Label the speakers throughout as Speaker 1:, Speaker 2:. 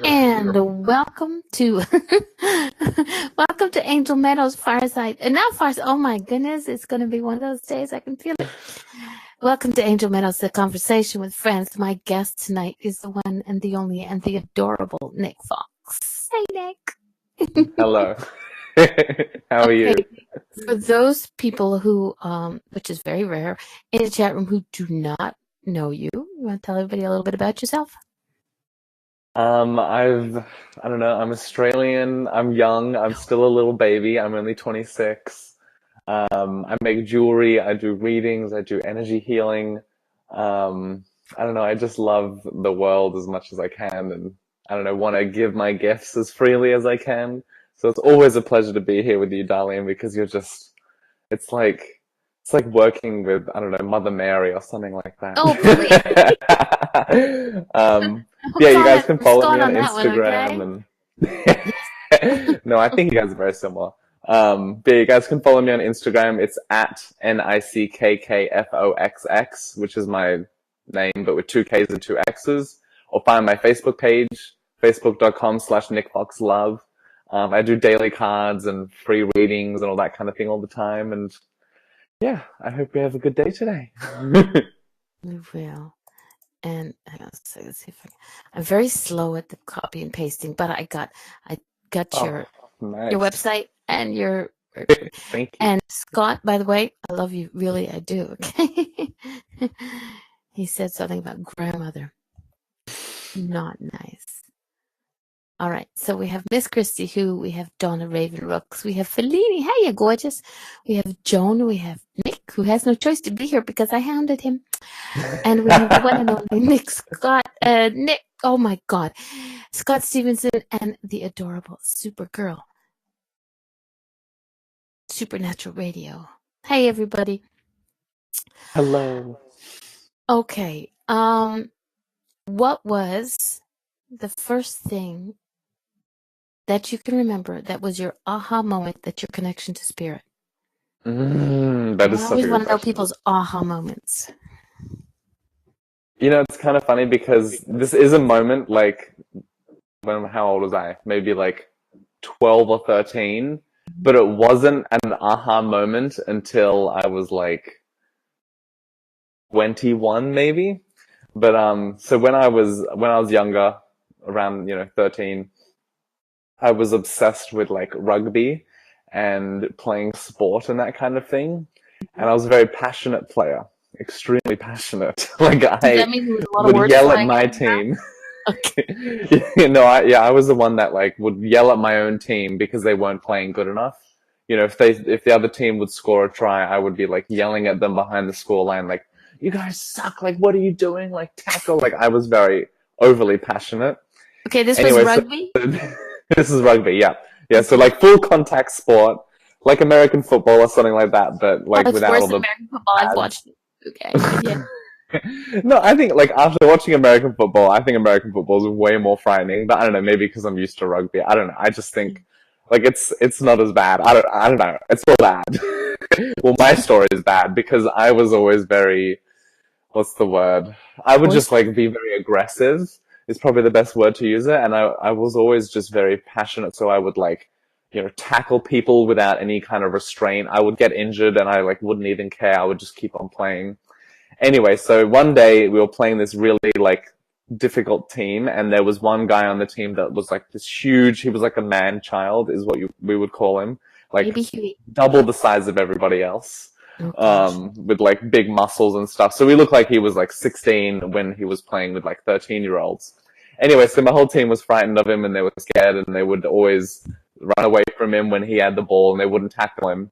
Speaker 1: And welcome to welcome to Angel Meadows Fireside. And not Fireside. Oh my goodness, it's going to be one of those days. I can feel it. Welcome to Angel Meadows, the conversation with friends. My guest tonight is the one and the only and the adorable Nick Fox. Hey, Nick.
Speaker 2: Hello. How are you?
Speaker 1: For those people who, which is very rare, in the chat room who do not know you, you want to tell everybody a little bit about yourself?
Speaker 2: I don't know, I'm Australian, I'm young, I'm still a little baby, I'm only 26. I make jewelry, I do readings, I do energy healing. I don't know, I just love the world as much as I can, and I don't know, want to give my gifts as freely as I can. So it's always a pleasure to be here with you, Darlene, because it's like working with, I don't know, Mother Mary or something like that.
Speaker 1: Oh, please.
Speaker 2: Yeah, you guys can follow me on Instagram and no, I think you guys are very similar. But yeah, you guys can follow me on Instagram. It's at NICKKFOXX, which is my name, but with 2 Ks and 2 X's. Or find my Facebook page, facebook.com/NickFoxLove. I do daily cards and free readings and all that kind of thing all the time. And yeah, I hope you have a good day today.
Speaker 1: We will. And let's see if I'm very slow at the copy and pasting, but I got your website and your
Speaker 2: thank you.
Speaker 1: And Scott, by the way, I love you, really, I do. Okay, he said something about grandmother. Not nice. All right, so we have Miss Christie, we have Donna Raven Rooks, we have Fellini, hey, you gorgeous. We have Joan, we have Nick, who has no choice to be here because I hounded him. And we have the one and only Nick Scott, Nick, oh my God, Scott Stevenson and the adorable Supergirl. Supernatural Radio. Hey, everybody.
Speaker 2: Hello.
Speaker 1: Okay, what was the first thing that you can remember that was your aha moment, that your connection to spirit?
Speaker 2: That is such a good question. I
Speaker 1: always want to know people's aha moments.
Speaker 2: You know, it's kind of funny because this is a moment, like, how old was I? Maybe like 12 or 13, but it wasn't an aha moment until I was like 21 maybe. But so when I was younger, around 13, I was obsessed with like rugby and playing sport and that kind of thing, and I was a very passionate player, extremely passionate. Like I would yell at my team. Okay. I was the one that like would yell at my own team because they weren't playing good enough. If the other team would score a try, I would be like yelling at them behind the scoreline, like, "You guys suck! Like, what are you doing? Like, tackle!" Like, I was very overly passionate.
Speaker 1: Okay, this was rugby?
Speaker 2: This is rugby, yeah. Yeah, so like full contact sport, like American football or something like that, but like without all the...
Speaker 1: American football I've watched. Okay, yeah.
Speaker 2: No, I think like after watching American football, I think American football is way more frightening, but I don't know, maybe because I'm used to rugby. I don't know. I just think like it's not as bad. I don't know. It's all bad. Well, my story is bad because I was always very, what's the word? I would just like be very aggressive is probably the best word to use it. And I was always just very passionate. So I would like, tackle people without any kind of restraint. I would get injured and I like wouldn't even care. I would just keep on playing. Anyway, so one day we were playing this really like difficult team, and there was one guy on the team that was like this huge, he was like a man child is what we would call him, like double the size of everybody else, with like big muscles and stuff. So we looked like he was like 16 when he was playing with like 13-year-olds. Anyway, so my whole team was frightened of him and they were scared and they would always run away from him when he had the ball and they wouldn't tackle him.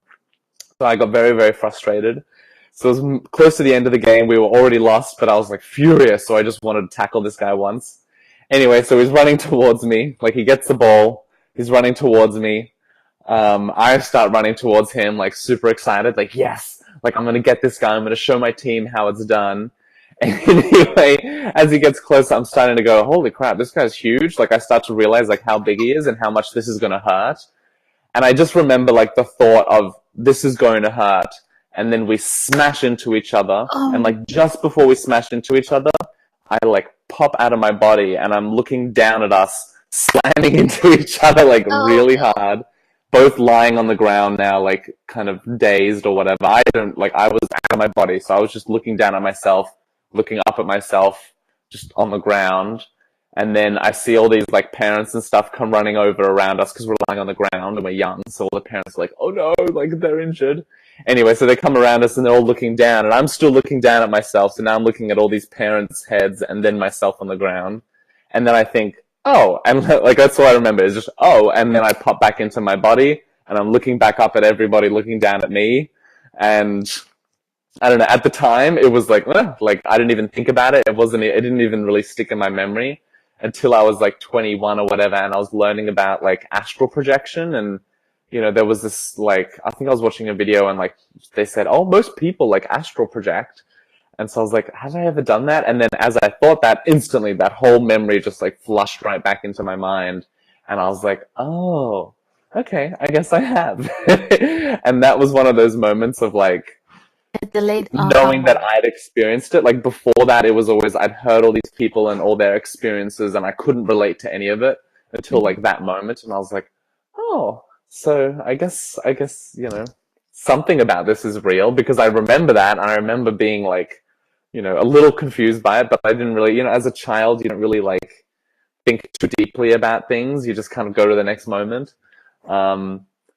Speaker 2: So I got very, very frustrated. So it was close to the end of the game. We were already lost, but I was like furious. So I just wanted to tackle this guy once. Anyway, so he's running towards me. Like he gets the ball. He's running towards me. I start running towards him, like super excited. Like, yes, like I'm going to get this guy. I'm going to show my team how it's done. And anyway, as he gets closer, I'm starting to go, holy crap, this guy's huge. Like I start to realize like how big he is and how much this is going to hurt. And I just remember like the thought of this is going to hurt. And then we smash into each other. And like just before we smash into each other, I like pop out of my body and I'm looking down at us slamming into each other like
Speaker 1: Oh
Speaker 2: really
Speaker 1: no.
Speaker 2: hard, both lying on the ground now, like kind of dazed or whatever. I was out of my body, so I was just looking down at myself, looking up at myself, just on the ground. And then I see all these like parents and stuff come running over around us because we're lying on the ground and we're young. So all the parents are like, oh no, like they're injured. Anyway, so they come around us and they're all looking down and I'm still looking down at myself. So now I'm looking at all these parents' heads and then myself on the ground. And then I think, oh, and like that's all I remember is just, oh, and then I pop back into my body and I'm looking back up at everybody looking down at me. And I don't know, at the time it was like I didn't even think about it. It didn't even really stick in my memory until I was like 21 or whatever. And I was learning about like astral projection. And, you know, there was this like, I think I was watching a video and like they said, oh, most people like astral project. And so I was like, have I ever done that? And then as I thought that, instantly that whole memory just like flushed right back into my mind. And I was like, oh, okay, I guess I have. And that was one of those moments of like,
Speaker 1: A delayed aha
Speaker 2: knowing that
Speaker 1: moment.
Speaker 2: I'd experienced it. Like before that, it was always, I'd heard all these people and all their experiences and I couldn't relate to any of it until
Speaker 1: Mhm.
Speaker 2: like that moment. And I was like, oh, so I guess, you know, something about this is real because I remember that. And I remember being like, you know, a little confused by it, but I didn't really, you know, as a child, you don't really like think too deeply about things. You just kind of go to the next moment.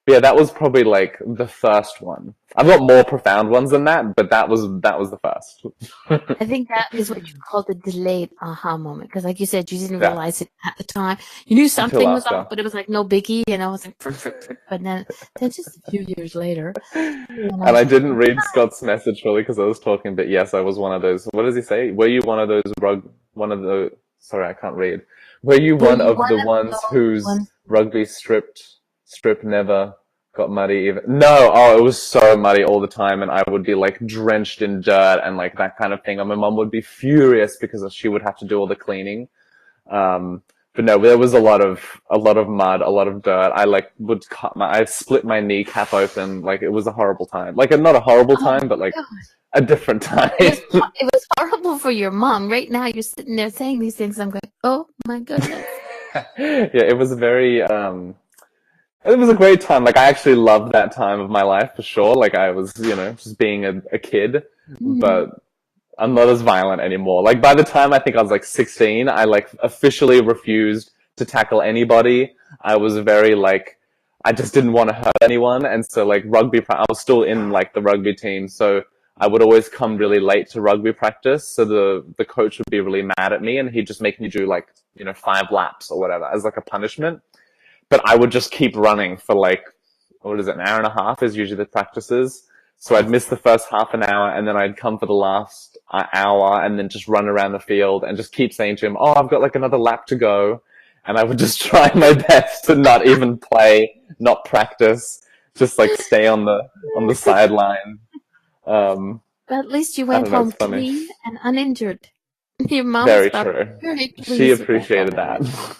Speaker 2: Yeah, that was probably like the first one. I've got more profound ones than that, but that was the first.
Speaker 1: I think that is what you call the delayed aha moment. Because like you said, you didn't
Speaker 2: Yeah,
Speaker 1: realize it at the time. You knew
Speaker 2: until
Speaker 1: something was off,
Speaker 2: after.
Speaker 1: but it was like no biggie. And I was like, but then just a few years later, and I
Speaker 2: And
Speaker 1: was
Speaker 2: I
Speaker 1: like,
Speaker 2: didn't read Scott's message fully because I was talking, but yes, I was one of those. What does he say? Were you one of those one of the, sorry, I can't read. Were you
Speaker 1: were
Speaker 2: one
Speaker 1: you
Speaker 2: of
Speaker 1: one
Speaker 2: the
Speaker 1: of
Speaker 2: ones
Speaker 1: those
Speaker 2: whose
Speaker 1: ones?
Speaker 2: rugby strip never got muddy even? No, oh, it was so muddy all the time and I would be like drenched in dirt and like that kind of thing. And my mum would be furious because she would have to do all the cleaning. Um, but no, there was a lot of mud, a lot of dirt. I like I split my kneecap open. Like it was a horrible time. Like not a horrible
Speaker 1: Oh
Speaker 2: time, but like
Speaker 1: my god!
Speaker 2: a different time.
Speaker 1: It was horrible for your mom. Right now, you're sitting there saying these things. I'm going, oh my goodness.
Speaker 2: Yeah, it was it was a great time. Like I actually loved that time of my life for sure. Like I was, you know, just being a kid,
Speaker 1: Mm-hmm.
Speaker 2: but I'm not as violent anymore. Like by the time I think I was like 16, I like officially refused to tackle anybody. I was very like, I just didn't want to hurt anyone. And so like I was still in like the rugby team. So I would always come really late to rugby practice. So the coach would be really mad at me and he'd just make me do like, you know, 5 laps or whatever as like a punishment. But I would just keep running for like, what is it, an hour and a half is usually the practices. So I'd miss the first half an hour and then I'd come for the last hour and then just run around the field and just keep saying to him, oh, I've got like another lap to go. And I would just try my best to not even play, not practice, just like stay on the sideline. Um,
Speaker 1: But at least you
Speaker 2: I
Speaker 1: went
Speaker 2: don't know, it's
Speaker 1: home
Speaker 2: funny.
Speaker 1: clean and uninjured. Your mom was
Speaker 2: Very
Speaker 1: probably
Speaker 2: true.
Speaker 1: very
Speaker 2: She
Speaker 1: pleased with that
Speaker 2: appreciated that.
Speaker 1: already.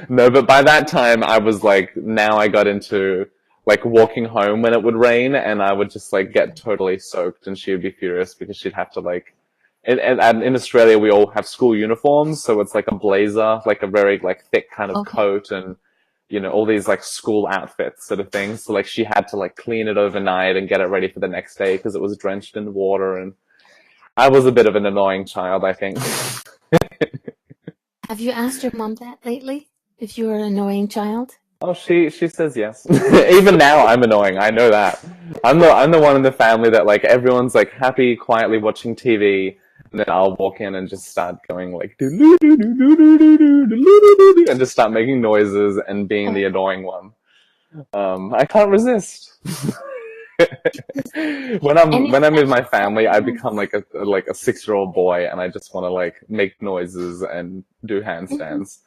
Speaker 2: No, but by that time I was like, now I got into like walking home when it would rain and I would just like get totally soaked and she would be furious because she'd have to like, and in Australia we all have school uniforms. So it's like a blazer, like a very like thick kind of
Speaker 1: Okay.
Speaker 2: coat and, you know, all these like school outfits sort of things. So like she had to like clean it overnight and get it ready for the next day because it was drenched in water. And I was a bit of an annoying child, I think.
Speaker 1: Have you asked your mom that lately? If you're an annoying child?
Speaker 2: Oh, she says yes. Even now, I'm annoying. I know that. I'm the one in the family that like everyone's like happy, quietly watching TV, and then I'll walk in and just start going like and just start making noises and being the
Speaker 1: Oh,
Speaker 2: annoying one. I can't resist.
Speaker 1: any
Speaker 2: When I'm with my
Speaker 1: special
Speaker 2: family, I become
Speaker 1: moments?
Speaker 2: like a 6-year-old boy, and I just want to like make noises and do
Speaker 1: Mhm.
Speaker 2: handstands.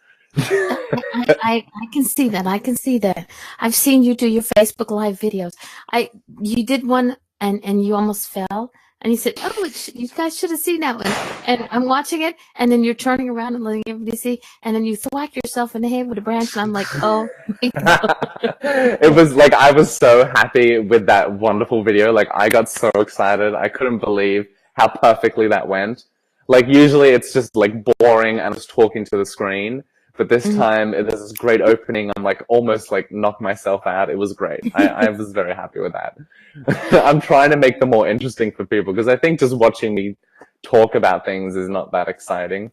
Speaker 1: I can see that. I can see that. I've seen you do your Facebook Live videos. I You did one and you almost fell. And he said, "Oh, you guys should have seen that one." And I'm watching it, and then you're turning around and letting everybody see, and then you thwack yourself in the head with a branch, and I'm like, "Oh my god!"
Speaker 2: It was like I was so happy with that wonderful video. Like I got so excited. I couldn't believe how perfectly that went. Like usually it's just like boring and just talking to the screen. But this time, there's this great opening. I'm like almost like knocked myself out. It was great. I was very happy with that. I'm trying to make them more interesting for people because I think just watching me talk about things is not that exciting.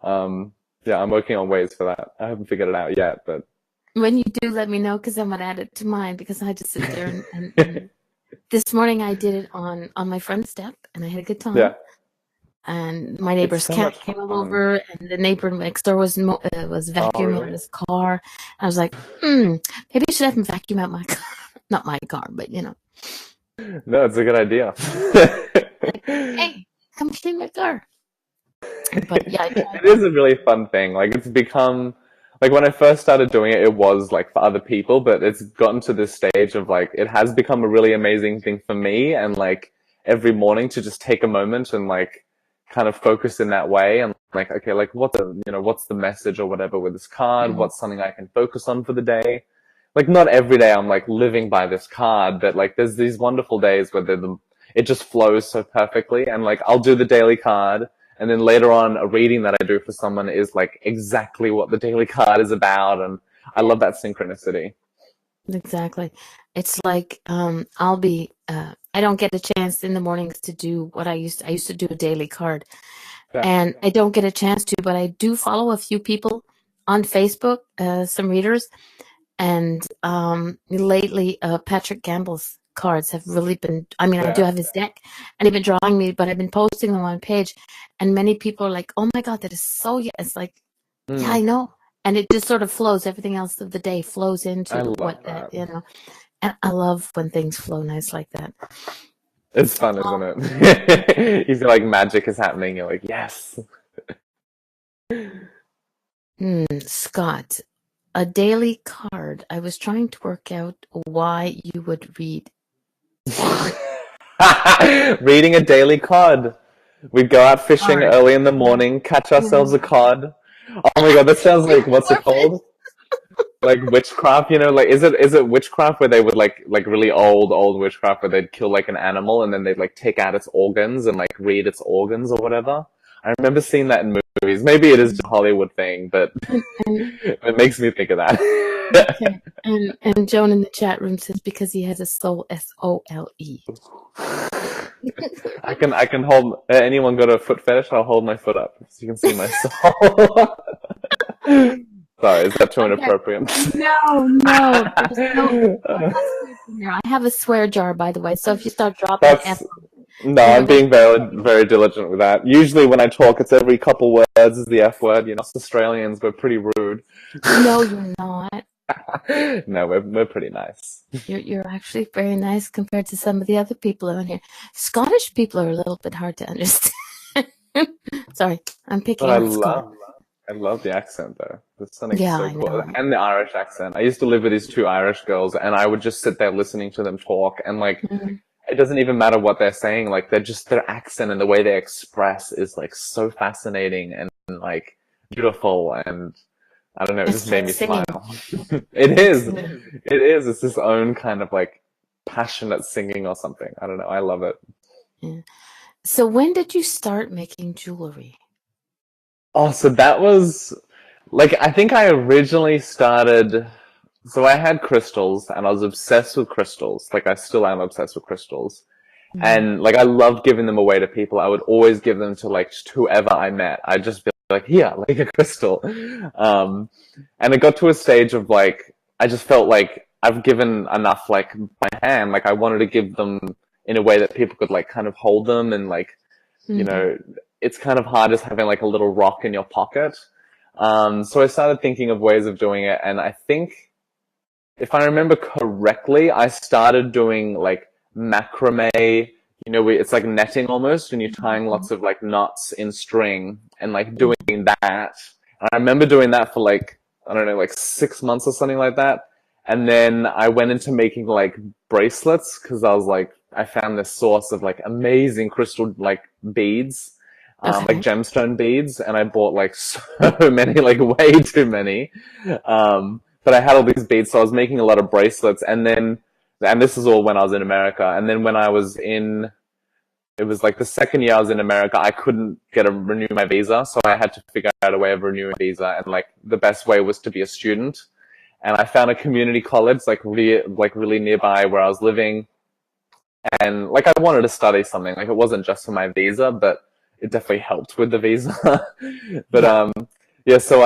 Speaker 2: Yeah, I'm working on ways for that. I haven't figured it out yet, but
Speaker 1: When you do, let me know because I'm gonna add it to mine because I just sit there and this morning I did it on my front step and I had a good time.
Speaker 2: yeah,
Speaker 1: And my
Speaker 2: it's
Speaker 1: neighbor's
Speaker 2: so
Speaker 1: cat
Speaker 2: much
Speaker 1: came
Speaker 2: fun.
Speaker 1: over, and the neighbor next door was vacuuming
Speaker 2: really?
Speaker 1: his car. I was like, maybe I should have him vacuum out my car. Not my car, but you know.
Speaker 2: No, it's a good idea.
Speaker 1: Like, hey, come clean my car. But yeah, I tried
Speaker 2: It
Speaker 1: that.
Speaker 2: is a really fun thing. Like it's become like when I first started doing it, it was like for other people, but it's gotten to this stage of like it has become a really amazing thing for me, and like every morning to just take a moment and like kind of focus in that way and like okay, like what's the message or whatever with this card?
Speaker 1: Mhm.
Speaker 2: What's something I can focus on for the day? Like not every day I'm like living by this card, but like there's these wonderful days where it just flows so perfectly, and like I'll do the daily card. And then later on, a reading that I do for someone is like exactly what the daily card is about. And I love that synchronicity.
Speaker 1: Exactly. It's like I'll be I don't get a chance in the mornings to do what I used to do a daily card.
Speaker 2: Yeah.
Speaker 1: And I don't get a chance to, but I do follow a few people on Facebook, some readers, and lately Patrick Gamble's cards have really been, I mean, I do
Speaker 2: Yeah.
Speaker 1: have his deck and he's been drawing me, but I've been posting them on page, and many people are like, oh my God, that is so, yeah. It's like, yeah, I
Speaker 2: Mm,
Speaker 1: know. And it just sort of flows, everything else of the day flows
Speaker 2: I
Speaker 1: into
Speaker 2: love
Speaker 1: what that,
Speaker 2: that.
Speaker 1: and I love when things flow nice like that.
Speaker 2: It's fun, isn't it? You feel like magic is happening. You're like, yes.
Speaker 1: Scott, a daily card. I was trying to work out why you would read.
Speaker 2: Reading a daily card. We'd go out fishing
Speaker 1: Card.
Speaker 2: early in the morning, catch ourselves a
Speaker 1: Yeah.
Speaker 2: cod. Oh my god, that sounds like, what's it
Speaker 1: Perfect.
Speaker 2: called? Like witchcraft, like is it witchcraft where they would like really old witchcraft where they'd kill like an animal and then they'd like take out its organs and like read its organs or whatever? I remember seeing that in movies. Maybe it is just a Hollywood thing, but
Speaker 1: And
Speaker 2: it makes me think of that.
Speaker 1: okay. And Joan in the chat room says because he has a soul, SOLE.
Speaker 2: I can hold anyone got a foot fetish, I'll hold my foot up so you can see my soul. Sorry, is that too
Speaker 1: Okay.
Speaker 2: inappropriate?
Speaker 1: No. There's no swears in here. I have a swear jar, by the way. So if you start dropping F,
Speaker 2: That's No,
Speaker 1: we're
Speaker 2: I'm
Speaker 1: gonna.
Speaker 2: being very diligent with that. Usually when I talk, it's every couple words is the F word. Us Australians, we're pretty rude.
Speaker 1: No, you're not.
Speaker 2: No, we're pretty nice.
Speaker 1: You're actually very nice compared to some of the other people around here. Scottish people are a little bit hard to understand. Sorry, I'm picking
Speaker 2: But I
Speaker 1: on Scott.
Speaker 2: love the accent though. There's something
Speaker 1: Yeah,
Speaker 2: so
Speaker 1: I
Speaker 2: cool.
Speaker 1: know.
Speaker 2: And the Irish accent. I used to live with these two Irish girls and I would just sit there listening to them talk and like,
Speaker 1: Mhm.
Speaker 2: it doesn't even matter what they're saying. Like their accent and the way they express is like so fascinating and like beautiful and I don't know, it just
Speaker 1: It's
Speaker 2: made
Speaker 1: like
Speaker 2: me
Speaker 1: singing.
Speaker 2: smile. It
Speaker 1: Like
Speaker 2: is.
Speaker 1: singing.
Speaker 2: It is. It's this own kind of like passionate singing or something. I don't know. I love it.
Speaker 1: Yeah. So when did you start making jewelry?
Speaker 2: Oh, so that was like, I think I originally started, so I had crystals and I was obsessed with crystals. Like I still am obsessed with crystals.
Speaker 1: Mm-hmm.
Speaker 2: And like I loved giving them away to people. I would always give them to like just whoever I met. I'd just be like, here, like a crystal. And it got to a stage of like I just felt like I've given enough like by hand. Like I wanted to give them in a way that people could like kind of hold them and like, you
Speaker 1: Mm-hmm.
Speaker 2: know, it's kind of hard just having like a little rock in your pocket. So I started thinking of ways of doing it, and I think if I remember correctly, I started doing like macrame. It's like netting almost, and you're tying lots of like knots in string and like doing that. And I remember doing that for like, I don't know, like 6 months or something like that. And then I went into making like bracelets because I was like, I found this source of like amazing crystal like beads, like
Speaker 1: Okay.
Speaker 2: gemstone beads, and I bought like so many, like way too many. But I had all these beads, so I was making a lot of bracelets, and this is all when I was in America. And then when I was in it was like the second year I was in America, I couldn't renew my visa, so I had to figure out a way of renewing a visa, and like the best way was to be a student. And I found a community college really nearby where I was living, and like I wanted to study something. Like it wasn't just for my visa, but it definitely helped with the visa. But
Speaker 1: Yeah.
Speaker 2: yeah, so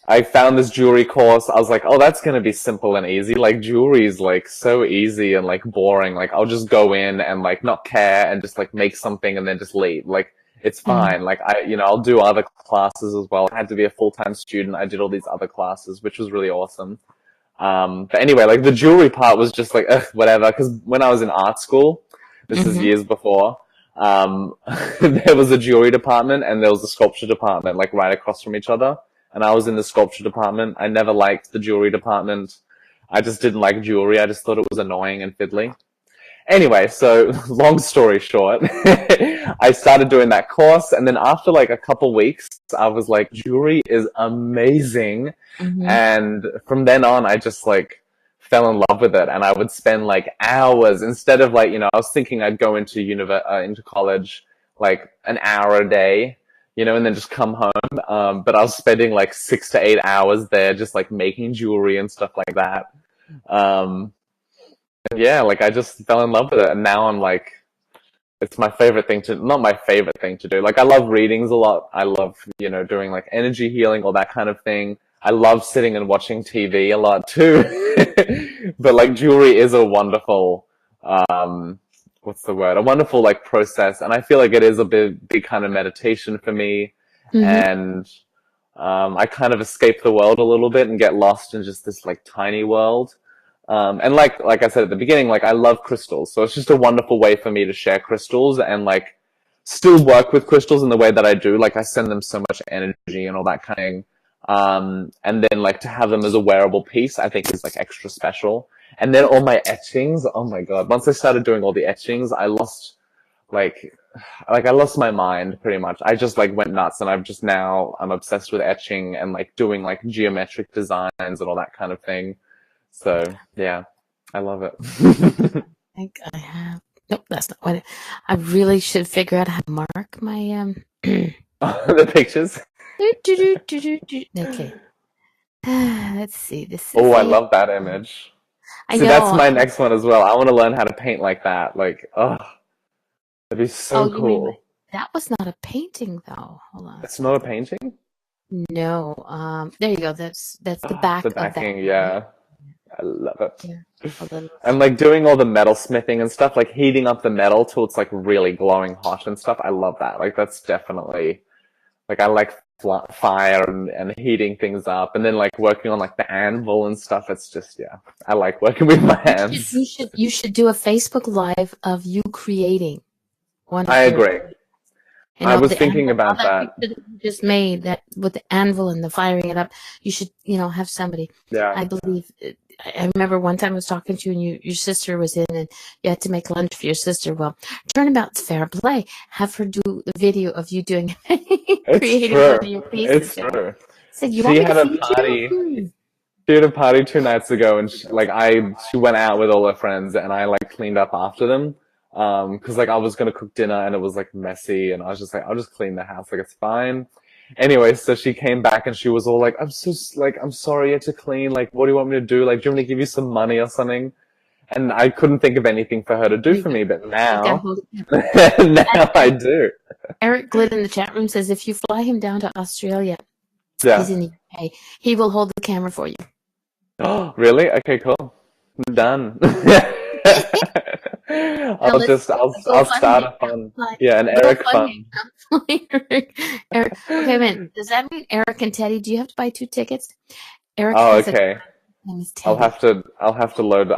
Speaker 2: I found this jewelry course. I was like, oh, that's gonna be simple and easy. Like jewelry is like so easy and like boring. Like I'll just go in and like not care and just like make something and then just leave. Like it's fine. Like I'll do other classes as well. I had to be a full-time student. I did all these other classes, which was really awesome. But anyway, like the jewelry part was just like, ugh, whatever. Cause when I was in art school, this is years before, there was a jewelry department and there was a sculpture department like right across from each other. And I was in the sculpture department. I never liked the jewelry department. I just didn't like jewelry. I just thought it was annoying and fiddly. Anyway, so long story short, I started doing that course, and then after like a couple weeks, I was like, jewelry is amazing. And from then on, I just like fell in love with it, and I would spend like hours instead of like, I was thinking I'd go into college like an hour a day, and then just come home. But I was spending like 6 to 8 hours there just like making jewelry and stuff like that. Yeah, like I just fell in love with it, and now I'm like, it's my favorite thing not my favorite thing to do. Like I love readings a lot. I love, doing like energy healing or that kind of thing. I love sitting and watching TV a lot too. But like jewelry is a wonderful, what's the word? A wonderful like process. And I feel like it is a big kind of meditation for me. And, I kind of escape the world a little bit and get lost in just this like tiny world. And like I said at the beginning, like I love crystals. So it's just a wonderful way for me to share crystals and like still work with crystals in the way that I do. Like I send them so much energy and all that kind of thing. And then like to have them as a wearable piece, I think is like extra special. And then all my etchings, oh my God. Once I started doing all the etchings, I lost I lost my mind pretty much. I just like went nuts, and I'm obsessed with etching and like doing like geometric designs and all that kind of thing. So yeah, I love it.
Speaker 1: I think I have. Nope, that's not what I really should figure out how to mark my
Speaker 2: the pictures.
Speaker 1: Okay. Let's see. This is
Speaker 2: I love that image.
Speaker 1: I
Speaker 2: See,
Speaker 1: know.
Speaker 2: that's my next one as well. I want to learn how to paint like that. Like, oh, that'd be so
Speaker 1: you mean
Speaker 2: cool.
Speaker 1: that was not a painting though. Hold on.
Speaker 2: It's not a painting?
Speaker 1: No. There you go. That's the back
Speaker 2: the
Speaker 1: of that.
Speaker 2: backing, yeah. I love it.
Speaker 1: Yeah.
Speaker 2: And like doing all the metal smithing and stuff, like heating up the metal till it's like really glowing hot and stuff. I love that. Like that's definitely, like I like fire and heating things up, and then like working on like the anvil and stuff. It's just, yeah, I like working with my hands.
Speaker 1: You should do a Facebook Live of you creating one.
Speaker 2: I agree. I was thinking about that.
Speaker 1: You just made that with the anvil and the firing it up. You should, have somebody.
Speaker 2: Yeah.
Speaker 1: I believe. I remember one time I was talking to you, and your sister was in, and you had to make lunch for your sister. Well, turnabout's fair play. Have her do the video of you doing creating one of your pieces.
Speaker 2: It's true.
Speaker 1: So
Speaker 2: She had a party. She had a party 2 nights ago, and she went out with all her friends, and I like cleaned up after them. Cause like I was gonna cook dinner and it was like messy, and I was just like, I'll just clean the house, like it's fine. Anyway, so she came back and she was all like, I'm sorry you had to clean, like what do you want me to do? Like, do you want me to give you some money or something? And I couldn't think of anything for her to do for me, but now, now I do.
Speaker 1: Eric Glitt in the chat room says if you fly him down to Australia,
Speaker 2: Yeah.
Speaker 1: he's in the UK, he will hold the camera for you.
Speaker 2: Oh, really? Okay, cool. I'm done. I'll start a fun, an Eric fun.
Speaker 1: Eric, okay, man. Does that mean Eric and Teddy? Do you have to buy 2 tickets? Eric.
Speaker 2: Oh, okay. I'll have to load.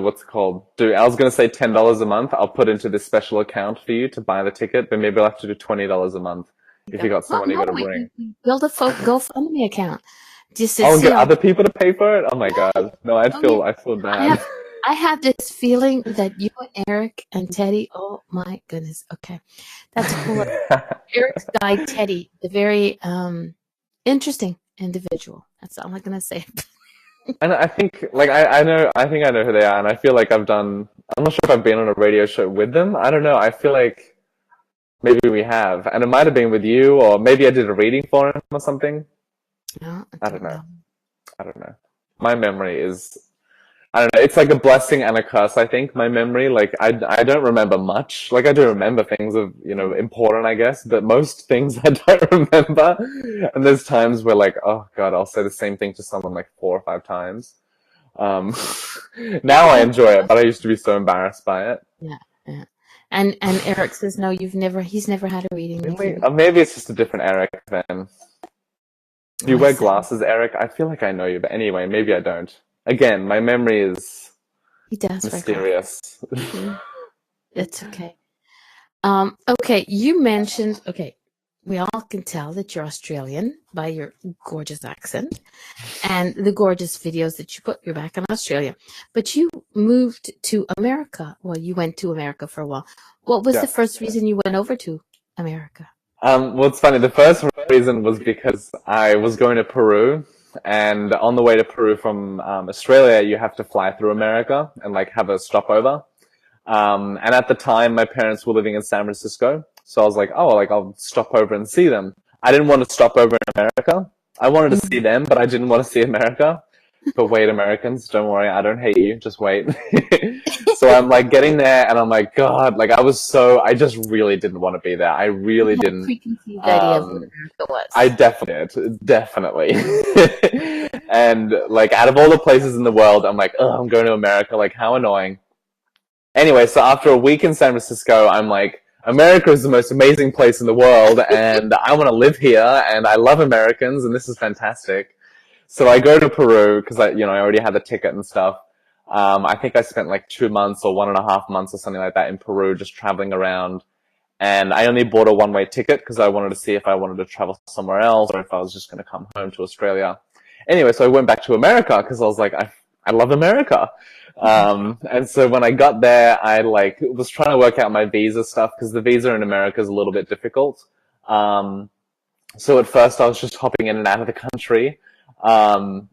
Speaker 2: What's it called? I was gonna say $10 a month. I'll put into this special account for you to buy the ticket, but maybe I'll have to do $20 a month if you got someone you're gonna bring.
Speaker 1: Build a GoFundMe account. Just
Speaker 2: and get other people to pay for it. Oh my God! No, I feel bad.
Speaker 1: I have this feeling that you and Eric and Teddy, oh my goodness. Okay. That's cool. Eric's guy, Teddy, the very interesting individual. That's all I'm going to say.
Speaker 2: And I think, like, I think I know who they are, and I feel like I've done I'm not sure if I've been on a radio show with them. I don't know. I feel like maybe we have, and it might have been with you, or maybe I did a reading for him or something.
Speaker 1: No, I
Speaker 2: I don't
Speaker 1: don't
Speaker 2: know.
Speaker 1: know.
Speaker 2: I don't know. My memory is, I don't know. It's like a blessing and a curse, I think. My memory, like, I don't remember much. Like, I do remember things of, important, I guess, but most things I don't remember. And there's times where, like, oh God, I'll say the same thing to someone like 4 or 5 times. Um, now I enjoy it, but I used to be so embarrassed by it.
Speaker 1: Yeah, yeah. And Eric says no, he's never had a reading with
Speaker 2: Really?
Speaker 1: you.
Speaker 2: Maybe it's just a different Eric then. Do you
Speaker 1: Oh, I
Speaker 2: wear
Speaker 1: see.
Speaker 2: glasses, Eric? I feel like I know you, but anyway, maybe I don't. Again, my memory is
Speaker 1: He does wear
Speaker 2: mysterious.
Speaker 1: glasses. It's okay. Okay, you mentioned, we all can tell that you're Australian by your gorgeous accent and the gorgeous videos that you put. You're back in Australia, but you moved to America. Well, you went to America for a while. What was the
Speaker 2: Yes.
Speaker 1: first reason you went over to America?
Speaker 2: Well, it's funny. The first reason was because I was going to Peru, and on the way to Peru from Australia, you have to fly through America and like have a stopover. And at the time, my parents were living in San Francisco, so I was like, oh, like I'll stop over and see them. I didn't want to stop over in America. I wanted to see them, but I didn't want to see America. But wait, Americans, don't worry, I don't hate you. Just wait. So I'm like getting there, and I'm like, God, like I just really didn't want to be there. I really
Speaker 1: You had a
Speaker 2: didn't.
Speaker 1: preconceived idea of what America was.
Speaker 2: I definitely. And like out of all the places in the world, I'm like, oh, I'm going to America. Like, how annoying. Anyway, so after a week in San Francisco, I'm like, America is the most amazing place in the world, and I want to live here, and I love Americans, and this is fantastic. So I go to Peru because I already had the ticket and stuff. I think I spent like 2 months or 1.5 months or something like that in Peru, just traveling around. And I only bought a one-way ticket because I wanted to see if I wanted to travel somewhere else or if I was just going to come home to Australia. Anyway, so I went back to America because I was like, I love America. And so when I got there, I like was trying to work out my visa stuff because the visa in America is a little bit difficult. So at first I was just hopping in and out of the country. And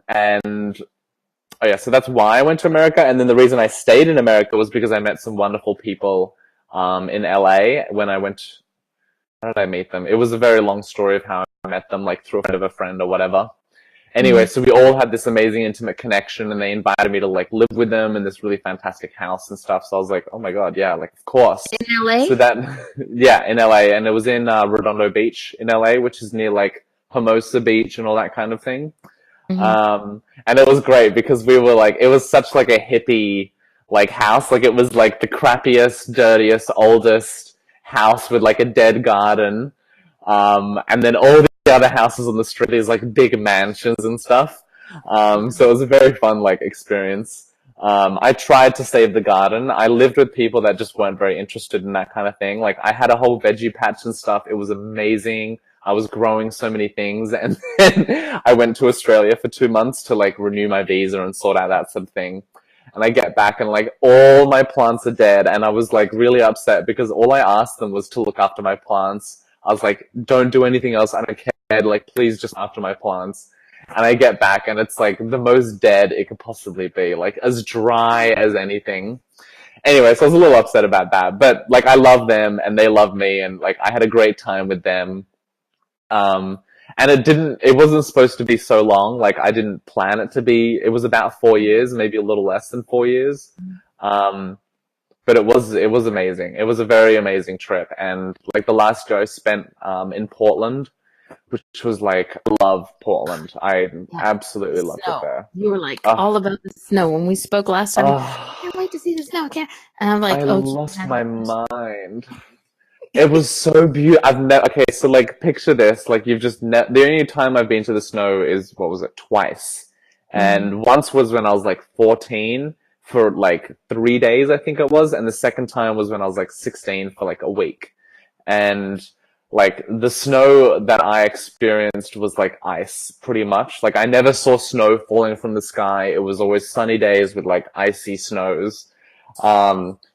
Speaker 2: oh yeah, so that's why I went to America. And then the reason I stayed in America was because I met some wonderful people, in LA when I went. How did I meet them? It was a very long story of how I met them, like through a friend of a friend or whatever. Anyway, so we all had this amazing intimate connection, and they invited me to like live with them in this really fantastic house and stuff. So I was like, oh my God, yeah, like of course.
Speaker 1: In LA?
Speaker 2: So that, yeah, in LA, and it was in Redondo Beach in LA, which is near like Hermosa Beach and all that kind of thing. And it was great because we were like, it was such like a hippie like house. Like it was like the crappiest, dirtiest, oldest house with like a dead garden. And then all the other houses on the street is like big mansions and stuff. So it was a very fun like experience. I tried to save the garden. I lived with people that just weren't very interested in that kind of thing. Like I had a whole veggie patch and stuff. It was amazing. I was growing so many things, and then I went to Australia for 2 months to like renew my visa and sort out that sort of thing. And I get back and like all my plants are dead, and I was like really upset because all I asked them was to look after my plants. I was like, don't do anything else. I don't care. Like, please just after my plants. And I get back and it's like the most dead it could possibly be, like as dry as anything. Anyway, so I was a little upset about that, but like I love them and they love me, and like I had a great time with them. And it wasn't supposed to be so long. Like I didn't plan it to be. It was about 4 years, maybe a little less than 4 years. But it was amazing. It was a very amazing trip. And like the last year I spent, in Portland, which was like, I love Portland. I absolutely loved it there.
Speaker 1: You were like all about the snow when we spoke last time. I can't wait to see the snow. And I'm like,
Speaker 2: I lost my mind. It was so beautiful. Okay, so like picture this, like the only time I've been to the snow is, what was it, twice. And once was when I was like 14 for like 3 days, I think it was. And the second time was when I was like 16 for like a week. And like the snow that I experienced was like ice pretty much. Like I never saw snow falling from the sky. It was always sunny days with like icy snows.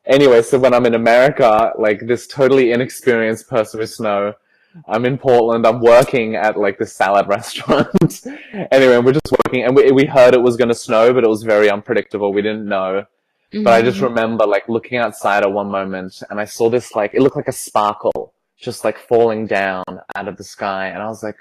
Speaker 2: Anyway, so when I'm in America, like this totally inexperienced person with snow, I'm in Portland, I'm working at like this salad restaurant. Anyway, we're just working, and we heard it was going to snow, but it was very unpredictable. We didn't know. But I just
Speaker 1: Mm-hmm.
Speaker 2: remember like looking outside at one moment and I saw this like, it looked like a sparkle just like falling down out of the sky. And I was like,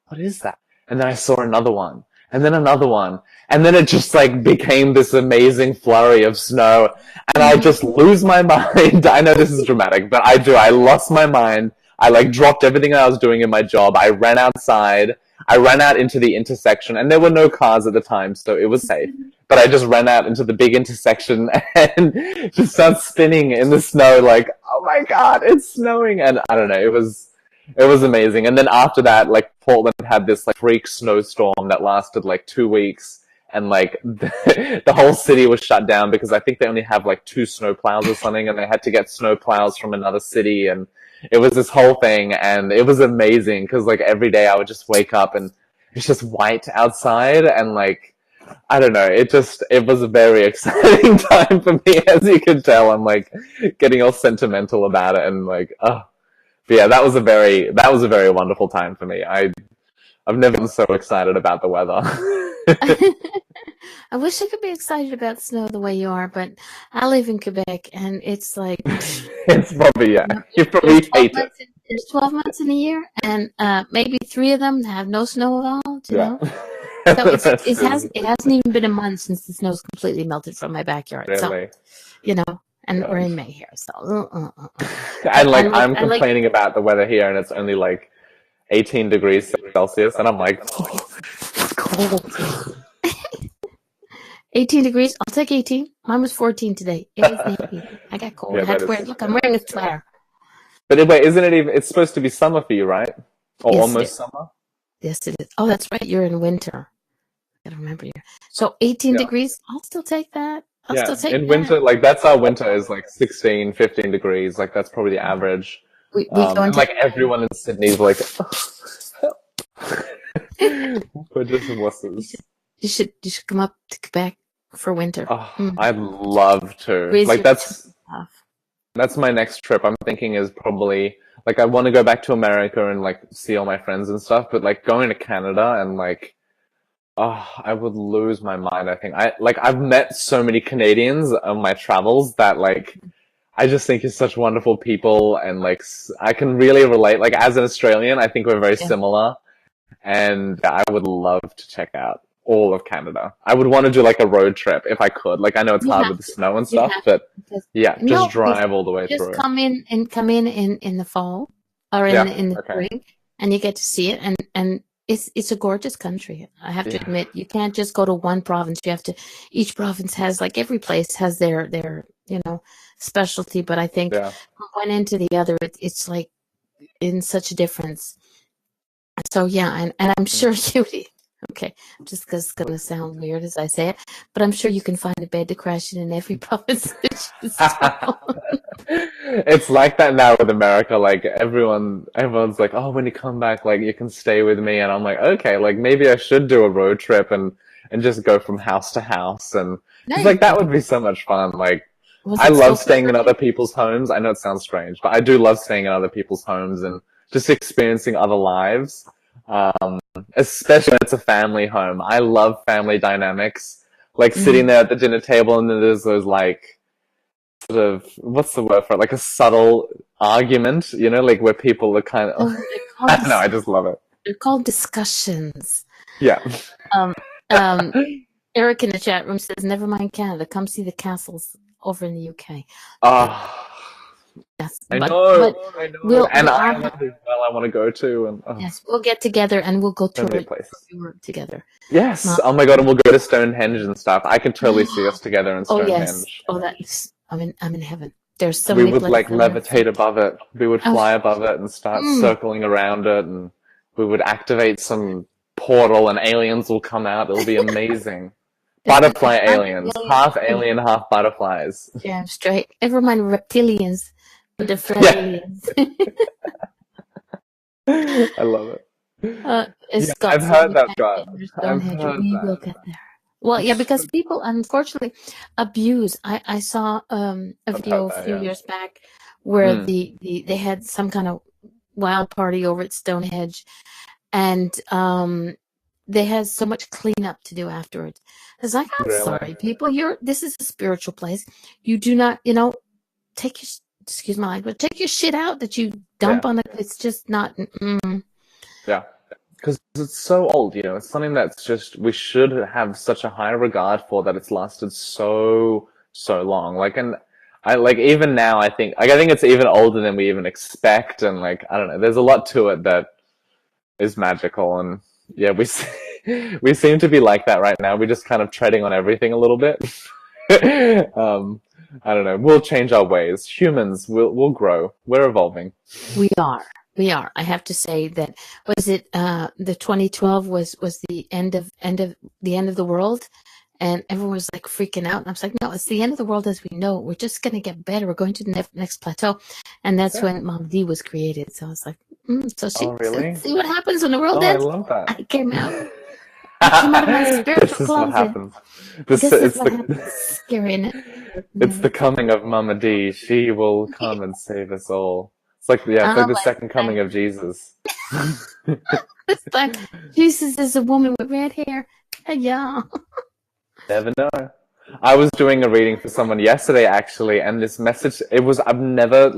Speaker 2: what is that? And then I saw another one and then another one. And then it just like became this amazing flurry of snow. And I
Speaker 1: Mm-hmm.
Speaker 2: just lose my mind. I know this is dramatic, but I do. I lost my mind. I like dropped everything I was doing in my job. I ran outside. I ran out into the intersection and there were no cars at the time, so it was safe. But I just ran out into the big intersection and just started spinning in the snow like, oh my god, it's snowing. And I don't know, it was amazing. And then after that, like Portland had this like freak snowstorm that lasted like 2 weeks. And like the whole city was shut down because I think they only have like 2 snowplows or something, and they had to get snowplows from another city, and it was this whole thing, and it was amazing because like every day I would just wake up and it's just white outside, and like I don't know, it was a very exciting time for me, as you can tell. I'm like getting all sentimental about it, and like but yeah, that was a very wonderful time for me. I've never been so excited about the weather.
Speaker 1: I wish I could be excited about snow the way you are, but I live in Quebec, and it's like
Speaker 2: It's probably, yeah, you
Speaker 1: there's
Speaker 2: probably
Speaker 1: 12
Speaker 2: hate it.
Speaker 1: months. There's 12 months in a year, and maybe 3 of them have no snow at all. You
Speaker 2: Yeah.
Speaker 1: know, so
Speaker 2: That's
Speaker 1: it hasn't even been a month since the snow's completely melted from my backyard. So
Speaker 2: really,
Speaker 1: you know, and
Speaker 2: yeah.
Speaker 1: we're in May here, so
Speaker 2: And like I'm
Speaker 1: I like
Speaker 2: complaining about the weather here, and it's only like 18 degrees Celsius, and I'm like, oh, it's cold.
Speaker 1: 18 degrees. I'll take 18. Mine was 14 today. It was nasty. I got cold.
Speaker 2: Yeah,
Speaker 1: I had
Speaker 2: that
Speaker 1: to wear.
Speaker 2: is.
Speaker 1: Look, I'm wearing a sweater.
Speaker 2: But wait, isn't it even? It's supposed to be summer for you, right? Or
Speaker 1: Yes, it is.
Speaker 2: almost summer?
Speaker 1: Yes, it is. Oh, that's right. You're in winter. I gotta remember you. So 18
Speaker 2: Yeah.
Speaker 1: degrees. I'll still take that. I'll still
Speaker 2: Yeah.
Speaker 1: take
Speaker 2: In
Speaker 1: that.
Speaker 2: winter, like that's our winter is like 16, 15 degrees. Like that's probably the average.
Speaker 1: We go
Speaker 2: And
Speaker 1: into.
Speaker 2: like everyone in Sydney's like, we're just wusses.
Speaker 1: You should come up to Quebec for winter.
Speaker 2: Oh, I'd love to.
Speaker 1: Raise
Speaker 2: Like
Speaker 1: your off.
Speaker 2: that's my next trip. I'm thinking is probably like I want to go back to America and like see all my friends and stuff, but like going to Canada and like I would lose my mind. I think I've met so many Canadians on my travels that like I just think you're such wonderful people, and like I can really relate. Like as an Australian, I think we're very
Speaker 1: Yeah.
Speaker 2: similar, and I would love to check out all of Canada. I would want to do like a road trip if I could. Like I know it's
Speaker 1: You
Speaker 2: hard
Speaker 1: have
Speaker 2: with the
Speaker 1: to.
Speaker 2: snow and
Speaker 1: You
Speaker 2: stuff,
Speaker 1: have to.
Speaker 2: but
Speaker 1: Because,
Speaker 2: yeah,
Speaker 1: no,
Speaker 2: just drive all the way
Speaker 1: just
Speaker 2: through.
Speaker 1: come in the fall or
Speaker 2: Yeah,
Speaker 1: in the
Speaker 2: okay.
Speaker 1: spring, and you get to see it, and it's a gorgeous country. I have to
Speaker 2: Yeah.
Speaker 1: admit, you can't just go to one province. You have to. Each province has, like, every place has their specialty. But I think
Speaker 2: Yeah.
Speaker 1: from one end to the other, it's like in such a difference. So yeah, and I'm sure you. Okay, just because it's gonna sound weird as I say it, but I'm sure you can find a bed to crash in every province that you travel.
Speaker 2: It's like that now with America. Like everyone's like, "Oh, when you come back, like you can stay with me," and I'm like, "Okay, like maybe I should do a road trip and just go from house to house, and
Speaker 1: There
Speaker 2: because
Speaker 1: you
Speaker 2: like that
Speaker 1: go.
Speaker 2: would be so much fun. Like
Speaker 1: Was
Speaker 2: I
Speaker 1: it
Speaker 2: love
Speaker 1: snowing
Speaker 2: staying in
Speaker 1: where you?
Speaker 2: other people's homes. I know it sounds strange, but I do love staying in other people's homes and just experiencing other lives. Especially when it's a family home. I love family dynamics. Like sitting
Speaker 1: Mm-hmm.
Speaker 2: there at the dinner table and then there's those like sort of what's the word for it? Like a subtle argument, like where people are kind of
Speaker 1: No,
Speaker 2: I don't know, I just love it.
Speaker 1: they're called discussions.
Speaker 2: Yeah.
Speaker 1: Um, um, Eric in the chat room says, "Never mind Canada. Come see the castles over in the UK."
Speaker 2: Oh,
Speaker 1: Yes,
Speaker 2: I
Speaker 1: but
Speaker 2: know, I know. And
Speaker 1: we'll all
Speaker 2: Ireland as well I want to go to, and
Speaker 1: yes, we'll get together and we'll go
Speaker 2: so
Speaker 1: tour
Speaker 2: many places.
Speaker 1: Europe together.
Speaker 2: Yes. Oh my god, and we'll go to Stonehenge and stuff. I can totally see us together in
Speaker 1: Oh yes.
Speaker 2: Stonehenge.
Speaker 1: Oh, that's I'm in heaven. There's so
Speaker 2: We
Speaker 1: many
Speaker 2: would like
Speaker 1: places I want to see.
Speaker 2: levitate above it. We would
Speaker 1: Oh,
Speaker 2: fly above it and start
Speaker 1: mm,
Speaker 2: circling around it, and we would activate some portal, and aliens will come out. It'll be amazing. Butterfly aliens, half alien, half butterflies.
Speaker 1: yeah, straight. Never mind reptilians, but they're flat
Speaker 2: Yeah,
Speaker 1: aliens.
Speaker 2: I love it. Yeah,
Speaker 1: Scott
Speaker 2: I've
Speaker 1: says
Speaker 2: heard
Speaker 1: we
Speaker 2: that,
Speaker 1: can't
Speaker 2: Scott.
Speaker 1: get rid of
Speaker 2: I've
Speaker 1: Stonehenge.
Speaker 2: heard
Speaker 1: We will
Speaker 2: that.
Speaker 1: get there. Well, yeah, because people unfortunately abuse. I saw a
Speaker 2: I've
Speaker 1: video
Speaker 2: heard
Speaker 1: a
Speaker 2: that.
Speaker 1: few
Speaker 2: Yeah.
Speaker 1: years back where
Speaker 2: Hmm.
Speaker 1: they had some kind of wild party over at Stonehenge, and they had so much cleanup to do afterwards. It's like, I'm
Speaker 2: Really?
Speaker 1: sorry, people. This is a spiritual place. You do not, take your, excuse my language, take your shit out that you dump on it. It's just not.
Speaker 2: Yeah. Because it's so old, it's something that's just, we should have such a high regard for that it's lasted so long. And even now, I think it's even older than we even expect. And I don't know, there's a lot to it that is magical. And yeah, we seem to be like that right now. We're just kind of treading on everything a little bit. I don't know. We'll change our ways. Humans, we'll grow. We're evolving.
Speaker 1: We are. I have to say that was it. The 2012 was the end of the world, and everyone was like freaking out. And I was like, no, it's the end of the world as we know. We're just gonna get better. We're going to the next plateau, and that's when Mom D was created. So I was like, so she
Speaker 2: really?
Speaker 1: see what happens when the world ends.
Speaker 2: I love that.
Speaker 1: I came out. I came out of my spiritual
Speaker 2: This is
Speaker 1: closet.
Speaker 2: what happens.
Speaker 1: This is what happens. Scary, isn't it?
Speaker 2: It's the coming of Mama D. She will come and save us all. It's like the second coming of Jesus.
Speaker 1: It's like Jesus is a woman with red hair. Yeah.
Speaker 2: Never know. I was doing a reading for someone yesterday, actually, and this message, I've never,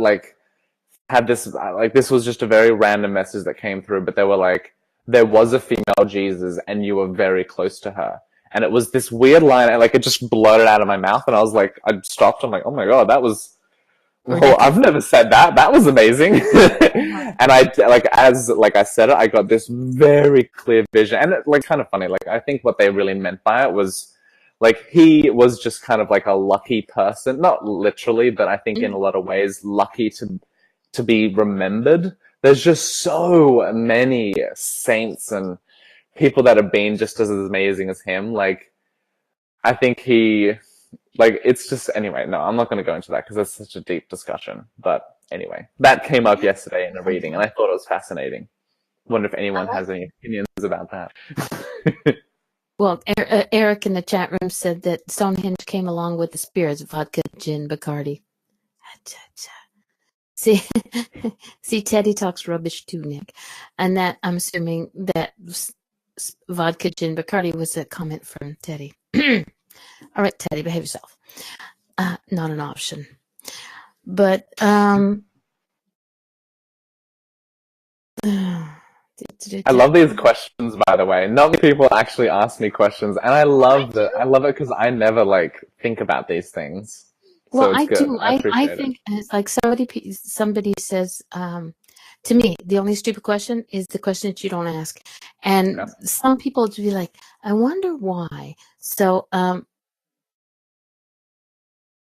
Speaker 2: had this, this was just a very random message that came through, but they were like, there was a female Jesus, and you were very close to her. And it was this weird line, and it just blurted out of my mouth, and I was like, I stopped, I'm like, oh my god, that was... Oh, I've never said that. That was amazing. And I said it, I got this very clear vision. And it, kind of funny, I think what they really meant by it was, he was just kind of a lucky person. Not literally, but I think in a lot of ways, lucky to be remembered. There's just so many saints and people that have been just as amazing as him. I think he... it's just, anyway, no, I'm not going to go into that because that's such a deep discussion. But anyway, that came up yesterday in a reading, and I thought it was fascinating. Wonder if anyone has any opinions about that.
Speaker 1: Well, Eric in the chat room said that Stonehenge came along with the spirits, vodka, gin, Bacardi. See, Teddy talks rubbish too, Nick. And that, I'm assuming that vodka, gin, Bacardi was a comment from Teddy. All right, Teddy, behave yourself. Not an option. But
Speaker 2: I love these questions, by the way. Not many people actually ask me questions, and I love it. I love it because I never think about these things. So
Speaker 1: well,
Speaker 2: it's
Speaker 1: I
Speaker 2: good.
Speaker 1: do. I
Speaker 2: it.
Speaker 1: think it's like somebody says to me, the only stupid question is the question that you don't ask, and some people would be like, I wonder why. So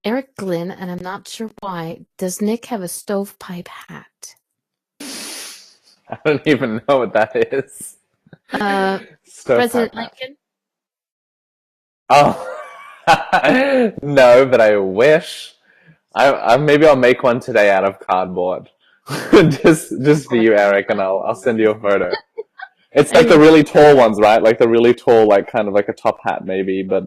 Speaker 1: Eric Glynn, and I'm not sure why, does Nick have a stovepipe hat?
Speaker 2: I don't even know what that is.
Speaker 1: President Lincoln?
Speaker 2: Oh. No, but I wish. I maybe I'll make one today out of cardboard. just for you, Eric, and I'll send you a photo. It's the really tall ones, right? The really tall, kind of a top hat maybe, but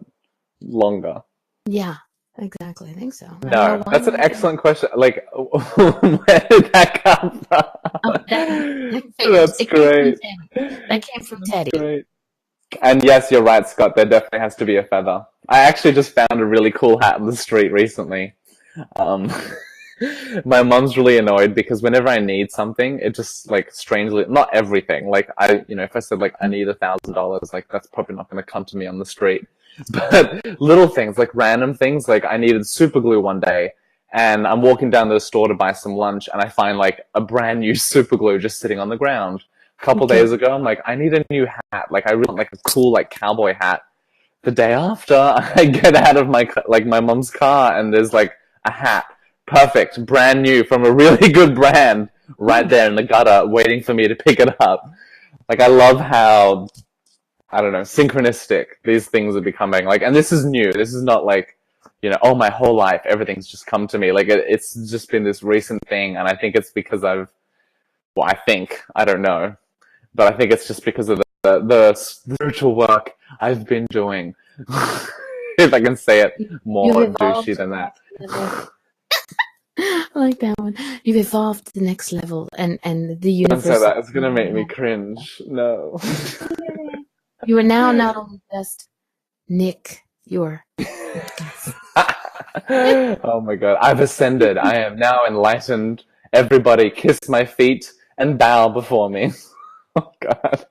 Speaker 2: longer.
Speaker 1: Yeah. Exactly, I think so.
Speaker 2: No, that's an excellent question. Where did that come from? That's great.
Speaker 1: That came from Teddy.
Speaker 2: Great. And yes, you're right, Scott. There definitely has to be a feather. I actually just found a really cool hat in the street recently. My mom's really annoyed because whenever I need something, it just strangely, not everything. If I said I need $1,000, that's probably not going to come to me on the street. But little things, random things, I needed super glue one day, and I'm walking down to the store to buy some lunch, and I find a brand new super glue just sitting on the ground. A couple days ago, I'm I need a new hat. I really want a cool cowboy hat. The day after, I get out of my my mom's car, and there's a hat, perfect, brand new from a really good brand, right there in the gutter, waiting for me to pick it up. I love how, I don't know, synchronistic these things are becoming. And this is new. This is not oh, my whole life, everything's just come to me. It's just been this recent thing, and I think it's because I don't know, but I think it's just because of the spiritual work I've been doing. If I can say it more douchey than that.
Speaker 1: I like that one. You've evolved to the next level, and the universe.
Speaker 2: Don't say that. It's gonna make me cringe. No.
Speaker 1: You are now not only just Nick, you are.
Speaker 2: Oh my god, I've ascended. I am now enlightened. Everybody kiss my feet and bow before me. Oh god.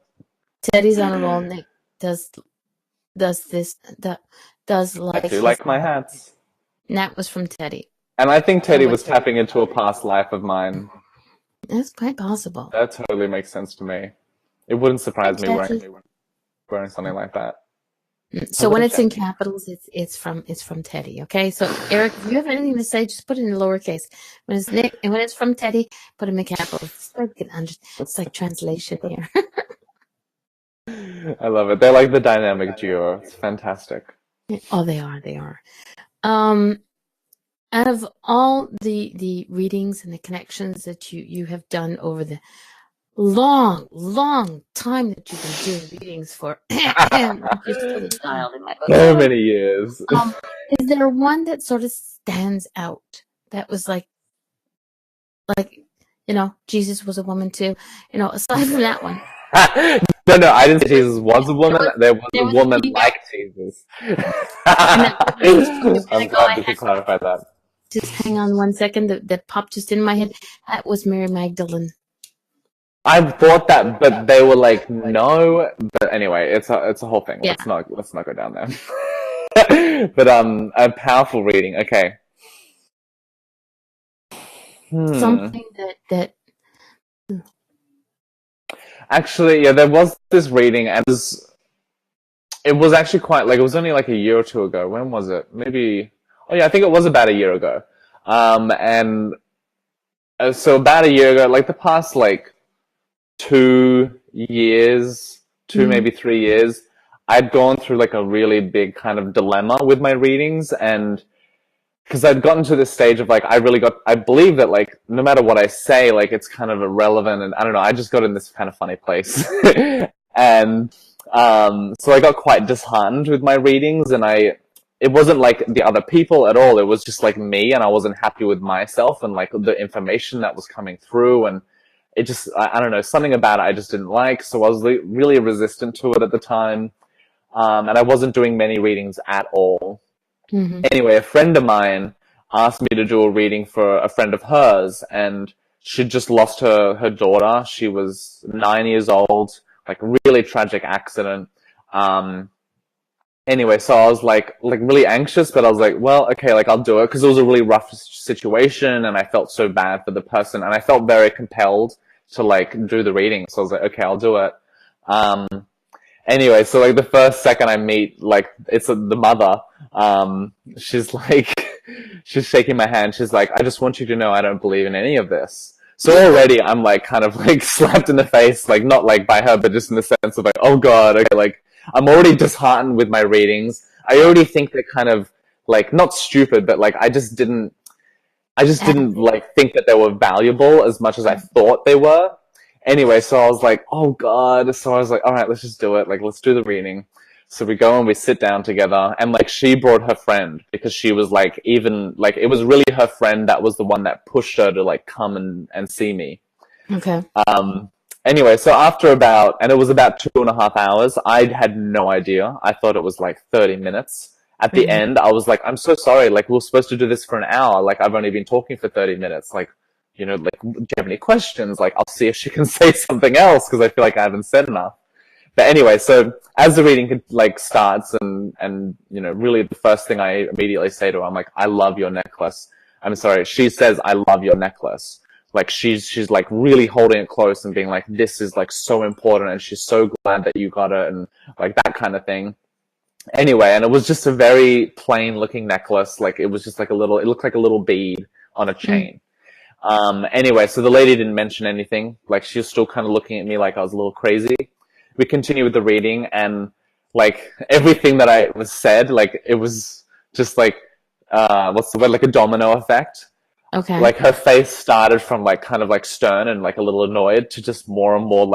Speaker 1: Teddy's on a roll. Nick does this, does
Speaker 2: I
Speaker 1: like
Speaker 2: do
Speaker 1: his
Speaker 2: like my hats.
Speaker 1: And that was from Teddy.
Speaker 2: And I think Teddy
Speaker 1: So
Speaker 2: was tapping into a past life of mine.
Speaker 1: That's quite possible.
Speaker 2: That totally makes sense to me. It wouldn't surprise me
Speaker 1: Jackie.
Speaker 2: wearing something like that.
Speaker 1: So when it's in capitals, it's from Teddy. Okay. So Eric, if you have anything to say, just put it in lowercase. When it's Nick and when it's from Teddy, put them in capitals. It's like translation here.
Speaker 2: I love it. They're like the dynamic duo. It's fantastic.
Speaker 1: Oh, they are. Out of all the readings and the connections that you have done over the long time that you've been doing readings for, you're still a child in my book.
Speaker 2: So many years.
Speaker 1: Is there one that sort of stands out that was like Jesus was a woman too? Aside from that one.
Speaker 2: No, I didn't say Jesus was a woman. There was a woman like Jesus. I'm glad that you clarified that.
Speaker 1: Just hang on 1 second. That popped just in my head. That was Mary Magdalene.
Speaker 2: I thought that, but they were like, no. But anyway, it's a whole thing. Yeah. Let's not go down there. But a powerful reading. Okay.
Speaker 1: Something that.
Speaker 2: Actually, yeah, there was this reading, and it was actually quite it was only like a year or two ago. When was it? Maybe. Oh yeah, I think it was about a year ago. And so about a year ago, like the past 2 years, maybe 3 years, I'd gone through like a really big kind of dilemma with my readings, and because I'd gotten to this stage of I believe that no matter what I say, it's kind of irrelevant, and I don't know, I just got in this kind of funny place. And so I got quite disheartened with my readings, and it wasn't like the other people at all, it was just like me, and I wasn't happy with myself and the information that was coming through, and it just, I don't know, something about it I just didn't like, so I was really resistant to it at the time, and I wasn't doing many readings at all. Mm-hmm. Anyway, a friend of mine asked me to do a reading for a friend of hers, and she'd just lost her daughter. She was 9 years old, really tragic accident. Anyway, so I was really anxious, but I was like, well, okay, I'll do it, because it was a really rough situation, and I felt so bad for the person, and I felt very compelled to do the reading. So I was like, okay, I'll do it. Anyway, so the first second I meet, it's the mother, she's she's shaking my hand. She's like, I just want you to know I don't believe in any of this. So already I'm kind of slapped in the face, not by her, but just in the sense of oh god, okay, I'm already disheartened with my readings. I already think they're kind of not stupid, but I just didn't think that they were valuable as much as I thought they were. Anyway, so I was like, oh god. So I was like, all right, let's just do it. Let's do the reading. So we go and we sit down together, and she brought her friend, because she was it was really her friend that was the one that pushed her to come and see me. Okay. Anyway, so after and it was about 2.5 hours, I had no idea. I thought it was 30 minutes. At the end, I was like, I'm so sorry, we were supposed to do this for an hour. I've only been talking for 30 minutes. Do you have any questions? I'll see if she can say something else, because I feel I haven't said enough. But anyway, so as the reading starts, and really the first thing I immediately say to her, I'm like, I love your necklace. I'm sorry, she says, I love your necklace. She's really holding it close and being this is so important, and she's so glad that you got it, and that kind of thing. Anyway, and it was just a very plain looking necklace. It was just it looked like a little bead on a chain. Anyway, so the lady didn't mention anything. She was still kind of looking at me like I was a little crazy. We continued with the reading, and everything that I was said, it was just what's the word? A domino effect. Okay. Her face started from kind of stern and a little annoyed to just more and more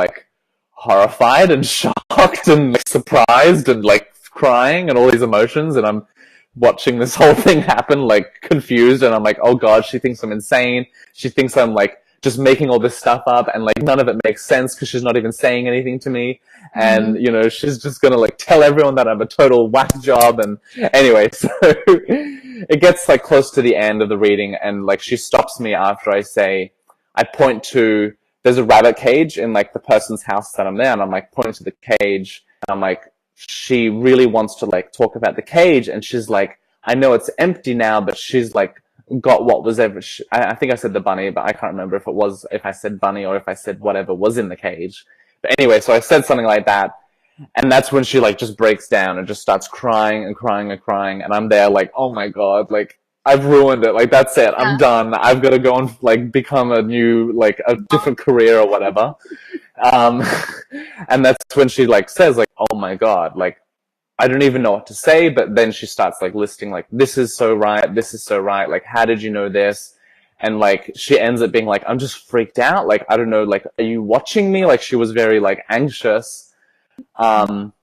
Speaker 2: horrified and shocked and surprised and crying and all these emotions, and I'm watching this whole thing happen confused, and I'm like, oh god, she thinks I'm insane. She thinks I'm just making all this stuff up, and like none of it makes sense because she's not even saying anything to me. And you know, she's just gonna like tell everyone that I'm a total whack job. And anyway, so it gets like close to the end of the reading, and like she stops me after I point to, there's a rabbit cage in like the person's house that I'm there, and I'm like pointing to the cage, and I'm like, she really wants to like talk about the cage, and she's like, I know it's empty now, but she's like got what was ever, I think I said the bunny, but I can't remember if I said bunny or if I said whatever was in the cage. But anyway, so I said something like that, and that's when she like just breaks down and just starts crying and crying and crying, and I'm there like, oh my god, like I've ruined it, like that's it, I'm done, I've got to go and like become a new, like a different career or whatever. And that's when she like says like, oh my god, like I don't even know what to say. But then she starts like listing like, this is so right, like how did you know this? And like she ends up being like, I'm just freaked out, like I don't know, like are you watching me? Like she was very like anxious.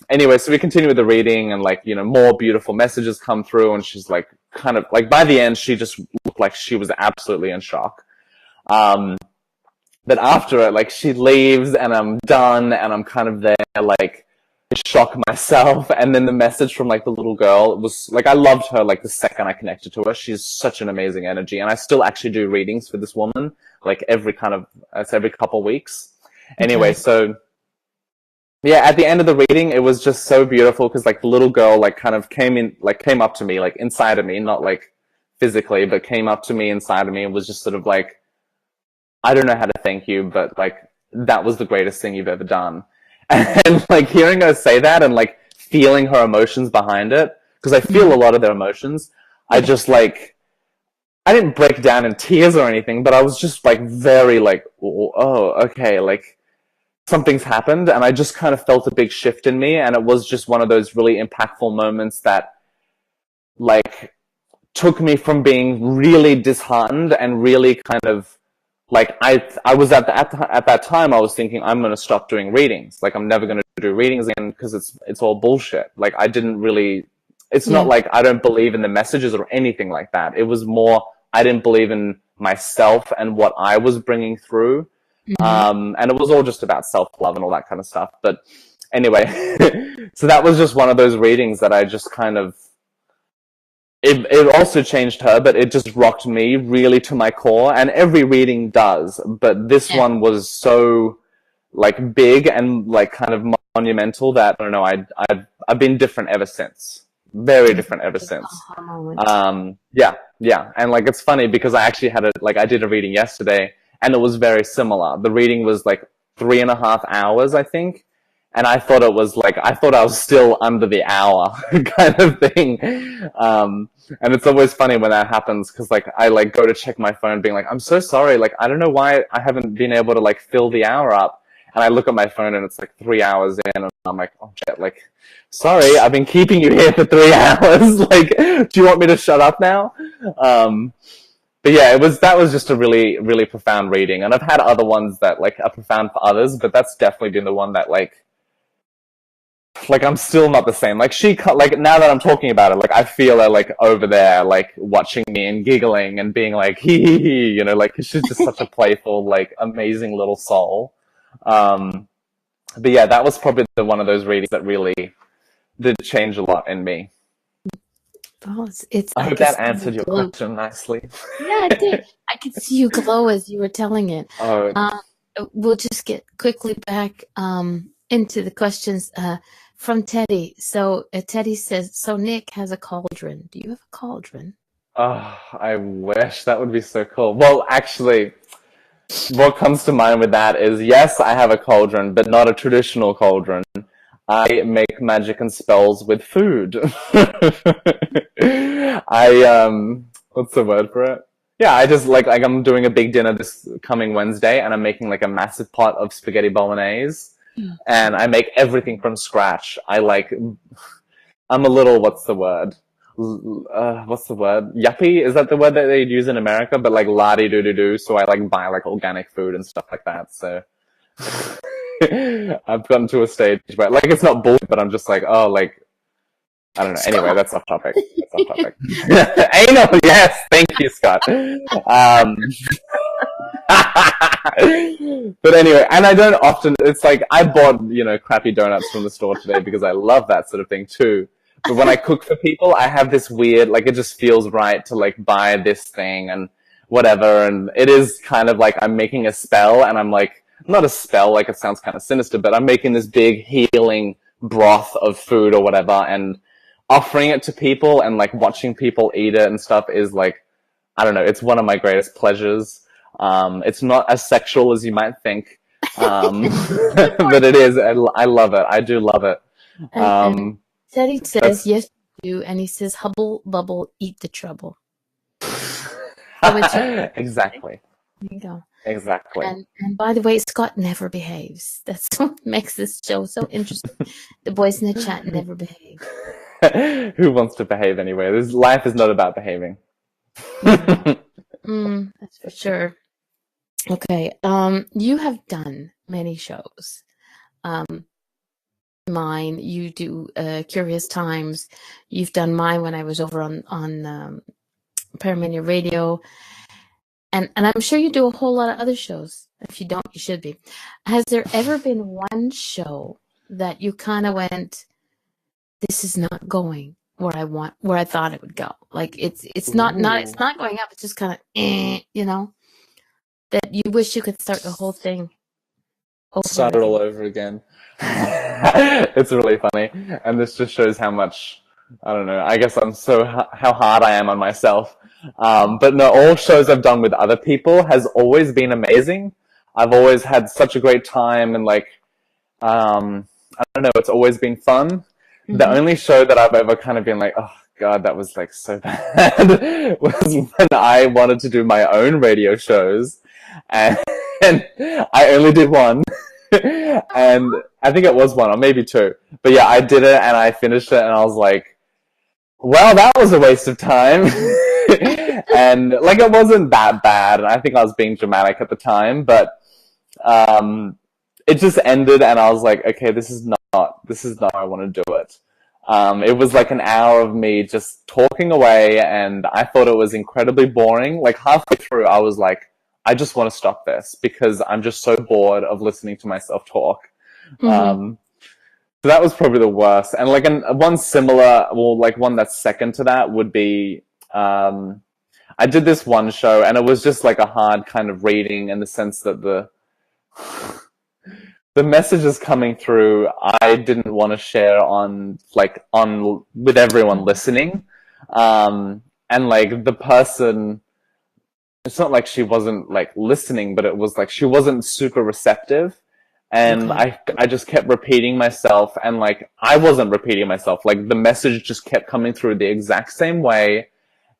Speaker 2: Anyway, so we continue with the reading, and like, you know, more beautiful messages come through, and she's like kind of like, by the end she just looked like she was absolutely in shock. But after it, like she leaves and I'm done, and I'm kind of there like in shock myself. And then the message from like the little girl was like, I loved her like the second I connected to her. She's such an amazing energy, and I still actually do readings for this woman like every couple of weeks. Anyway, so yeah, at the end of the reading, it was just so beautiful because like the little girl like kind of came up to me like inside of me, not like physically, but came up to me inside of me, and was just sort of like, I don't know how to thank you, but like that was the greatest thing you've ever done. And like hearing her say that and like feeling her emotions behind it, because I feel a lot of their emotions, I just like, I didn't break down in tears or anything, but I was just like very like, oh, okay, like something's happened, and I just kind of felt a big shift in me, and it was just one of those really impactful moments that like took me from being really disheartened and really kind of like, I was at that time I was thinking, I'm going to stop doing readings, like I'm never going to do readings again because it's all bullshit. Like I didn't really, it's not like I don't believe in the messages or anything like that. It was more I didn't believe in myself and what I was bringing through. And it was all just about self-love and all that kind of stuff. But anyway, so that was just one of those readings that I just kind of, it also changed her, but it just rocked me really to my core. And every reading does, but this one was so like big and like kind of monumental that I don't know, I've been different ever since. Very different ever since. Yeah. And like it's funny because I actually I did a reading yesterday, and it was very similar. The reading was like 3.5 hours, I think. And I thought I was still under the hour kind of thing. And it's always funny when that happens, because like I like go to check my phone being like, I'm so sorry, like I don't know why I haven't been able to like fill the hour up. And I look at my phone and it's like 3 hours in, and I'm like, oh shit, like sorry, I've been keeping you here for 3 hours. Like, do you want me to shut up now? But yeah, that was just a really, really profound reading. And I've had other ones that like are profound for others, but that's definitely been the one that like I'm still not the same. Like now that I'm talking about it, like I feel her like over there, like watching me and giggling and being like, hee, you know, like she's just such a playful, like amazing little soul. But yeah, that was probably one of those readings that really did change a lot in me.
Speaker 1: Oh,
Speaker 2: I hope that answered your question nicely.
Speaker 1: Yeah, it did. I could see you glow as you were telling it. We'll just get quickly back into the questions from Teddy. So Teddy says, so Nick has a cauldron. Do you have a cauldron?
Speaker 2: Oh, I wish. That would be so cool. Well, actually, what comes to mind with that is, yes, I have a cauldron, but not a traditional cauldron. I make magic and spells with food. What's the word for it? Yeah, I just like I'm doing a big dinner this coming Wednesday, and I'm making like a massive pot of spaghetti bolognese, and I make everything from scratch. I'm a little, what's the word? Yuppie? Is that the word that they'd use in America? But like la-di-do-do-do, so I like buy like organic food and stuff like that, so. I've gotten to a stage where, like, it's not bullshit, but I'm just like, oh, like, I don't know. Scott. Anyway, that's off topic. Anal, yes, thank you, Scott. But anyway, and I don't often, it's like, I bought, crappy donuts from the store today because I love that sort of thing too. But when I cook for people, I have this weird, like, it just feels right to like buy this thing and whatever. And it is kind of like I'm making a spell, and I'm like, not a spell, like it sounds kind of sinister, but I'm making this big healing broth of food or whatever, and offering it to people and like watching people eat it and stuff is like, I don't know, it's one of my greatest pleasures. It's not as sexual as you might think, but it is. I love it. I do love it.
Speaker 1: And Teddy says, yes, you do. And he says, hubble, bubble, eat the trouble. So
Speaker 2: exactly.
Speaker 1: There you go.
Speaker 2: Exactly.
Speaker 1: And by the way, Scott never behaves. That's what makes this show so interesting. The boys in the chat never behave.
Speaker 2: Who wants to behave anyway? Life is not about behaving.
Speaker 1: That's for sure. Okay. You have done many shows. Mine, you do Curious Times. You've done mine when I was over on Paramania Radio. And I'm sure you do a whole lot of other shows. If you don't, you should be. Has there ever been one show that you kind of went, this is not going where I thought it would go? Like it's not going up. It's just kind of, that you wish you could start the whole thing over.
Speaker 2: Start it all over again. It's really funny, and this just shows how much, I don't know, I guess how hard I am on myself. But no, all shows I've done with other people has always been amazing. I've always had such a great time, and like, I don't know, it's always been fun. Mm-hmm. The only show that I've ever kind of been like, oh God, that was like so bad, was when I wanted to do my own radio shows, and I only did one. And I think it was one or maybe two, but yeah, I did it and I finished it and I was like, well, that was a waste of time. And like, it wasn't that bad, and I think I was being dramatic at the time, but it just ended and I was like, okay, this is not how I want to do it. It was like an hour of me just talking away, and I thought it was incredibly boring. Like halfway through I was like, I just want to stop this because I'm just so bored of listening to myself talk. Mm-hmm. So that was probably the worst. And like one similar, well, like one that's second to that would be, I did this one show and it was just like a hard kind of reading, in the sense that the messages coming through, I didn't want to share with everyone listening. And like the person, it's not like she wasn't like listening, but it was like she wasn't super receptive. And okay. I just kept repeating myself, and like I wasn't repeating myself. Like the message just kept coming through the exact same way,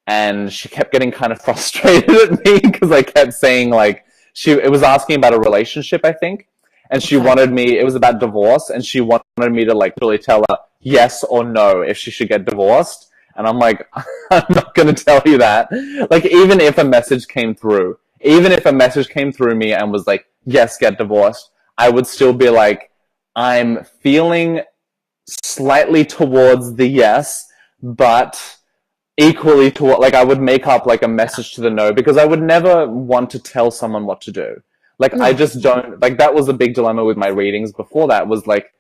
Speaker 2: and she kept getting kind of frustrated at me because I kept saying like it was asking about a relationship, I think, and she wanted me. It was about divorce, and she wanted me to like really tell her yes or no if she should get divorced. And I'm like, I'm not going to tell you that. Like, even if a message came through me and was like, yes, get divorced, I would still be like, I'm feeling slightly towards the yes, but equally to like, I would make up like a message to the no, because I would never want to tell someone what to do. Like, no. I just don't, like, that was a big dilemma with my readings before that, was like,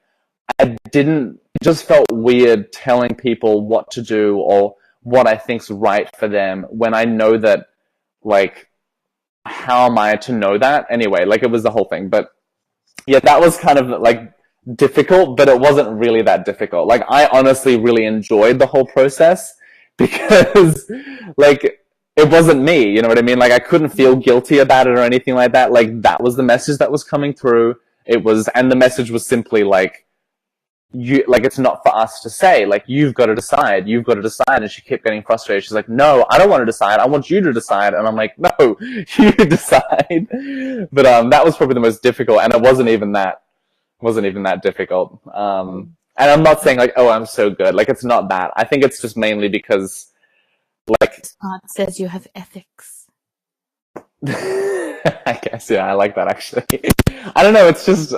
Speaker 2: it just felt weird telling people what to do or what I think's right for them when I know that, like, how am I to know that? Anyway, like, it was the whole thing. But yeah, that was kind of like difficult, but it wasn't really that difficult. Like, I honestly really enjoyed the whole process because like, it wasn't me, you know what I mean? Like, I couldn't feel guilty about it or anything like that. Like, that was the message that was coming through. And the message was simply like, it's not for us to say, like, you've got to decide. And she kept getting frustrated. She's like, no, I don't want to decide. I want you to decide. And I'm like, no, you decide. But, that was probably the most difficult, and it wasn't even that difficult. And I'm not saying like, oh, I'm so good. Like, it's not that. I think it's just mainly because, like,
Speaker 1: Scott says you have ethics.
Speaker 2: I guess, yeah, I like that actually. I don't know, it's just,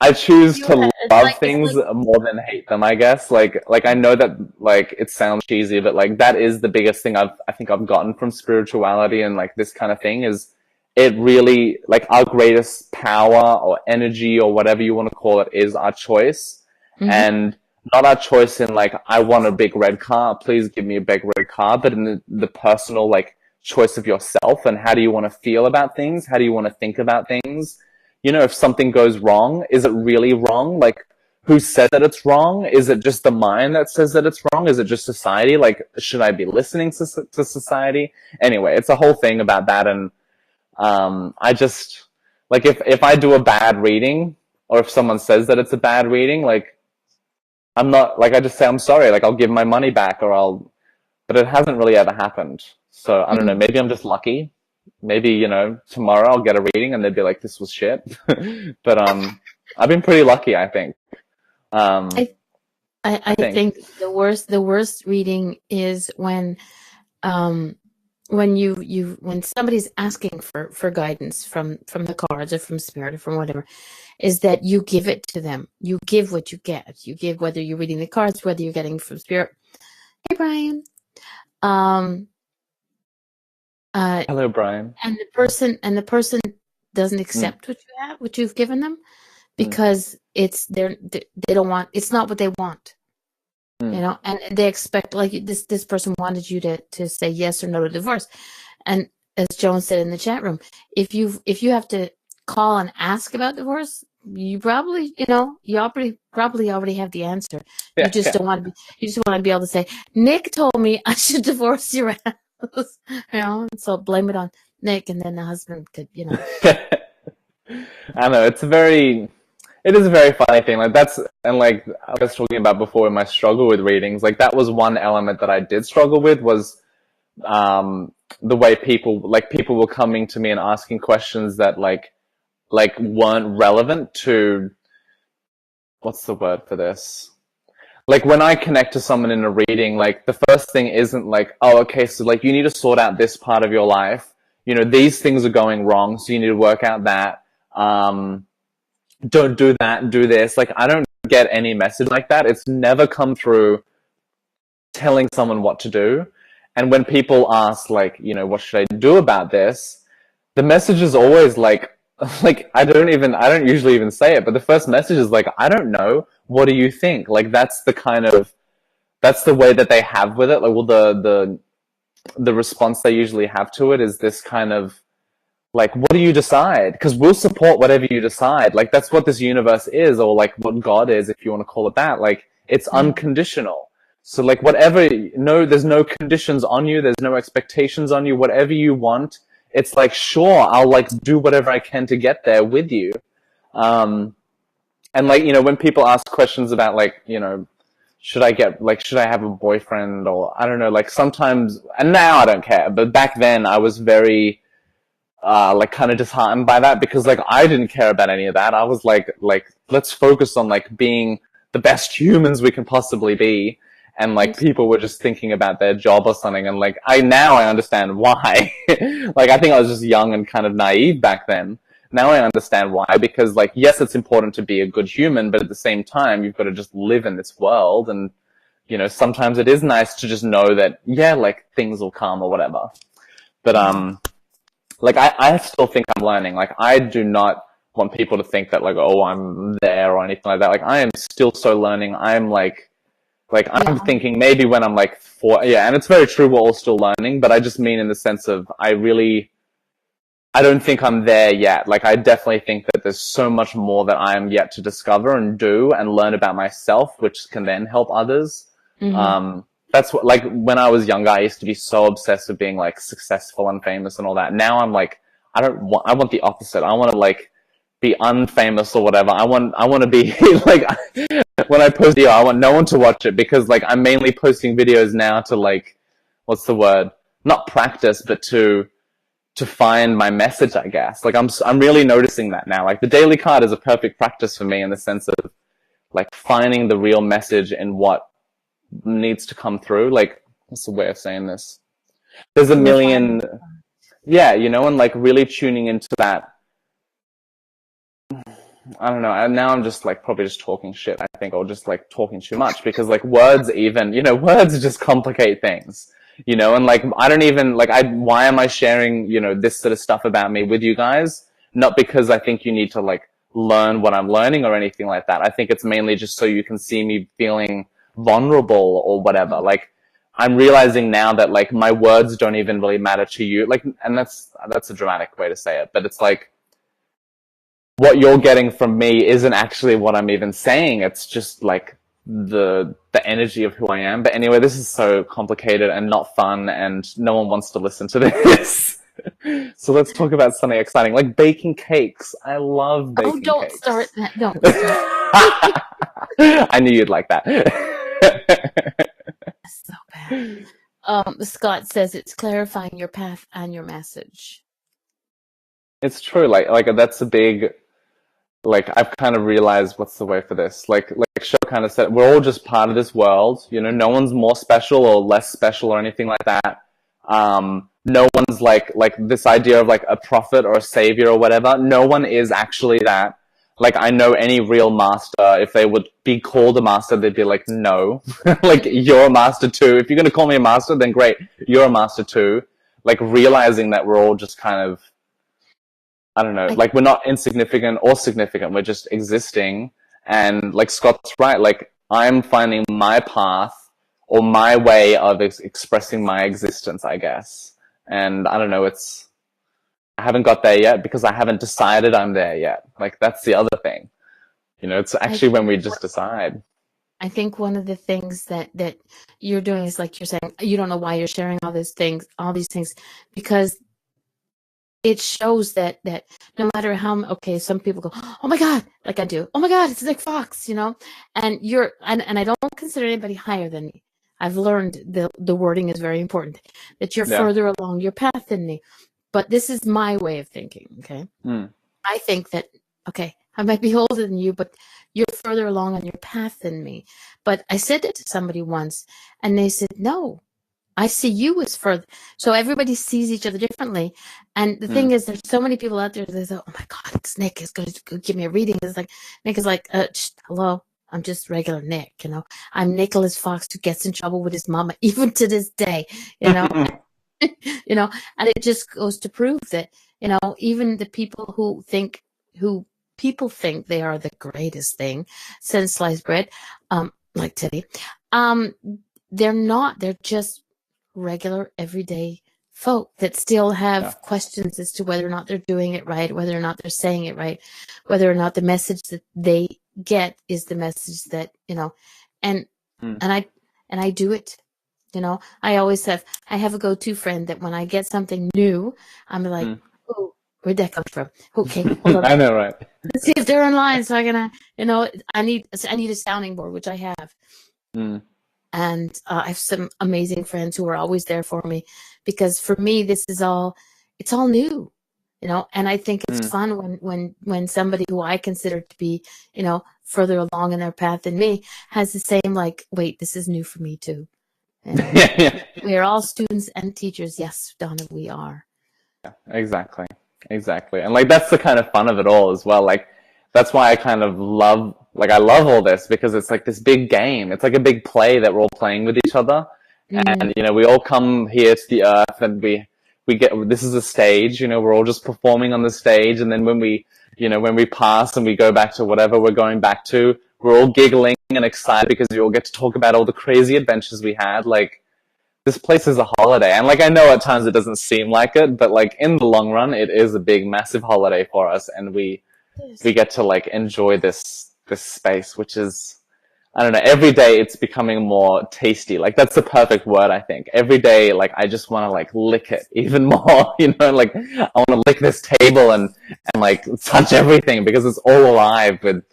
Speaker 2: I choose to love things more than hate them, I guess. Like I know that, like, it sounds cheesy, but like, that is the biggest thing I think I've gotten from spirituality and like this kind of thing, is it really, like, our greatest power or energy or whatever you want to call it is our choice. And not our choice in like, I want a big red car, please give me a big red car, but in the personal, like, choice of yourself and how do you want to feel about things? How do you want to think about things? You know, if something goes wrong, is it really wrong? Like, who said that it's wrong? Is it just the mind that says that it's wrong? Is it just society? Like, should I be listening to society? Anyway, it's a whole thing about that. And I just, like, if I do a bad reading, or if someone says that it's a bad reading, like, I'm not, like, I just say, I'm sorry, like, I'll give my money back, but it hasn't really ever happened. So, I don't know, maybe I'm just lucky. Maybe, you know, tomorrow I'll get a reading and they'd be like, this was shit. But, I've been pretty lucky, I think.
Speaker 1: I think the worst reading is when when somebody's asking for guidance from the cards or from spirit or from whatever, is that you give it to them. You give what you get. You give, whether you're reading the cards, whether you're getting from spirit. Hey, Brian.
Speaker 2: Hello, Brian.
Speaker 1: And the person doesn't accept what you've given them, because they don't want, it's not what they want. You know, and they expect, like, this person wanted you to say yes or no to divorce. And as Joan said in the chat room, if you have to call and ask about divorce, you probably, probably already have the answer.
Speaker 2: Yeah,
Speaker 1: you just don't want to be, you just want to be able to say, Nick told me I should divorce your house. So blame it on Nick, and then the husband could,
Speaker 2: I know, it is a very funny thing. Like, that's, and like I was talking about before in my struggle with readings, like, that was one element that I did struggle with, was the way people were coming to me and asking questions that like weren't relevant to, what's the word for this? Like, when I connect to someone in a reading, like, the first thing isn't like, oh, okay, so like, you need to sort out this part of your life. You know, these things are going wrong, so you need to work out that. Don't do that, do this. Like, I don't get any message like that. It's never come through telling someone what to do. And when people ask, like, you know, what should I do about this? The message is always like I don't usually even say it, but the first message is like, I don't know. What do you think? Like, that's the way that they have with it. Like, well, the response they usually have to it is this kind of, like, what do you decide? Because we'll support whatever you decide. Like, that's what this universe is, or like what God is, if you want to call it that. Like, it's unconditional. So like, there's no conditions on you. There's no expectations on you. Whatever you want, it's like, sure, I'll like do whatever I can to get there with you. And like, you know, when people ask questions about, like, you know, should I have a boyfriend, or I don't know, like, sometimes, and now I don't care, but back then I was very, like, kind of disheartened by that, because like, I didn't care about any of that. I was like, let's focus on like being the best humans we can possibly be. And like, people were just thinking about their job or something. And like, now I understand why. Like, I think I was just young and kind of naive back then. Now I understand why, because like, yes, it's important to be a good human, but at the same time, you've got to just live in this world. And, you know, sometimes it is nice to just know that, yeah, like, things will come or whatever. But, like, I still think I'm learning. Like, I do not want people to think that like, oh, I'm there or anything like that. Like, I am still so learning. I'm I'm thinking maybe when I'm like 4, and it's very true, we're all still learning, but I just mean in the sense of, I don't think I'm there yet. Like, I definitely think that there's so much more that I am yet to discover and do and learn about myself, which can then help others. That's what, like, when I was younger, I used to be so obsessed with being like successful and famous and all that. Now I'm like, I want the opposite. I want to like be unfamous or whatever. I want to be like, when I post video, I want no one to watch it, because like, I'm mainly posting videos now to like, what's the word? Not practice, but to find my message, I guess. Like, I'm really noticing that now. Like, the daily card is a perfect practice for me in the sense of like finding the real message in what needs to come through. Like, what's the way of saying this? There's a million, you know, and like really tuning into that. I don't know. And now I'm just like probably just talking shit, I think, or just like talking too much, because like words, even, you know, words just complicate things. you know, and like, I don't even, like, why am I sharing, you know, this sort of stuff about me with you guys? Not because I think you need to like learn what I'm learning or anything like that. I think it's mainly just so you can see me feeling vulnerable or whatever. Like, I'm realizing now that like my words don't even really matter to you. Like, and that's a dramatic way to say it, but it's like, what you're getting from me isn't actually what I'm even saying. It's just like the energy of who I am. But anyway, this is so complicated and not fun, and no one wants to listen to this. So let's talk about something exciting, like baking cakes. I love
Speaker 1: Oh,
Speaker 2: baking
Speaker 1: don't
Speaker 2: cakes.
Speaker 1: start that. Don't start.
Speaker 2: I knew you'd like that.
Speaker 1: That's so bad. Scott says it's clarifying your path and your message.
Speaker 2: It's true. Like that's a big, like, I've kind of realized what's the way for this. Like Show kind of said, we're all just part of this world. You know, no one's more special or less special or anything like that. No one's like this idea of like a prophet or a savior or whatever. No one is actually that. Like, I know any real master, if they would be called a master, they'd be like, no, like, you're a master too. If you're going to call me a master, then great, you're a master too. Like, realizing that we're all just kind of, I don't know, like, we're not insignificant or significant. We're just existing. And like Scott's right, like, I'm finding my path or my way of expressing my existence, I guess. And I don't know, I haven't got there yet because I haven't decided I'm there yet. Like, that's the other thing. You know, it's actually when we just decide.
Speaker 1: I think one of the things that you're doing is, like you're saying, you don't know why you're sharing all these things, because it shows that no matter how, okay, some people go, oh my God, like I do, oh my God, it's Nick Fox, you know, and and I don't consider anybody higher than me. I've learned the wording is very important, that you're further along your path than me. But this is my way of thinking, okay? I think that, okay, I might be older than you, but you're further along on your path than me. But I said it to somebody once, and they said, no, I see you as further. So everybody sees each other differently. And the thing is, there's so many people out there that say, oh my God, it's Nick is going to give me a reading. It's like, Nick is like, hello, I'm just regular Nick, you know. I'm Nicholas Fox who gets in trouble with his mama, even to this day, you know. You know, and it just goes to prove that, you know, even the people who people think they are the greatest thing since sliced bread, like Teddy, they're not. They're just regular, everyday folk that still have questions as to whether or not they're doing it right, whether or not they're saying it right, whether or not the message that they get is the message that, you know, and I do it. You know, I have a go-to friend that when I get something new, I'm like, oh, where'd that come from? Okay, hold on.
Speaker 2: I know, right?
Speaker 1: Let's see if they're online. So I'm gonna, you know, I need a sounding board, which I have. And I have some amazing friends who are always there for me, because for me, it's all new, you know, and I think it's fun when somebody who I consider to be, you know, further along in their path than me has the same, like, wait, this is new for me too. And we are all students and teachers. Yes, Donna, we are.
Speaker 2: Yeah, exactly. And like, that's the kind of fun of it all as well. Like, that's why I kind of love, like, I love all this, because it's like this big game. It's like a big play that we're all playing with each other. And, you know, we all come here to the earth, and we get, this is a stage, you know, we're all just performing on the stage. And then when we pass and we go back to whatever we're going back to, we're all giggling and excited because we all get to talk about all the crazy adventures we had. Like, this place is a holiday. And like, I know at times it doesn't seem like it, but like, in the long run, it is a big, massive holiday for us. And we get to like enjoy this space, which is, I don't know, every day it's becoming more tasty. Like, that's the perfect word, I think. Every day, like, I just want to like lick it even more, you know, like, I want to lick this table and like touch everything, because it's all alive with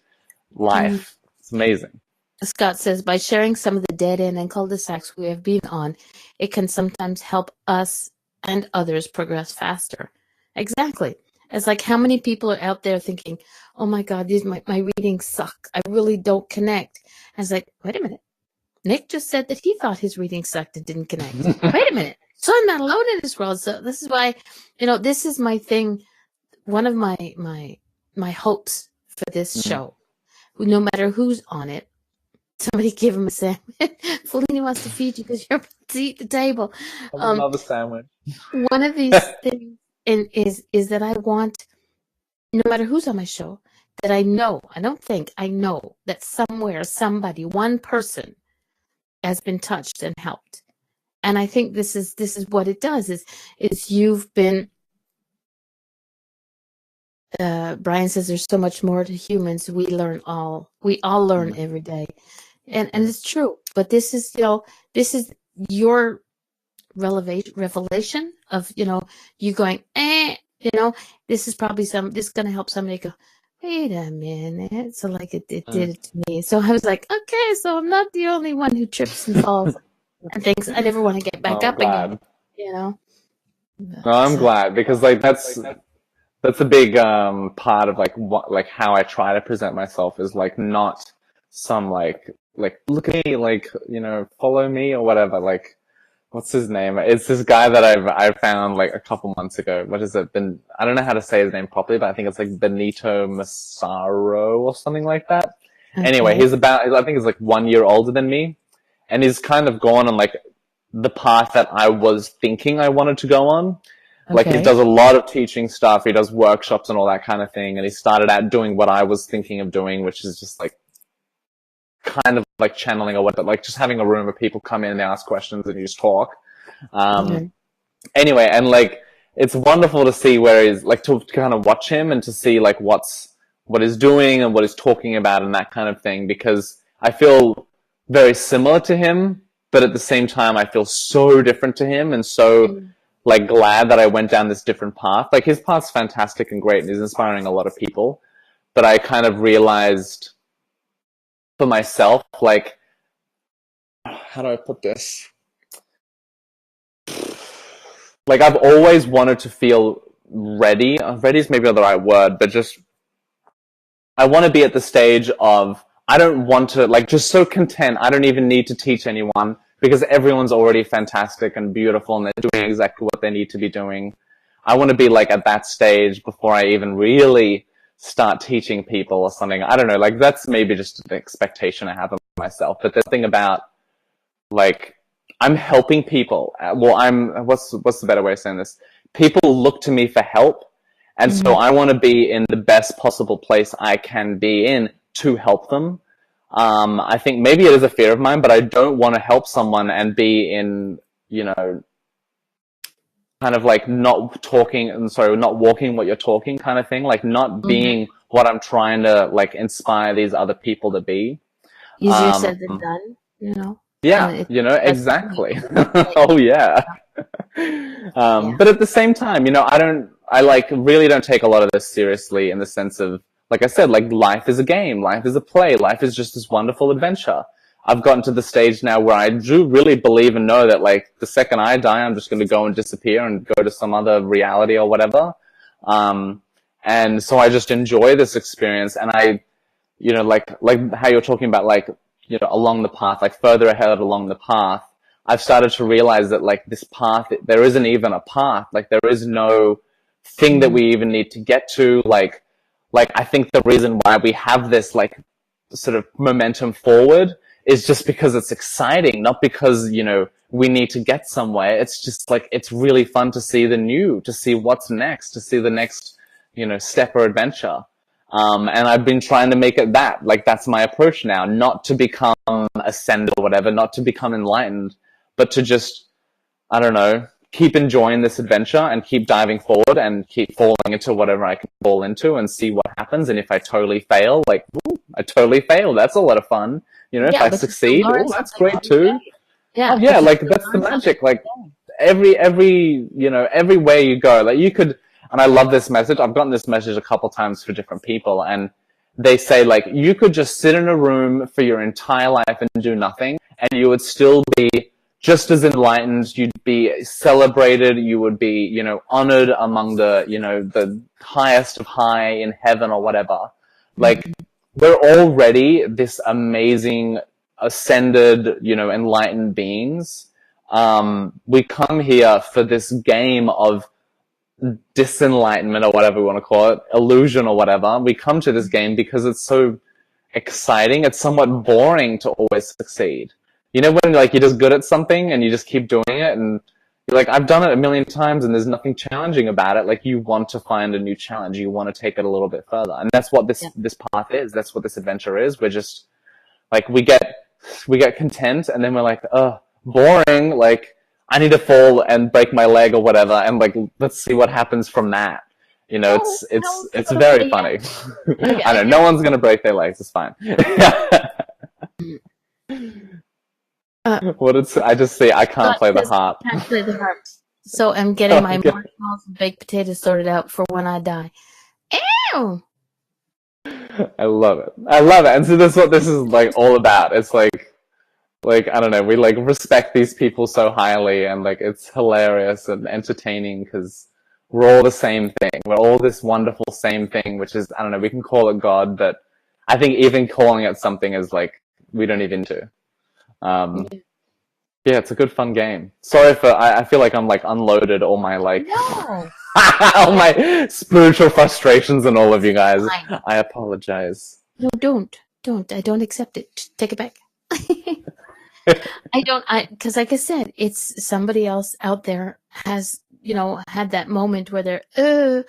Speaker 2: life. It's amazing.
Speaker 1: Scott says, by sharing some of the dead end and cul-de-sacs we have been on, it can sometimes help us and others progress faster. Exactly. It's like, how many people are out there thinking, oh my God, my readings suck. I really don't connect. And it's like, wait a minute. Nick just said that he thought his reading sucked and didn't connect. Wait a minute. So I'm not alone in this world. So this is why, you know, this is my thing. One of my hopes for this show, no matter who's on it, Somebody give him a sandwich. Fellini wants to feed you because you're about to eat the table.
Speaker 2: I would love a sandwich.
Speaker 1: One of these things is that I want, no matter who's on my show, that I know that somewhere, somebody, one person has been touched and helped. And I think this is what it does is you've been, Brian says there's so much more to humans. We all learn every day. And it's true. But this is your revelation of, you going, this is probably this is going to help somebody go, wait a minute. So like it did it to me. So I was like, okay, so I'm not the only one who trips and falls and thinks I never want to get back up again,
Speaker 2: No, I'm glad, because like that's a big part of like how I try to present myself, is like not some like look at me, like, follow me or whatever. Like, what's his name? It's this guy that I found like a couple months ago. What is it? I don't know how to say his name properly, but I think it's like Benito Massaro or something like that. Okay. Anyway, I think he's like 1 year older than me, and he's kind of gone on like the path that I was thinking I wanted to go on. Okay. Like, he does a lot of teaching stuff. He does workshops and all that kind of thing. And he started out doing what I was thinking of doing, which is just like kind of like channeling or whatever, like just having a room where people come in and they ask questions and you just talk. Anyway, and like, it's wonderful to see where he's like, to kind of watch him and to see like what he's doing and what he's talking about and that kind of thing, because I feel very similar to him, but at the same time, I feel so different to him, and so like glad that I went down this different path. Like, his path's fantastic and great, and he's inspiring a lot of people. But I kind of realized for myself, like, how do I put this? Like, I've always wanted to feel ready. Ready is maybe not the right word, but just, I want to be at the stage of, I don't want to, like, just so content. I don't even need to teach anyone, because everyone's already fantastic and beautiful and they're doing exactly what they need to be doing. I want to be like at that stage before I even really start teaching people or something. I don't know, like, that's maybe just an expectation I have of myself. But the thing about, like, I'm helping people. Well, what's the better way of saying this? People look to me for help. And so I want to be in the best possible place I can be in to help them. I think maybe it is a fear of mine, but I don't want to help someone and be in, kind of like not walking what you're talking kind of thing, like not being what I'm trying to like inspire these other people to be.
Speaker 1: Easier said than done,
Speaker 2: Yeah, exactly. Oh yeah. But at the same time, I like really don't take a lot of this seriously, in the sense of, like I said, like, life is a game, life is a play, life is just this wonderful adventure. I've gotten to the stage now where I do really believe and know that, like, the second I die, I'm just going to go and disappear and go to some other reality or whatever. And so I just enjoy this experience, and I, like how you're talking about, like, along the path, like further ahead along the path, I've started to realize that, like, this path, there isn't even a path. Like, there is no thing that we even need to get to. Like, I think the reason why we have this, like, sort of momentum forward is just because it's exciting, not because, we need to get somewhere. It's just, like, it's really fun to see to see what's next, to see the next, step or adventure. And I've been trying to make it that, like, that's my approach now, not to become ascended or whatever, not to become enlightened, but to just, I don't know, keep enjoying this adventure and keep diving forward and keep falling into whatever I can fall into and see what happens. And if I totally fail, like, ooh, I totally failed. That's a lot of fun. If I succeed, that's great too. Yeah. Oh, yeah, like, that's the magic. Like, every way you go, like, you could, and I love this message. I've gotten this message a couple times for different people, and they say, like, you could just sit in a room for your entire life and do nothing, and you would still be just as enlightened. You'd be celebrated. You would be, honored among the, the highest of high in heaven or whatever. Like, we're already this amazing, ascended, enlightened beings. We come here for this game of disenlightenment, or whatever we want to call it, illusion or whatever. We come to this game because it's so exciting. It's somewhat boring to always succeed. You know, when like you're just good at something and you just keep doing it, and you're like, I've done it a million times and there's nothing challenging about it. Like, you want to find a new challenge. You want to take it a little bit further. And that's what this path is. That's what this adventure is. We're just like, we get content, and then we're like, boring. Like, I need to fall and break my leg or whatever, and like, let's see what happens from that. You know, it's very funny. I know, no one's gonna break their legs. It's fine. What did I just say? I can't play the harp.
Speaker 1: Can't play the harp. So I'm getting my marshmallows and baked potatoes sorted out for when I die. Ew!
Speaker 2: I love it. I love it. And so that's what this is like all about. It's like I don't know, we like respect these people so highly, and like it's hilarious and entertaining because we're all the same thing. We're all this wonderful same thing, which is, I don't know, we can call it God, but I think even calling it something is like, we don't even do. Yeah, it's a good fun game. Sorry for, I feel like I'm like unloaded all my like,
Speaker 1: No.
Speaker 2: all my spiritual frustrations and all of you guys. I apologize.
Speaker 1: No, don't. I don't accept it. Take it back. Because like I said, it's somebody else out there has, had that moment where they're, and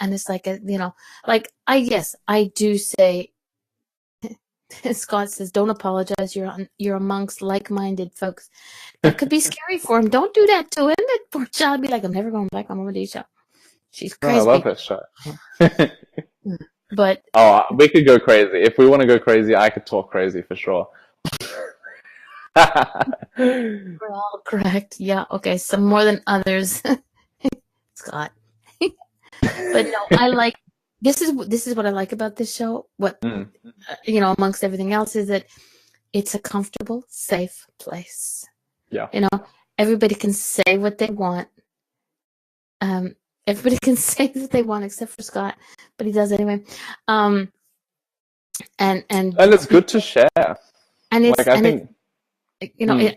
Speaker 1: it's like, like I do say, Scott says, don't apologize. You're amongst like-minded folks. That could be scary for him. Don't do that to him. That poor child be like, I'm never going back on Mommy's show. She's crazy.
Speaker 2: I love this show.
Speaker 1: But
Speaker 2: we could go crazy. If we want to go crazy, I could talk crazy for sure.
Speaker 1: We're all correct. Yeah. Okay. Some more than others. Scott. But no, I like, this is what I like about this show. What, amongst everything else, is that it's a comfortable, safe place.
Speaker 2: Yeah.
Speaker 1: Everybody can say what they want. Everybody can say what they want except for Scott, but he does anyway. And
Speaker 2: it's good to share.
Speaker 1: And it's,
Speaker 2: like, I think,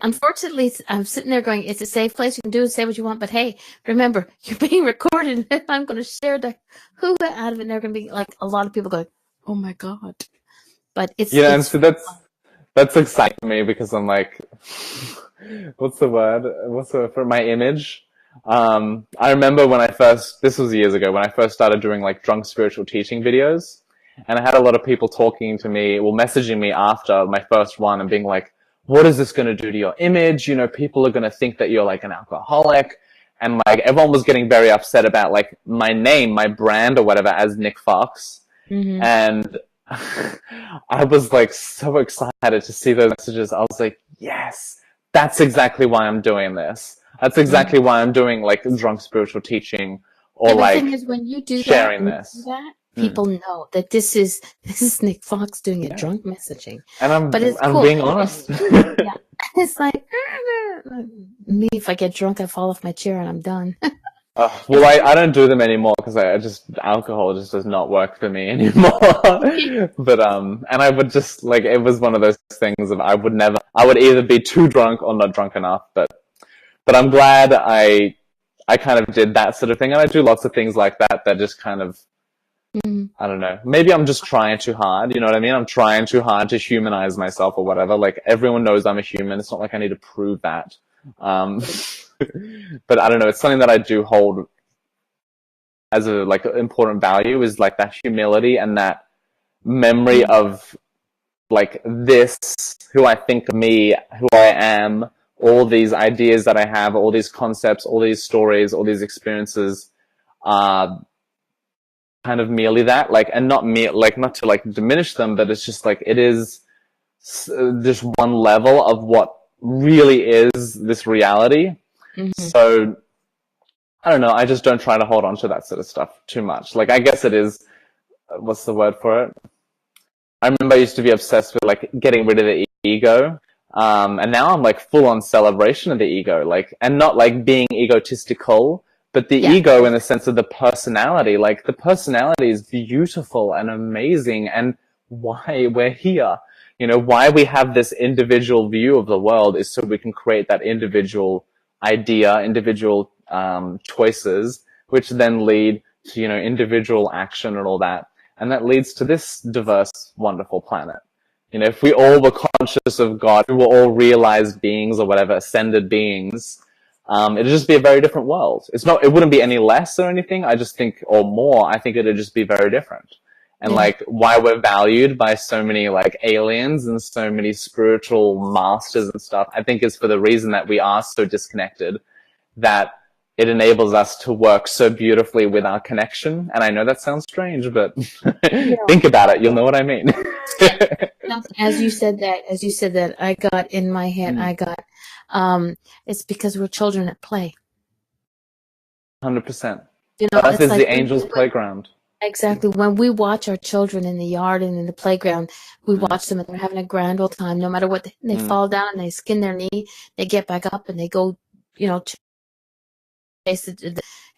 Speaker 1: unfortunately, I'm sitting there going, it's a safe place. You can do and say what you want, but hey, remember, you're being recorded. And I'm going to share the hoo-ha out of it, and they're going to be like a lot of people going, oh my God. But it's...
Speaker 2: Yeah, and so that's exciting to me, because I'm like, what's the word for my image? I remember this was years ago, when I first started doing like drunk spiritual teaching videos, and I had a lot of people talking to me, messaging me after my first one and being like, what is this going to do to your image? People are going to think that you're like an alcoholic. And like, everyone was getting very upset about like my name, my brand or whatever, as Nick Fox. Mm-hmm. And I was like so excited to see those messages. I was like, yes, that's exactly why I'm doing this. That's exactly why I'm doing like drunk spiritual teaching, or
Speaker 1: and the
Speaker 2: like
Speaker 1: thing is, when you do
Speaker 2: sharing
Speaker 1: this. People know that this is Nick Fox doing a drunk messaging,
Speaker 2: and I'm
Speaker 1: cool.
Speaker 2: being honest.
Speaker 1: Yeah, it's like me. If I get drunk, I fall off my chair and I'm done.
Speaker 2: Well, I don't do them anymore, because alcohol just does not work for me anymore. But and I would just like, it was one of those things of I would either be too drunk or not drunk enough. But I'm glad I kind of did that sort of thing, and I do lots of things like that just kind of. I don't know. Maybe I'm just trying too hard. You know what I mean? I'm trying too hard to humanize myself or whatever. Like, everyone knows I'm a human. It's not like I need to prove that. But I don't know. It's something that I do hold as a like important value, is like that humility and that memory of like this, who I think of me, who I am, all these ideas that I have, all these concepts, all these stories, all these experiences are kind of merely that, like, and not to like diminish them, but it's just like, it is just one level of what really is this reality. Mm-hmm. So I don't know, I just don't try to hold on to that sort of stuff too much. Like, I guess it is, what's the word for it? I remember I used to be obsessed with like getting rid of the ego. And now I'm like full on celebration of the ego, like, and not like being egotistical, but the ego in the sense of the personality. Like, the personality is beautiful and amazing, and why we're here. Why we have this individual view of the world is so we can create that individual idea, individual choices, which then lead to, individual action and all that. And that leads to this diverse, wonderful planet. You know, if we all were conscious of God, if we were all realized beings or whatever, ascended beings, it'd just be a very different world. It wouldn't be any less or anything. I just think, or more, I think it'd just be very different. And like, why we're valued by so many like aliens and so many spiritual masters and stuff, I think is for the reason that we are so disconnected, that it enables us to work so beautifully with our connection. And I know that sounds strange, but think about it. You'll know what I mean.
Speaker 1: As you said that, I got in my head, it's because we're children at play.
Speaker 2: 100%.
Speaker 1: You know,
Speaker 2: Earth is
Speaker 1: like
Speaker 2: the angel's playground.
Speaker 1: Exactly. When we watch our children in the yard and in the playground, we watch them and they're having a grand old time. No matter what, they fall down and they skin their knee, they get back up and they go, chase it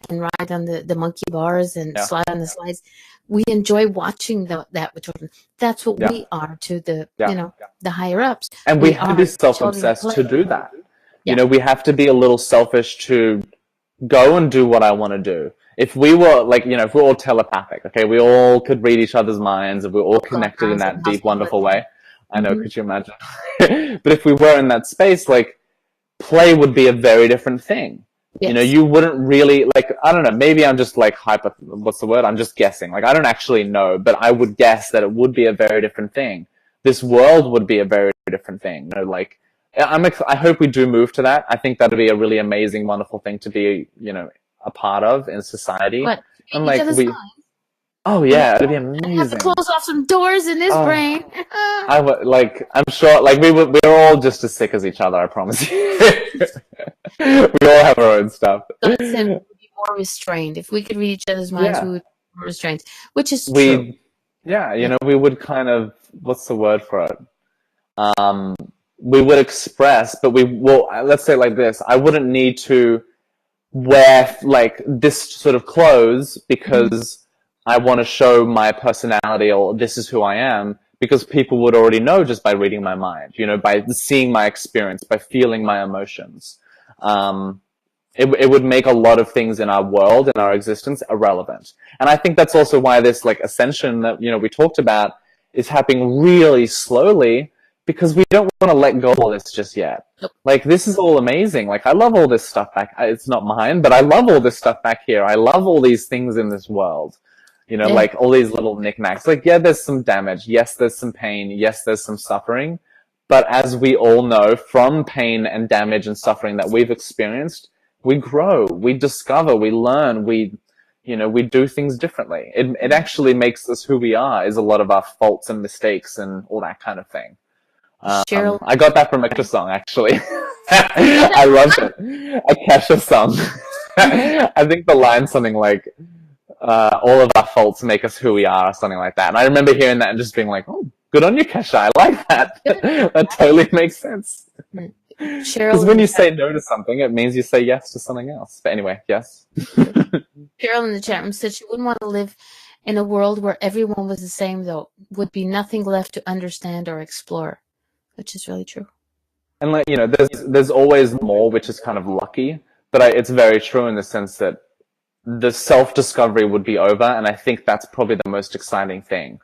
Speaker 1: and ride on the monkey bars and slide on the slides. We enjoy watching that with children. That's what we are to the, the higher ups.
Speaker 2: And we have to be self-obsessed to do that. You know, we have to be a little selfish to go and do what I want to do. If we were like, if we're all telepathic, okay, we all could read each other's minds and we're all connected in that deep, wonderful way. I know, could you imagine? But if we were in that space, like, play would be a very different thing. Yes. You know, you wouldn't really, like, I don't know, maybe I'm just like I'm just guessing. Like, I don't actually know, but I would guess that it would be a very different thing. This world would be a very different thing. You know, like, I hope we do move to that. I think that'd be a really amazing, wonderful thing to be, a part of in society.
Speaker 1: What?
Speaker 2: And like oh yeah, it'd be amazing.
Speaker 1: I have to close off some doors in this brain.
Speaker 2: I'm sure, like we're all just as sick as each other. I promise you. We all have our own stuff.
Speaker 1: So we would be more restrained if we could read each other's minds. We would be more restrained, which is true.
Speaker 2: Yeah, we would kind of, what's the word for it? We would express, but let's say it like this: I wouldn't need to wear like this sort of clothes because I want to show my personality or this is who I am, because people would already know just by reading my mind, by seeing my experience, by feeling my emotions. It would make a lot of things in our world, in our existence, irrelevant. And I think that's also why this like ascension that, we talked about is happening really slowly, because we don't want to let go of this just yet. Like, this is all amazing. Like, I love all this stuff back. It's not mine, but I love all this stuff back here. I love all these things in this world. Like all these little knickknacks. Like, yeah, there's some damage. Yes, there's some pain. Yes, there's some suffering. But as we all know, from pain and damage and suffering that we've experienced, we grow, we discover, we learn, we do things differently. It actually makes us who we are, is a lot of our faults and mistakes and all that kind of thing. I got that from a Kesha song, actually. I loved it. A Kesha song. I think the line's something like, all of our faults make us who we are, or something like that. And I remember hearing that and just being like, oh, good on you, Kesha. I like that. That totally makes sense. Because when you say no to something, it means you say yes to something else. But anyway, yes.
Speaker 1: Cheryl in the chat room said she wouldn't want to live in a world where everyone was the same, though. Would be nothing left to understand or explore, which is really true.
Speaker 2: And like, there's always more, which is kind of lucky. But it's very true in the sense that the self-discovery would be over, and I think that's probably the most exciting thing.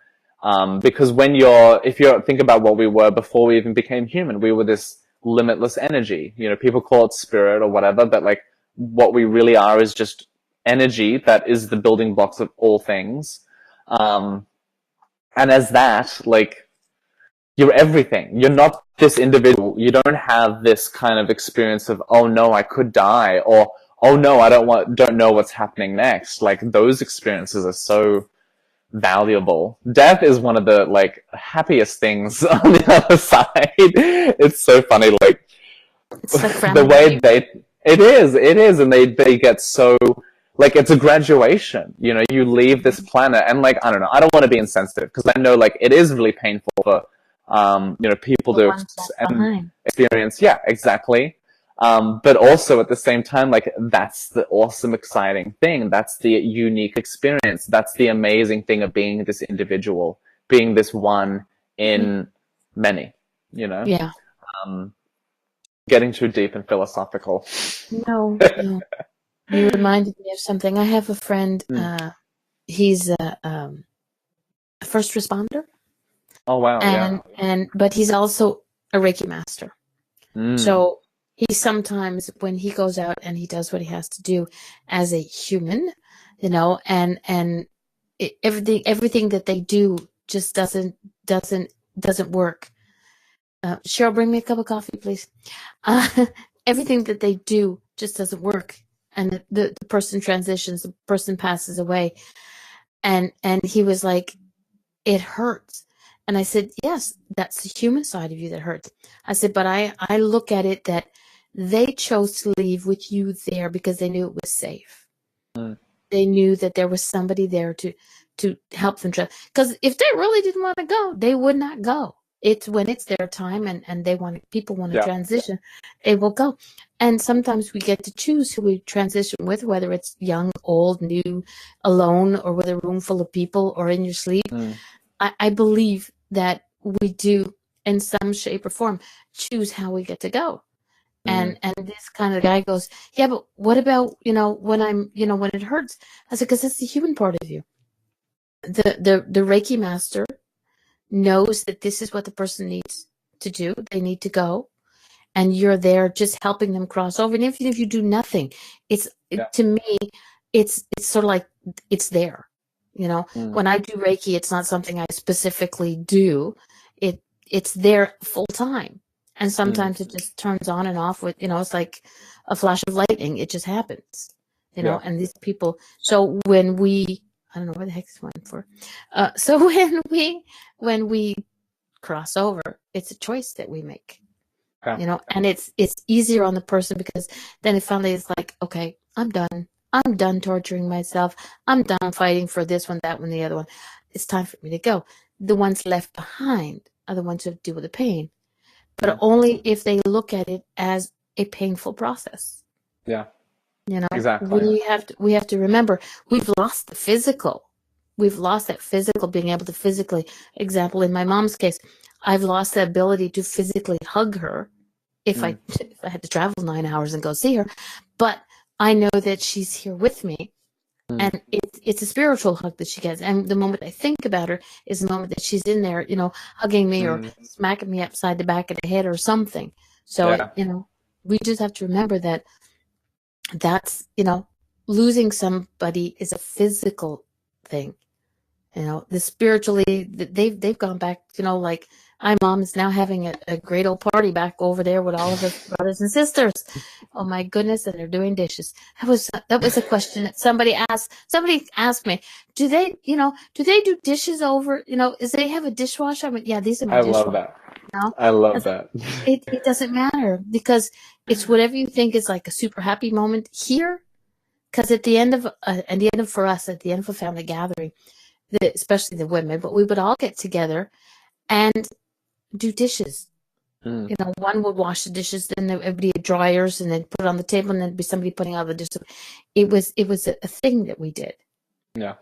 Speaker 2: Because if you think about what we were before we even became human, we were this limitless energy. People call it spirit or whatever, but like what we really are is just energy that is the building blocks of all things. And as that, like, you're everything. You're not this individual. You don't have this kind of experience of, oh no, I could die, or oh no, I don't know what's happening next. Like, those experiences are so valuable. Death is one of the like happiest things on the other side. It's so funny, like the way it is, and they get so, like, it's a graduation. You leave this planet, and like, I don't know, I don't want to be insensitive, because I know like it is really painful for people to experience. Yeah, exactly. But also at the same time, like, that's the awesome, exciting thing. That's the unique experience. That's the amazing thing of being this individual, being this one in many,
Speaker 1: Yeah.
Speaker 2: Getting too deep and philosophical.
Speaker 1: No. You reminded me of something. I have a friend, he's first responder.
Speaker 2: Oh wow, yeah.
Speaker 1: But he's also a Reiki master.
Speaker 2: Mm.
Speaker 1: So he sometimes, when he goes out and he does what he has to do as a human, and everything that they do just doesn't work. Cheryl, bring me a cup of coffee, please. Everything that they do just doesn't work, and the person transitions, the person passes away, and he was like, it hurts. And I said, yes, that's the human side of you that hurts. I said, but I look at it that they chose to leave with you there because they knew it was safe.
Speaker 2: Mm.
Speaker 1: They knew that there was somebody there to help them. Because if they really didn't want to go, they would not go. It's when it's their time and people want to transition, they will go. And sometimes we get to choose who we transition with, whether it's young, old, new, alone, or with a room full of people, or in your sleep.
Speaker 2: Mm.
Speaker 1: I believe that we do, in some shape or form, choose how we get to go. And this kind of guy goes, yeah, but what about, when when it hurts? I said, because that's the human part of you. The Reiki master knows that this is what the person needs to do. They need to go. And you're there just helping them cross over. And even if you do nothing, to me, it's sort of like it's there. When I do Reiki, it's not something I specifically do. It's there full time. And sometimes it just turns on and off with, it's like a flash of lightning. It just happens, and these people. So I don't know what the heck this one for. So when we cross over, it's a choice that we make. And it's easier on the person because then it finally is like, okay, I'm done torturing myself. I'm done fighting for this one, that one, the other one. It's time for me to go. The ones left behind are the ones who deal with the pain, but only if they look at it as a painful process.
Speaker 2: Yeah. Exactly.
Speaker 1: We have to remember we've lost the physical. We've lost that physical, being able to physically, example, in my mom's case, I've lost the ability to physically hug her if I had to travel 9 hours and go see her, but I know that she's here with me, and it's a spiritual hug that she gets. And the moment I think about her is the moment that she's in there, hugging me or smacking me upside the back of the head or something. So, we just have to remember that that's, losing somebody is a physical thing. The spiritually, they've gone back, like my mom is now having a great old party back over there with all of her brothers and sisters. Oh my goodness. And they're doing dishes. That was a question that somebody asked me, do they do dishes over, is they have a dishwasher? I mean, yeah, these are my
Speaker 2: I
Speaker 1: dishwashers.
Speaker 2: love that. I love that.
Speaker 1: It doesn't matter because it's whatever you think is like a super happy moment here. Because at the end of for us, at the end of a family gathering, especially the women, but we would all get together and do dishes. One would wash the dishes, then everybody had dryers, and then put it on the table, and then there'd be somebody putting out the dishes. It was a thing that we did.
Speaker 2: Yeah.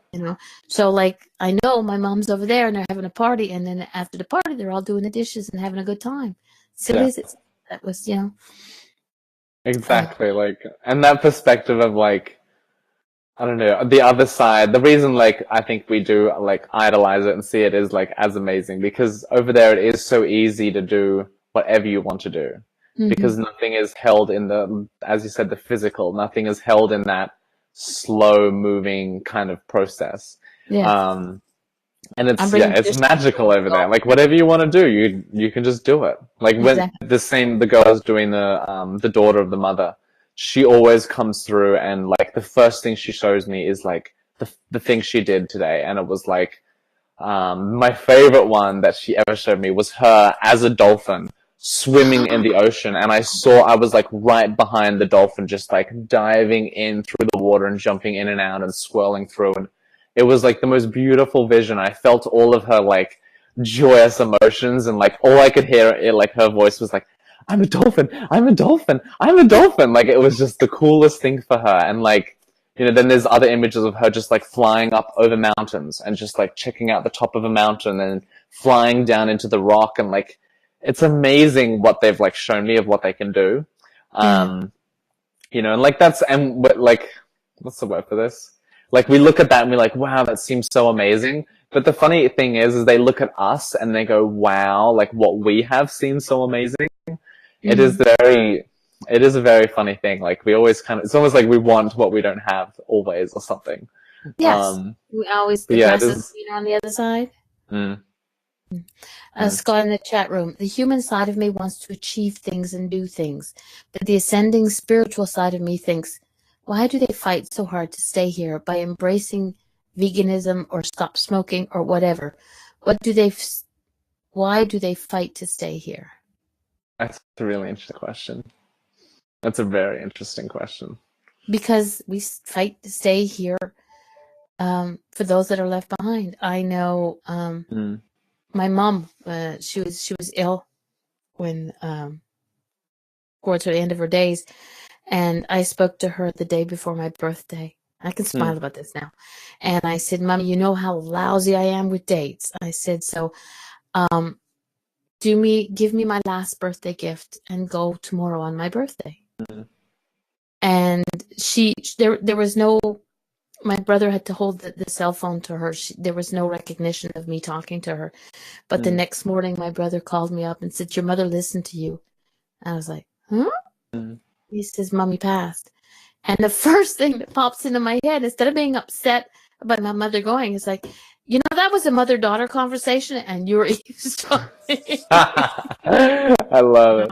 Speaker 1: So like I know my mom's over there and they're having a party, and then after the party they're all doing the dishes and having a good time. Silly as it, that was
Speaker 2: Exactly. And that perspective of I don't know, the other side, the reason I think we do idolize it and see it is as amazing because over there it is so easy to do whatever you want to do because nothing is held in as you said, the physical, nothing is held in that slow moving kind of process. And it's magical over there. Whatever you want to do, you can just do it. When the girl is doing the daughter of the mother, she always comes through and the first thing she shows me is the thing she did today. And it was my favorite one that she ever showed me was her as a dolphin swimming in the ocean. And I was right behind the dolphin, just diving in through the water and jumping in and out and swirling through. And it was the most beautiful vision. I felt all of her joyous emotions and all I could hear her voice was I'm a dolphin, I'm a dolphin, I'm a dolphin. It was just the coolest thing for her. And then there's other images of her just flying up over mountains and just checking out the top of a mountain and flying down into the rock. And it's amazing what they've shown me of what they can do. And what's the word for this? like we look at that and we're like, wow, that seems so amazing. But the funny thing is they look at us and they go, wow, like what we have seems so amazing. It is it is a very funny thing. Like we always it's almost like we want what we don't have always or something.
Speaker 1: Yes. We always, the
Speaker 2: Yeah,
Speaker 1: grass is greener on the other side.
Speaker 2: Mm.
Speaker 1: Scott in the chat room, the human side of me wants to achieve things and do things, but the ascending spiritual side of me thinks, why do they fight so hard to stay here by embracing veganism or stop smoking or whatever? Why do they fight to stay here?
Speaker 2: That's a really interesting question. That's a very interesting question.
Speaker 1: Because we fight to stay here for those that are left behind. I know my mom, she was ill when towards the end of her days, and I spoke to her the day before my birthday. I can smile about this now. And I said, Mommy, you know how lousy I am with dates. I said, so give me my last birthday gift and go tomorrow on my birthday. And there was no, my brother had to hold the cell phone to her. There was no recognition of me talking to her. But the next morning, my brother called me up and said, your mother listened to you. I was like, huh? He says, Mommy passed. And the first thing that pops into my head, instead of being upset about my mother going, is like, you know, that was a mother-daughter conversation, and you were eavesdropping.
Speaker 2: I love it.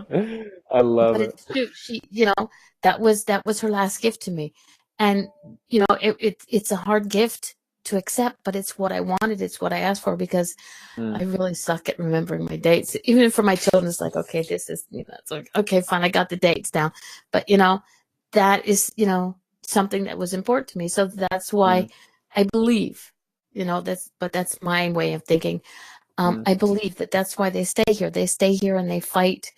Speaker 2: I love it.
Speaker 1: It's true. She, you know, that was her last gift to me, and you know, it's a hard gift to accept, but it's what I wanted. It's what I asked for, because I really suck at remembering my dates. Even for my children, it's like, okay, this is, you know, it's like, okay, fine, I got the dates down, but you know, that is, you know, something that was important to me. So that's why I believe, you know, that's my way of thinking. I believe that's why they stay here. They stay here and they fight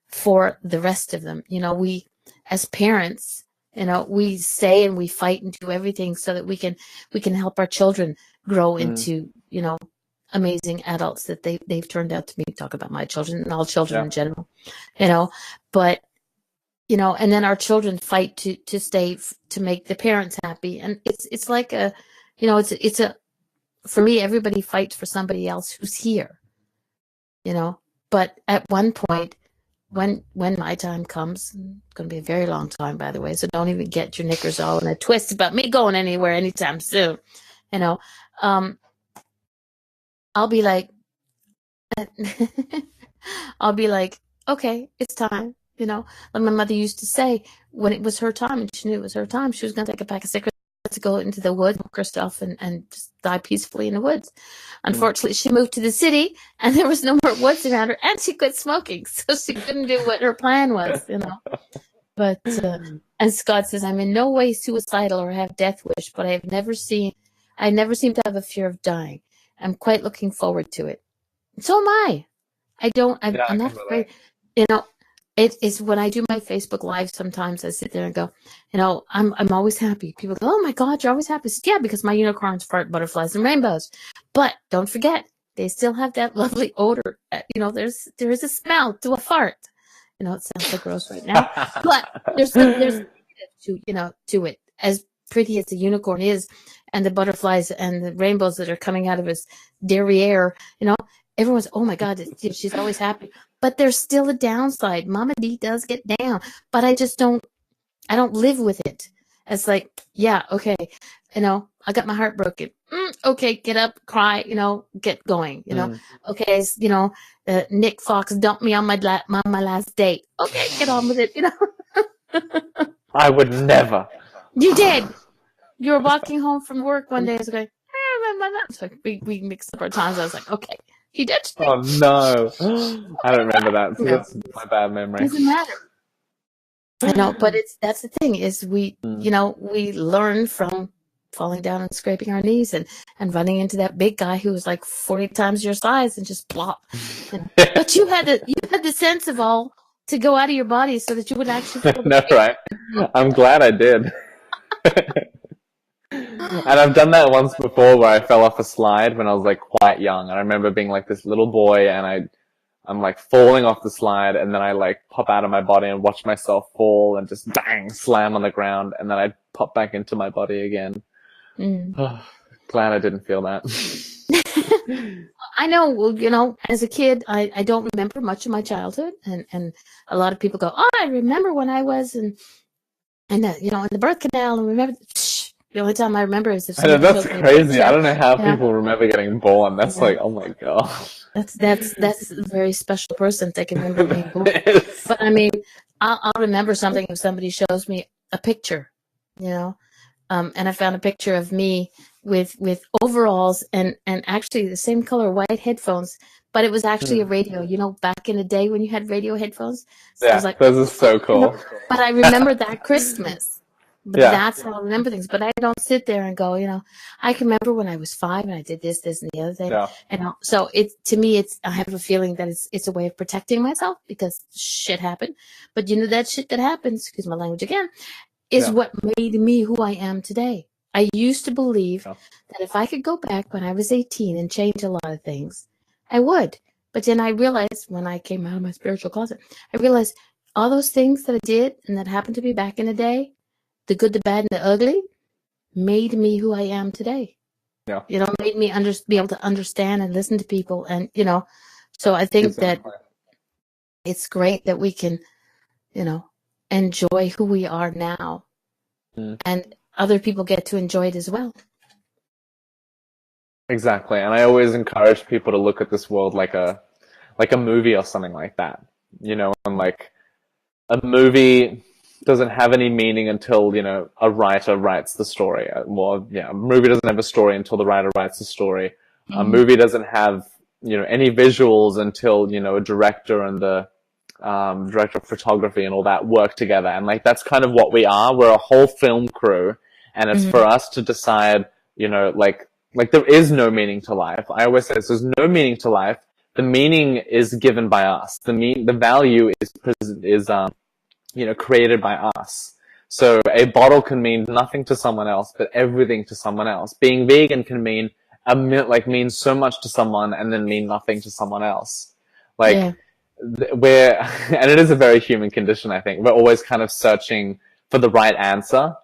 Speaker 1: for the rest of them. You know, we as parents, you know, we say and we fight and do everything so that we can help our children grow into, you know, amazing adults that they've turned out to be. Talk about my children and all children in general, you know, but you know, and then our children fight to stay, to make the parents happy. And it's like a, you know, it's a, for me, everybody fights for somebody else who's here, you know, but at one point, when my time comes, it's going to be a very long time, by the way, so don't even get your knickers all in a twist about me going anywhere anytime soon, you know. I'll be like, okay, it's time, you know. Like my mother used to say, when it was her time and she knew it was her time, she was going to take a pack of cigarettes to go into the woods, walk herself, and just die peacefully in the woods. Unfortunately, she moved to the city and there was no more woods around her, and she quit smoking, so she couldn't do what her plan was, you know. But and Scott says, I'm in no way suicidal or have death wish, but I never seem to have a fear of dying. I'm quite looking forward to it. So am I. I'm not afraid. You know, it's when I do my Facebook Live, sometimes I sit there and go, you know, I'm always happy. People go, oh my God, you're always happy. I said, yeah, because my unicorns fart butterflies and rainbows. But don't forget, they still have that lovely odor. You know, there is a smell to a fart. You know, it sounds so gross right now, but there's to, you know, to it. As pretty as the unicorn is, and the butterflies and the rainbows that are coming out of his derriere, you know, everyone's, oh my God, she's always happy. But there's still a downside. Mama D does get down, but I don't live with it. It's like, yeah, okay, you know, I got my heart broken. Okay, get up, cry, you know, get going, you know. Okay, you know, Nick Fox dumped me on my last date. Okay, get on with it, you know.
Speaker 2: I would never.
Speaker 1: You did. You were walking home from work one day. I was going, I remember that. So we mixed up our times. I was like, okay, he ditched me.
Speaker 2: Oh no, I don't remember that. So that's my bad memory.
Speaker 1: Doesn't matter. I know, but that's the thing is we, you know, we learn from falling down and scraping our knees and running into that big guy who was like 40 times your size and just plop. But you had the sense of all to go out of your body so that you would actually.
Speaker 2: No, right. I'm glad I did. And I've done that once before where I fell off a slide when I was like quite young. I remember being like this little boy and I'm like falling off the slide, and then I like pop out of my body and watch myself fall and just bang, slam on the ground, and then I pop back into my body again.
Speaker 1: Mm.
Speaker 2: Glad I didn't feel that.
Speaker 1: I know, well, as a kid, I don't remember much of my childhood, and a lot of people go, oh, I remember when I was in the birth canal, and remember, the only time I remember is if
Speaker 2: I know,
Speaker 1: somebody
Speaker 2: that's
Speaker 1: shows me a
Speaker 2: crazy. I
Speaker 1: picture,
Speaker 2: don't know how
Speaker 1: you know,
Speaker 2: people remember getting born. That's
Speaker 1: yeah,
Speaker 2: like, oh my god.
Speaker 1: that's a very special person that can remember being born.
Speaker 2: It is.
Speaker 1: But I mean, I'll remember something if somebody shows me a picture, you know, and I found a picture of me with overalls and actually the same color white headphones, but it was actually a
Speaker 2: Hmm.
Speaker 1: radio. Back in the day when you had radio headphones, so I was
Speaker 2: Yeah,
Speaker 1: like,
Speaker 2: those are so cool.
Speaker 1: but I remember that Christmas. But
Speaker 2: Yeah,
Speaker 1: that's how I remember things. But I don't sit there and go, I can remember when I was 5 and I did this, this, and the other thing.
Speaker 2: yeah,
Speaker 1: And so to me, I have a feeling that it's a way of protecting myself because shit happened. But that shit that happens, excuse my language again, is
Speaker 2: yeah,
Speaker 1: what made me who I am today. I used to believe
Speaker 2: yeah.
Speaker 1: that if I could go back when I was 18 and change a lot of things, I would. But then I realized when I came out of my spiritual closet, I realized all those things that I did and that happened to me back in the day, the good, the bad, and the ugly, made me who I am today.
Speaker 2: Yeah.
Speaker 1: Made me be able to understand and listen to people. And, so I think that
Speaker 2: Exactly.
Speaker 1: it's great that we can, enjoy who we are now.
Speaker 2: Mm.
Speaker 1: And other people get to enjoy it as well.
Speaker 2: Exactly. And I always encourage people to look at this world like a movie or something like that. And like a movie doesn't have any meaning until, a writer writes the story. Well, yeah, a movie doesn't have a story until the writer writes the story. A
Speaker 1: Mm-hmm.
Speaker 2: movie doesn't have, any visuals until, a director and the director of photography and all that work together. And like, that's kind of what we are. We're a whole film crew. And it's for us to decide, like there is no meaning to life. I always say this, there's no meaning to life. The meaning is given by us. The value is created by us. So a bottle can mean nothing to someone else, but everything to someone else. Being vegan can mean mean so much to someone and then mean nothing to someone else.
Speaker 1: Yeah.
Speaker 2: Like we're, and it is a very human condition, I think. We're always kind of searching for the right answer.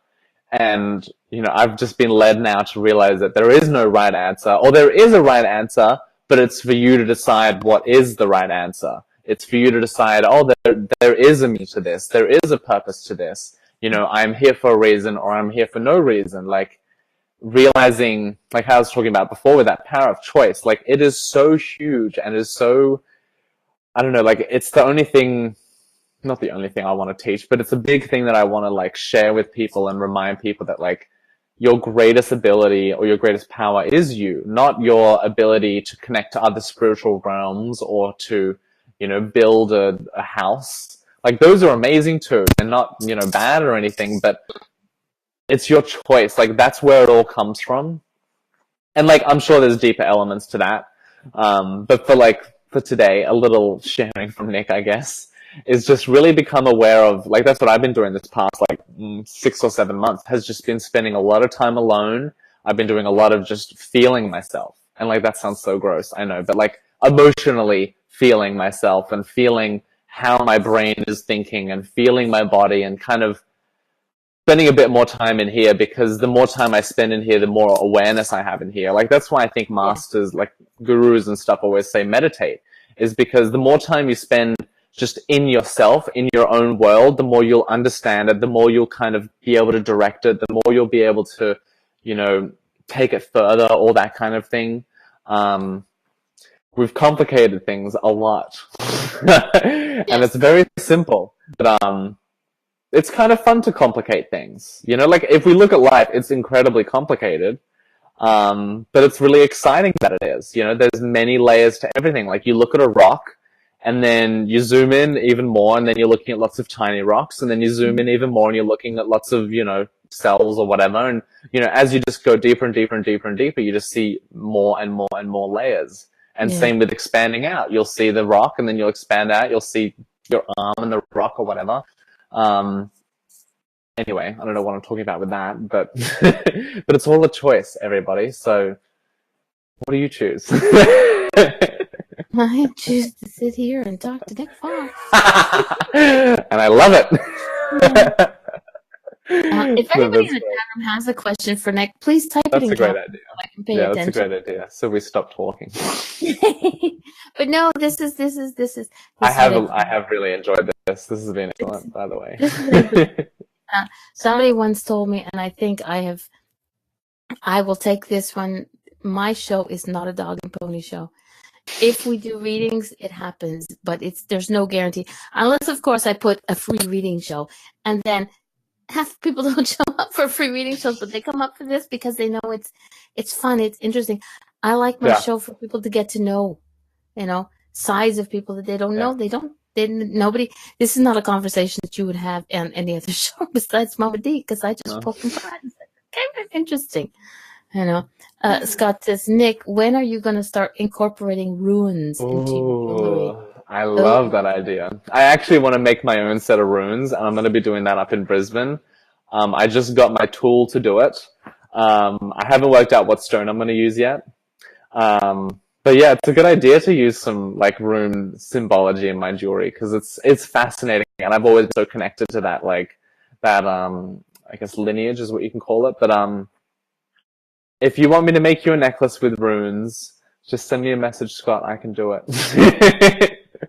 Speaker 2: And, I've just been led now to realize that there is no right answer, or there is a right answer, but it's for you to decide what is the right answer. It's for you to decide, oh, there is a meaning to this. There is a purpose to this. I'm here for a reason or I'm here for no reason. Like realizing, like I was talking about before with that power of choice, like it is so huge and is so, I don't know, like it's the only thing, not the only thing I want to teach, but it's a big thing that I want to like share with people and remind people that like your greatest ability or your greatest power is you, not your ability to connect to other spiritual realms or to, build a house. Like those are amazing too and not, bad or anything, but it's your choice. Like that's where it all comes from. And like, I'm sure there's deeper elements to that. But for today, a little sharing from Nick, I guess, is just really become aware of, like, that's what I've been doing this past, 6 or 7 months, has just been spending a lot of time alone. I've been doing a lot of just feeling myself. And like, that sounds so gross, I know, but like emotionally feeling myself and feeling how my brain is thinking and feeling my body and kind of spending a bit more time in here, because the more time I spend in here, the more awareness I have in here. Like that's why I think masters, like gurus and stuff, always say meditate, is because the more time you spend just in yourself, in your own world, the more you'll understand it, the more you'll kind of be able to direct it, the more you'll be able to, take it further, all that kind of thing. We've complicated things a lot. And
Speaker 1: Yes.
Speaker 2: it's very simple, but it's kind of fun to complicate things. Like if we look at life, it's incredibly complicated. But it's really exciting that it is. There's many layers to everything. Like you look at a rock and then you zoom in even more and then you're looking at lots of tiny rocks and then you zoom in even more and you're looking at lots of, cells or whatever. And, as you just go deeper and deeper and deeper and deeper, you just see more and more and more layers. And
Speaker 1: Yeah.
Speaker 2: same with expanding out. You'll see the rock and then you'll expand out. You'll see your arm and the rock or whatever. Anyway, I don't know what I'm talking about with that, but but it's all a choice, everybody. So, what do you choose?
Speaker 1: I choose to sit here and talk to Nick Fox.
Speaker 2: And I love it.
Speaker 1: Yeah. If
Speaker 2: No,
Speaker 1: anybody
Speaker 2: that's
Speaker 1: in the
Speaker 2: great.
Speaker 1: chat room has a question for Nick, please type it
Speaker 2: That's
Speaker 1: in
Speaker 2: a great
Speaker 1: capital
Speaker 2: idea.
Speaker 1: so I can pay
Speaker 2: Yeah, that's a
Speaker 1: attention.
Speaker 2: great idea. So we stop talking.
Speaker 1: But no, this is. He
Speaker 2: I
Speaker 1: said it.
Speaker 2: have really enjoyed this. This has been excellent, by the way.
Speaker 1: This is what I. Somebody once told me, and I think I will take this one. My show is not a dog and pony show. If we do readings, it happens, but there's no guarantee. Unless, of course, I put a free reading show, and then half people don't show up for free reading shows, but they come up for this because they know it's fun, it's interesting. I like my show for people to get to know, sides of people that they don't know. Nobody. This is not a conversation that you would have on any other show besides Mama D, because I just poke and prod. It's kind of interesting. Scott says, Nick, when are you going to start incorporating runes into jewelry?
Speaker 2: I love that idea. I actually want to make my own set of runes, and I'm going to be doing that up in Brisbane. I just got my tool to do it. I haven't worked out what stone I'm going to use yet. But yeah, it's a good idea to use some like rune symbology in my jewelry, because it's fascinating, and I've always been so connected to that I guess lineage is what you can call it. But if you want me to make you a necklace with runes, just send me a message, Scott. I can do it.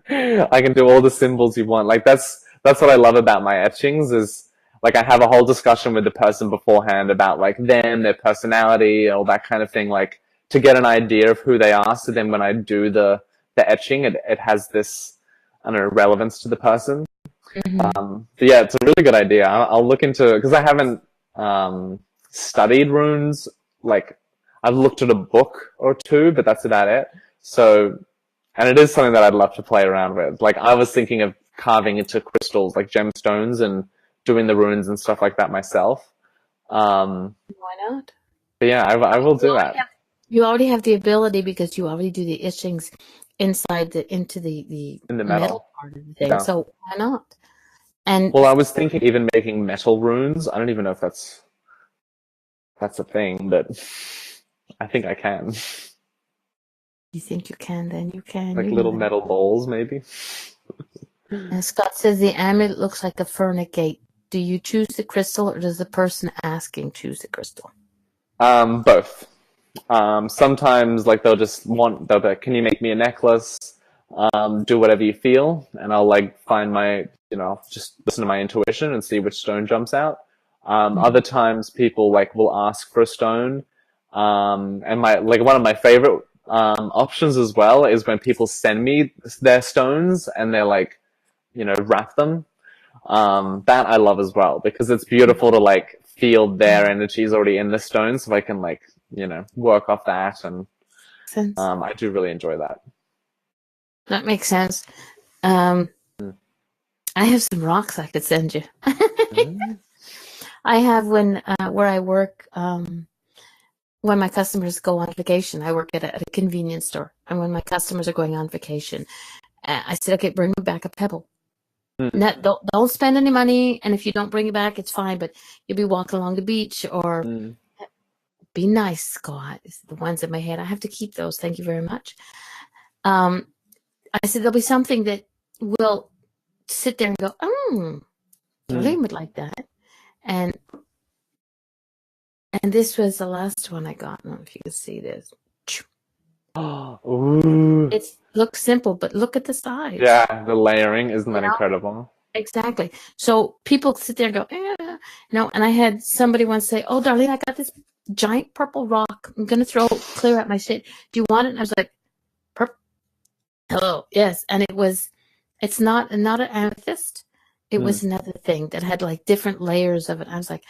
Speaker 2: I can do all the symbols you want. Like that's what I love about my etchings is like I have a whole discussion with the person beforehand about like them, their personality, all that kind of thing, like to get an idea of who they are. So then when I do the etching, it has this, I don't know, relevance to the person.
Speaker 1: Mm-hmm.
Speaker 2: But yeah, it's a really good idea. I'll look into it because I haven't studied runes. Like I've looked at a book or two, but that's about it. So, and it is something that I'd love to play around with. Like I was thinking of carving into crystals, like gemstones, and doing the runes and stuff like that myself.
Speaker 1: Why not?
Speaker 2: But yeah, I will do that.
Speaker 1: You already have the ability because you already do the etchings into the
Speaker 2: In the
Speaker 1: metal part of the thing.
Speaker 2: Yeah.
Speaker 1: So why not? And
Speaker 2: well, I was thinking even making metal runes. I don't even know if that's a thing, but I think I can.
Speaker 1: You think you can, then you can.
Speaker 2: Like little metal balls, maybe.
Speaker 1: And Scott says the amulet looks like a furnicate. Do you choose the crystal, or does the person asking choose the crystal?
Speaker 2: Both. Sometimes like they'll be like, can you make me a necklace? Do whatever you feel, and I'll like find my, just listen to my intuition and see which stone jumps out. Other times people like will ask for a stone. And one of my favorite options as well is when people send me their stones and they're like, wrap them. That I love as well, because it's beautiful to like feel their energies already in the stone, so I can like, work off that, and I do really enjoy that.
Speaker 1: That makes sense. I have some rocks I could send you. I have where I work, when my customers go on vacation. I work at a convenience store, and when my customers are going on vacation, I said, okay, bring me back a pebble. Don't spend any money, and if you don't bring it back, it's fine, but you'll be walking along the beach, or be nice, Scott. It's the ones in my head. I have to keep those. Thank you very much. I said, there'll be something that will sit there and go, Darlene would like that. And this was the last one I got. I don't know if you can see this.
Speaker 2: Ooh.
Speaker 1: It looks simple, but look at the size.
Speaker 2: Yeah, the layering, isn't that incredible?
Speaker 1: Exactly. So people sit there and go, and I had somebody once say, oh, Darlene, I got this giant purple rock. I'm going to clear out my shit. Do you want it? And I was like, purple? Hello. Yes. And it's not an amethyst. It was another thing that had like different layers of it. I was like,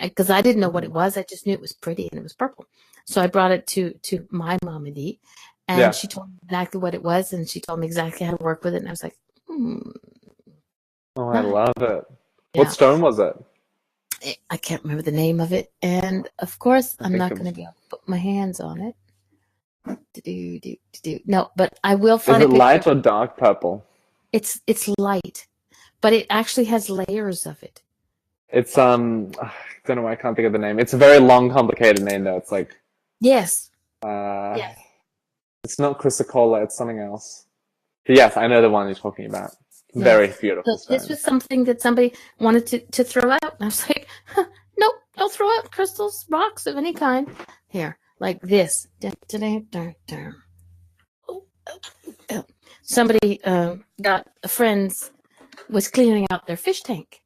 Speaker 1: because I didn't know what it was. I just knew it was pretty and it was purple. So I brought it to my mom and Dee, and she told me exactly what it was, and she told me exactly how to work with it. And I was like,
Speaker 2: Oh, I love it.
Speaker 1: Yeah.
Speaker 2: What stone was it?
Speaker 1: I can't remember the name of it. And of course, I'm not going to be able to put my hands on it. No, but I will find it.
Speaker 2: Is it light or dark purple?
Speaker 1: It's light, but it actually has layers of it.
Speaker 2: It's I don't know why I can't think of the name. It's a very long, complicated name though. It's like
Speaker 1: yes.
Speaker 2: It's not chrysocolla, it's something else. But yes, I know the one you're talking about.
Speaker 1: Yeah.
Speaker 2: Very beautiful
Speaker 1: So this
Speaker 2: stones.
Speaker 1: was something that somebody wanted to throw out. And I was like, huh, nope, don't throw out crystals, rocks of any kind. Here, like this. Dun, dun, dun, dun, dun. Oh, oh, oh. Somebody got a friend's was cleaning out their fish tank,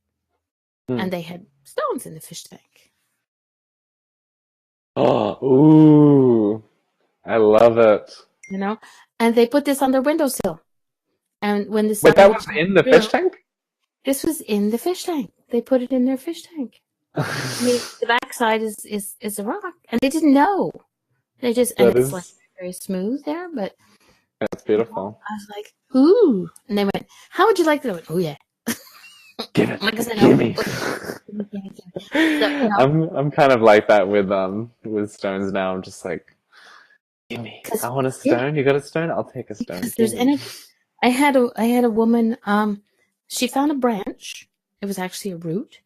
Speaker 1: and they had stones in the fish tank.
Speaker 2: Oh, ooh, I love it.
Speaker 1: You know, and they put this on their windowsill. And when the sun
Speaker 2: Wait, that
Speaker 1: would
Speaker 2: was
Speaker 1: shine
Speaker 2: in the
Speaker 1: through,
Speaker 2: fish tank?
Speaker 1: this was in the fish tank. They put it in their fish tank. I mean, the backside is a rock, and they didn't know. They just and
Speaker 2: That
Speaker 1: it's like
Speaker 2: is,
Speaker 1: very smooth there, but
Speaker 2: that's
Speaker 1: you know,
Speaker 2: beautiful.
Speaker 1: I was like, ooh, and they went, "How would you like that?" I went, "Oh yeah."
Speaker 2: Give it,
Speaker 1: Like I said, no.
Speaker 2: give me.
Speaker 1: So you know,
Speaker 2: I'm kind of like that with stones now. I'm just like, give me.
Speaker 1: because
Speaker 2: I want a
Speaker 1: yeah,
Speaker 2: stone. You got a stone? I'll take a stone.
Speaker 1: because
Speaker 2: Give
Speaker 1: there's
Speaker 2: me.
Speaker 1: energy. I had a woman. She found a branch. It was actually a root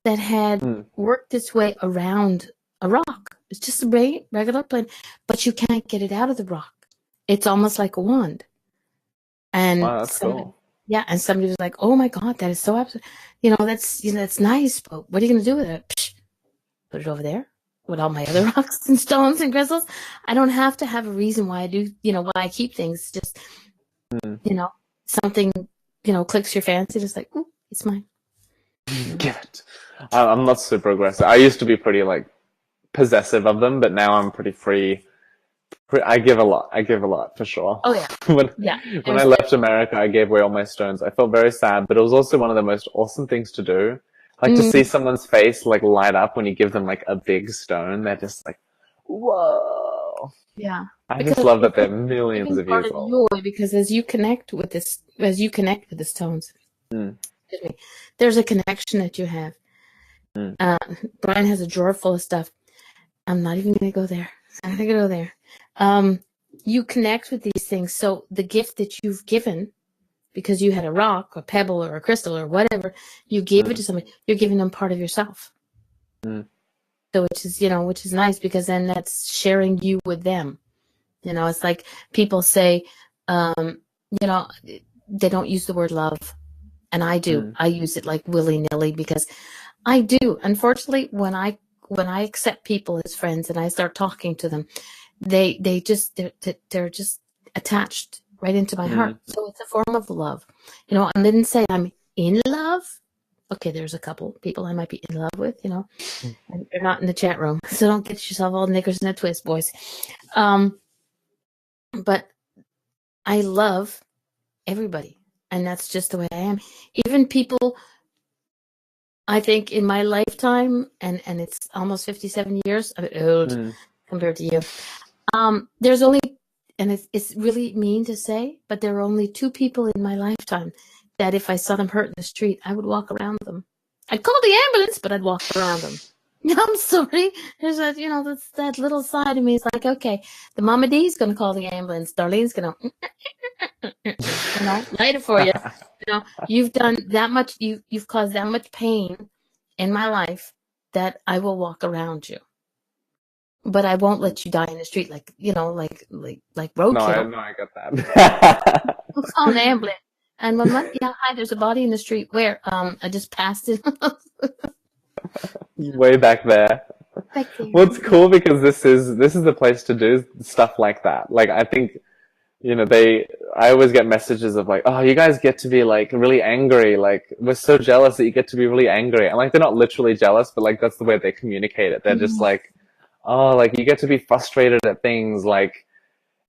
Speaker 1: that had
Speaker 2: Hmm.
Speaker 1: worked its way around a rock. It's just a regular plane, but you can't get it out of the rock. It's almost like a wand. And
Speaker 2: Wow, that's
Speaker 1: somebody,
Speaker 2: cool.
Speaker 1: yeah, and somebody was like, "Oh my God, that is so absolute." That's nice, but what are you going to do with it? Psh, put it over there with all my other rocks and stones and crystals. I don't have to have a reason why I do, why I keep things. Just,
Speaker 2: Hmm.
Speaker 1: something, clicks your fancy. Just like, ooh, it's mine.
Speaker 2: Give it. I'm not super aggressive. I used to be pretty like possessive of them, but now I'm pretty free. I give a lot. I give a lot for sure.
Speaker 1: Oh yeah,
Speaker 2: when
Speaker 1: yeah.
Speaker 2: when I left America, I gave away all my stones. I felt very sad, but it was also one of the most awesome things to do. Like to see someone's face like light up when you give them like a big stone. They're just like, whoa.
Speaker 1: Yeah,
Speaker 2: I just
Speaker 1: because
Speaker 2: love that
Speaker 1: it's
Speaker 2: they're millions
Speaker 1: giving
Speaker 2: of
Speaker 1: part
Speaker 2: years
Speaker 1: of
Speaker 2: old.
Speaker 1: joy. Because as you connect with the stones,
Speaker 2: Mm,
Speaker 1: excuse me, there's a connection that you have.
Speaker 2: mm,
Speaker 1: Uh, Brian has a drawer full of stuff. I'm not even going to go there. I'm not going to go there. You connect with these things. So the gift that you've given, because you had a rock, a pebble, or a crystal, or whatever, you gave it
Speaker 2: mm,
Speaker 1: to somebody. You're giving them part of yourself.
Speaker 2: mm,
Speaker 1: So which is nice, because then that's sharing you with them. It's like people say, you know, they don't use the word love, and I do.
Speaker 2: mm,
Speaker 1: I use it like willy-nilly, because I do. Unfortunately, when I accept people as friends and I start talking to them, they're just attached right into my heart.
Speaker 2: mm.
Speaker 1: So it's a form of love. I didn't say I'm in love. Okay, there's a couple people I might be in love with, and they're not in the chat room. So don't get yourself all knickers in a twist, boys. But I love everybody, and that's just the way I am. Even people, I think, in my lifetime, and it's almost 57 years. I'm old
Speaker 2: Mm.
Speaker 1: compared to you. There's only, and it's really mean to say, but there are only two people in my lifetime that if I saw them hurt in the street, I would walk around them. I'd call the ambulance, but I'd walk around them. I'm sorry. There's that's that little side of me. It's like, okay, the Mama D's gonna call the ambulance. Darlene's gonna, light it for you. You've done that much. You've caused that much pain in my life that I will walk around you. But I won't let you die in the street, like
Speaker 2: No, I
Speaker 1: roadkill.
Speaker 2: no, I get that.
Speaker 1: I'll call an ambulance. And when yeah, hi, there's a body in the street. Where? I just passed it.
Speaker 2: Way back there.
Speaker 1: Back there.
Speaker 2: Well, it's cool because this is the place to do stuff like that. Like I think I always get messages of like, oh, you guys get to be like really angry. Like we're so jealous that you get to be really angry. And like they're not literally jealous, but like that's the way they communicate it. They're just like, oh, like you get to be frustrated at things. Like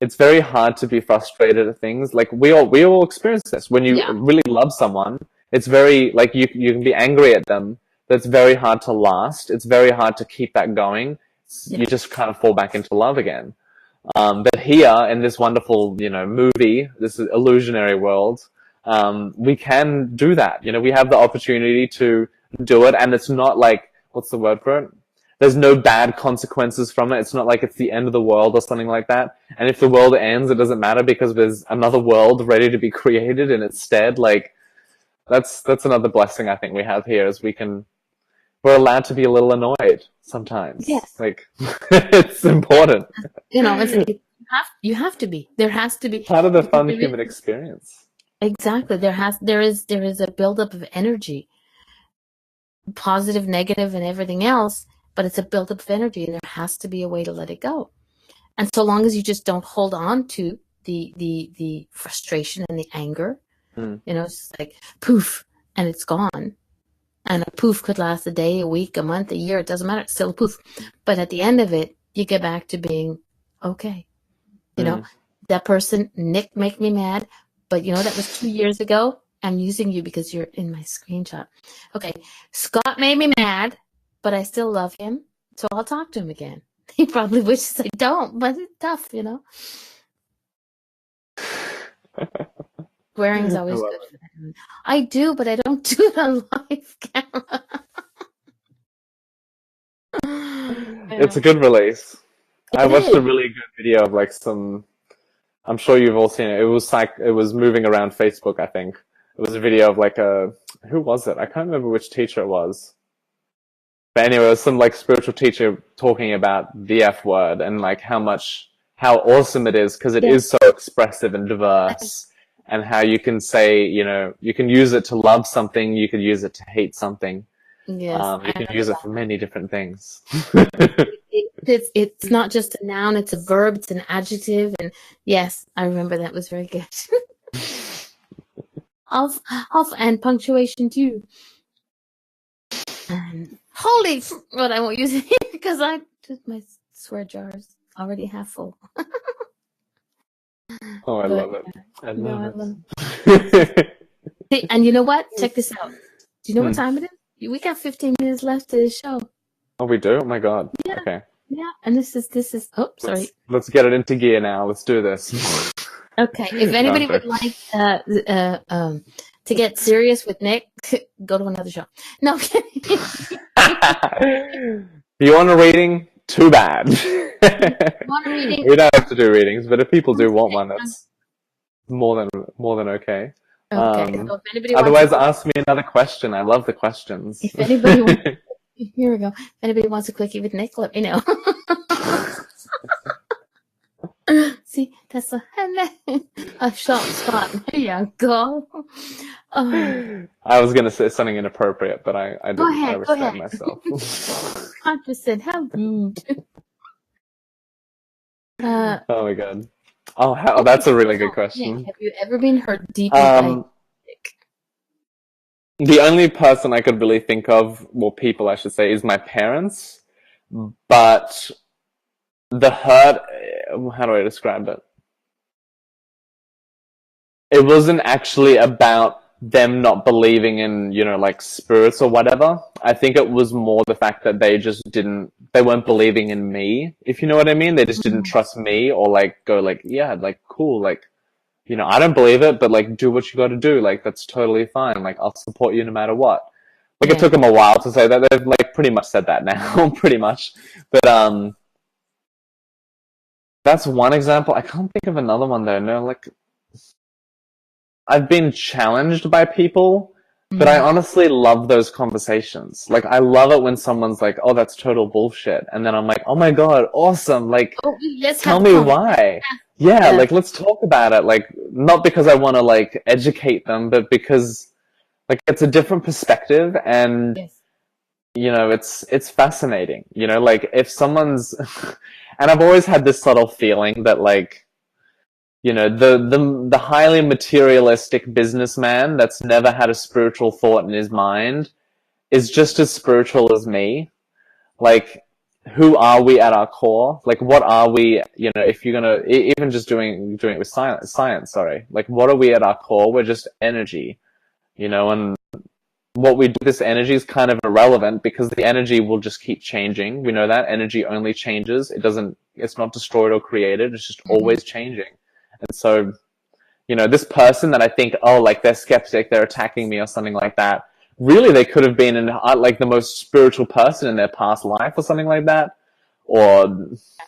Speaker 2: it's very hard to be frustrated at things. Like we all experience this. When you
Speaker 1: Yeah.
Speaker 2: really love someone, it's very like you can be angry at them. That's very hard to last. It's very hard to keep that going. You just kind of fall back into love again. But here in this wonderful, movie, this illusionary world, we can do that. We have the opportunity to do it, and it's not like, what's the word for it? There's no bad consequences from it. It's not like it's the end of the world or something like that. And if the world ends, it doesn't matter because there's another world ready to be created in its stead. Like, that's another blessing I think we have here is we're allowed to be a little annoyed sometimes.
Speaker 1: Yes.
Speaker 2: Like, it's important.
Speaker 1: It's you have to be. There has to be.
Speaker 2: Part of the
Speaker 1: Because
Speaker 2: fun
Speaker 1: there is,
Speaker 2: human experience.
Speaker 1: Exactly. There is a buildup of energy, positive, negative, and everything else, but it's a buildup of energy, and there has to be a way to let it go. And so long as you just don't hold on to the frustration and the anger, it's just like poof, and it's gone. And a poof could last a day, a week, a month, a year. It doesn't matter. It's still a poof. But at the end of it, you get back to being okay. That person, Nick, make me mad. But that was 2 years ago. I'm using you because you're in my screenshot. Okay. Scott made me mad, but I still love him. So I'll talk to him again. He probably wishes I don't, but it's tough, Swearing is always good for them. I do, but I don't do it on live camera.
Speaker 2: It's a good release. I watched a really good video of like some. I'm sure you've all seen it. It was moving around Facebook. I think it was a video of like who was it? I can't remember which teacher it was. But anyway, it was some like spiritual teacher talking about the F word and like how awesome it is because it is so expressive and diverse, and how you can say, you can use it to love something, you can use it to hate something.
Speaker 1: Yes,
Speaker 2: you can use it for many different things.
Speaker 1: It's not just a noun; it's a verb, it's an adjective, and yes, I remember that was very good. And punctuation too. And holy, but I won't use it here because my swear jar's already half full.
Speaker 2: Oh, I love it. I love
Speaker 1: it. See, and you know what? Check this out. Do you know what time it is? We got 15 minutes left of the show.
Speaker 2: Oh, we do? Oh my god.
Speaker 1: Yeah.
Speaker 2: Okay.
Speaker 1: Yeah, and this is. Oh, sorry.
Speaker 2: Let's get it into gear now. Let's do this.
Speaker 1: Okay. If anybody would like to get serious with Nick, go to another show. No.
Speaker 2: You want a reading? Too bad.
Speaker 1: Want a reading?
Speaker 2: We don't have to do readings, but if people do want one, that's more than okay.
Speaker 1: Okay. So if anybody
Speaker 2: otherwise, ask me another question. I love the questions.
Speaker 1: If anybody here we go. If anybody wants a quickie with Nick, let me know. See, that's a sharp spot. There you go.
Speaker 2: I was going to say something inappropriate, but I didn't. I restrained myself.
Speaker 1: 100%. How rude.
Speaker 2: Oh my god. Oh, that's a really good question.
Speaker 1: Nick, have you ever been hurt deeply by Nick?
Speaker 2: The only person I could really think of, well, people I should say, is my parents. But the hurt, how do I describe it? It wasn't actually about them not believing in, like spirits or whatever. I think it was more the fact that they weren't believing in me, if you know what I mean. They just didn't trust me or like go like, yeah, like cool, like, I don't believe it, but like do what you got to do. Like that's totally fine. Like I'll support you no matter what. Like it took them a while to say that. They've like pretty much said that now, pretty much. But that's one example. I can't think of another one though. No, like I've been challenged by people, but I honestly love those conversations. Like I love it when someone's like, "Oh, that's total bullshit," and then I'm like, "Oh my god, awesome! Like, tell me why." Yeah, like let's talk about it. Like not because I want to like educate them, but because like it's a different perspective, and it's fascinating. Like if someone's, and I've always had this subtle feeling that like, the highly materialistic businessman that's never had a spiritual thought in his mind is just as spiritual as me. Like, who are we at our core? Like, what are we, if you're gonna, even just doing it with science, sorry. Like, what are we at our core? We're just energy, and what we do with this energy is kind of irrelevant because the energy will just keep changing. We know that energy only changes. It's not destroyed or created. It's just always changing. And so, this person that I think, oh, like they're skeptic, they're attacking me or something like that. Really, they could have been like the most spiritual person in their past life or something like that. Or,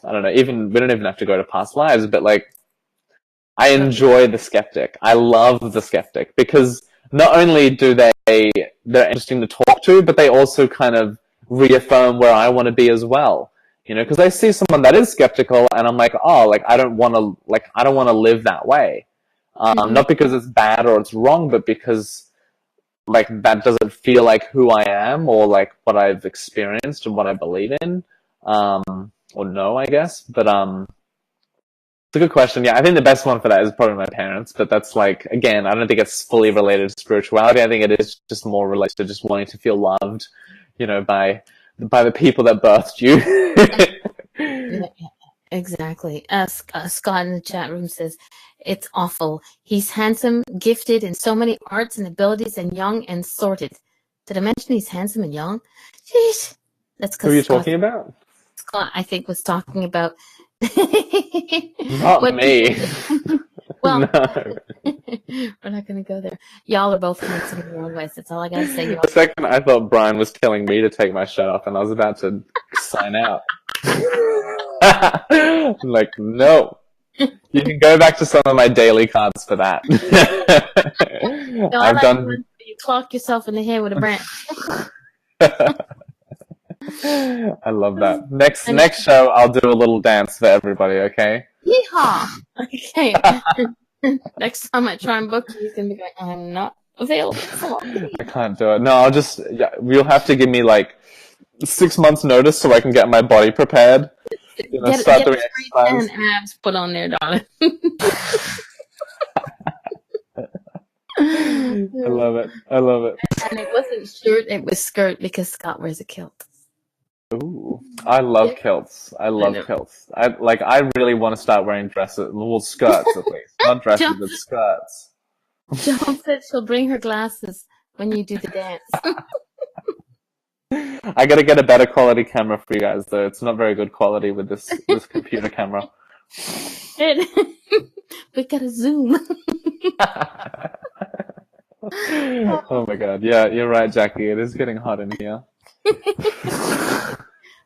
Speaker 2: I don't know, we don't even have to go to past lives, but like, I enjoy the skeptic. I love the skeptic because not only they're interesting to talk to, but they also kind of reaffirm where I want to be as well. Because I see someone that is skeptical and I'm like, oh, like, I don't want to live that way. Not because it's bad or it's wrong, but because like that doesn't feel like who I am or like what I've experienced and what I believe in, or know, I guess. But it's a good question. Yeah, I think the best one for that is probably my parents. But that's like, again, I don't think it's fully related to spirituality. I think it is just more related to just wanting to feel loved, by the people that birthed you.
Speaker 1: Yeah, exactly. Scott in the chat room says, it's awful. He's handsome, gifted in so many arts and abilities, and young and sorted. Did I mention he's handsome and young? Jeez. That's
Speaker 2: Who are
Speaker 1: because
Speaker 2: you talking about?
Speaker 1: Scott, I think, was talking about
Speaker 2: Not me.
Speaker 1: Well,
Speaker 2: No.
Speaker 1: we're not going to go there. Y'all are both handsome in your own ways. That's all I got to say.
Speaker 2: The second I thought Brian was telling me to take my shirt off, and I was about to sign out. I'm like, no. You can go back to some of my daily cards for that.
Speaker 1: No,
Speaker 2: I've done.
Speaker 1: You clock yourself in the head with a branch.
Speaker 2: I love that. Next show, I'll do a little dance for everybody. Okay.
Speaker 1: Yeehaw! Okay. Next time I try and book you, he's gonna be like, I'm not available. Come on.
Speaker 2: I can't do it. No, you'll have to give me like 6 months notice so I can get my body prepared. Start doing exercise.
Speaker 1: And abs put on there, darling.
Speaker 2: I love it.
Speaker 1: And it wasn't shirt, it was skirt because Scott wears a kilt.
Speaker 2: Ooh, I love kilts. I love kilts. I really want to start wearing dresses, well, skirts at least, not dresses, but skirts.
Speaker 1: John said she'll bring her glasses when you do the dance.
Speaker 2: I gotta get a better quality camera for you guys, though. It's not very good quality with this computer camera.
Speaker 1: We gotta zoom.
Speaker 2: Oh my god. Yeah, you're right, Jackie. It is getting hot in here.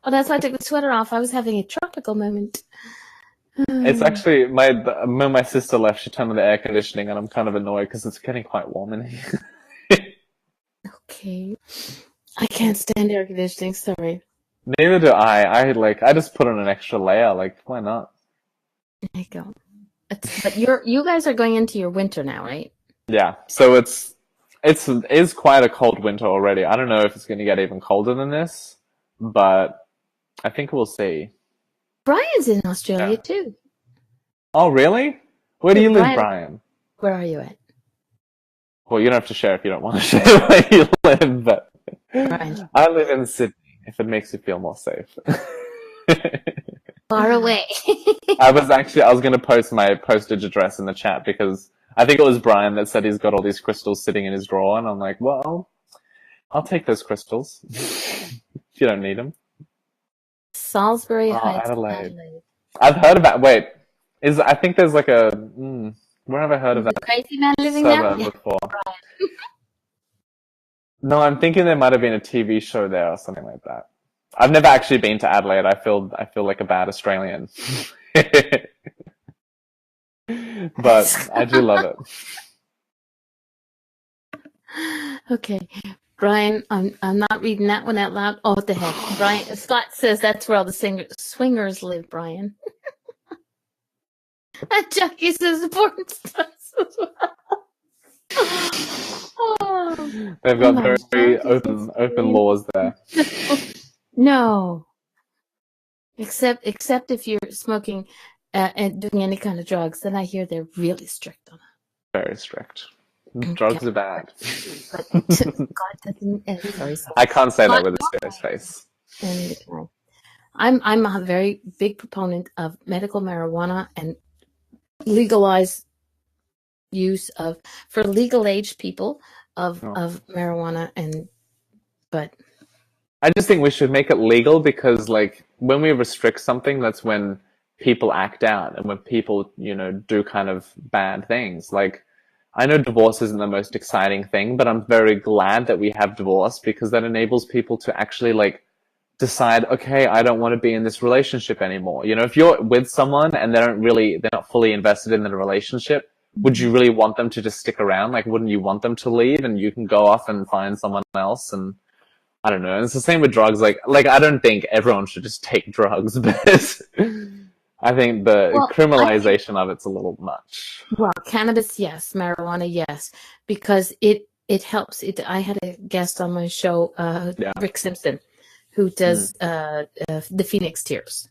Speaker 1: Well, that's why I took the sweater off. I was having a tropical moment.
Speaker 2: It's actually when my sister left, she turned on the air conditioning, and I'm kind of annoyed because it's getting quite warm in here.
Speaker 1: Okay, I can't stand air conditioning. Sorry.
Speaker 2: Neither do I. I just put on an extra layer. Like, why not?
Speaker 1: There you go. But you guys are going into your winter now, right?
Speaker 2: Yeah. So it is quite a cold winter already. I don't know if it's going to get even colder than this, but I think we'll see.
Speaker 1: Brian's in Australia too.
Speaker 2: Oh, really? Where do you live, Brian?
Speaker 1: Where are you at?
Speaker 2: Well, you don't have to share if you don't want to share where you live, but
Speaker 1: Brian.
Speaker 2: I live in Sydney, if it makes you feel more safe.
Speaker 1: Far away.
Speaker 2: I was going to post my postage address in the chat because I think it was Brian that said he's got all these crystals sitting in his drawer, and I'm like, well, I'll take those crystals if you don't need them.
Speaker 1: Salisbury Heights,
Speaker 2: Adelaide. I've heard about. Wait, I think there's like a. Where have I heard of that?
Speaker 1: Crazy man living there
Speaker 2: before. No, I'm thinking there might have been a TV show there or something like that. I've never actually been to Adelaide. I feel like a bad Australian, but I do love it.
Speaker 1: Okay. Brian, I'm not reading that one out loud. Oh, what the heck. Brian, Scott says that's where all the swingers live, Brian. And Jackie says the porn stars as well. Oh,
Speaker 2: they've got very open laws there.
Speaker 1: No. Except if you're smoking and doing any kind of drugs, then I hear they're really strict on it.
Speaker 2: Very strict. Drugs are bad.
Speaker 1: But God doesn't.
Speaker 2: I can't say that with a serious face.
Speaker 1: I'm a very big proponent of medical marijuana and legalized use for legal age people of marijuana, but
Speaker 2: I just think we should make it legal because, like, when we restrict something, that's when people act out and when people, do kind of bad things. Like, I know divorce isn't the most exciting thing, but I'm very glad that we have divorce because that enables people to actually, like, decide, okay, I don't want to be in this relationship anymore. If you're with someone and they're not fully invested in the relationship, would you really want them to just stick around? Like, wouldn't you want them to leave and you can go off and find someone else? And I don't know. And it's the same with drugs. Like I don't think everyone should just take drugs, but I think the
Speaker 1: Well,
Speaker 2: criminalization of it's a little much.
Speaker 1: well, cannabis, yes. Marijuana, yes, because it helps. I had a guest on my show,
Speaker 2: Yeah.
Speaker 1: Rick Simpson, who does the Phoenix Tears,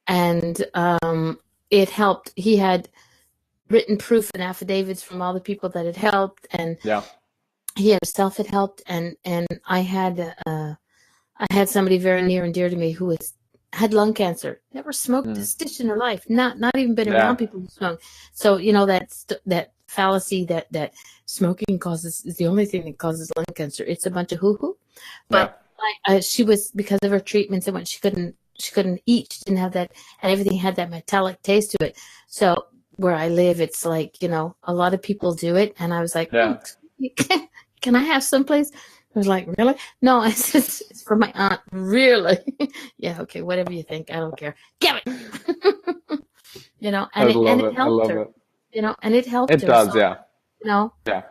Speaker 1: and it helped. He had written proof and affidavits from all the people that had helped, and
Speaker 2: Yeah.
Speaker 1: he himself had helped, and I had somebody very near and dear to me who had lung cancer, never smoked a stitch in her life, not even been around
Speaker 2: Yeah.
Speaker 1: people who smoke. So that fallacy that smoking is the only thing that causes lung cancer. It's a bunch of hoo-hoo.
Speaker 2: Yeah.
Speaker 1: But she was, because of her treatments and what she couldn't eat, she didn't have that, and everything had that metallic taste to it. So where I live, it's like, a lot of people do it, and I was like,
Speaker 2: Yeah.
Speaker 1: can I have someplace? I was like, really? No, it's for my aunt. Really? Yeah, okay, whatever you think. I don't care. Give it.
Speaker 2: I love
Speaker 1: it
Speaker 2: it. I
Speaker 1: helped
Speaker 2: love
Speaker 1: her.
Speaker 2: it.
Speaker 1: And it helped
Speaker 2: It
Speaker 1: her.
Speaker 2: does,
Speaker 1: So,
Speaker 2: yeah. Yeah.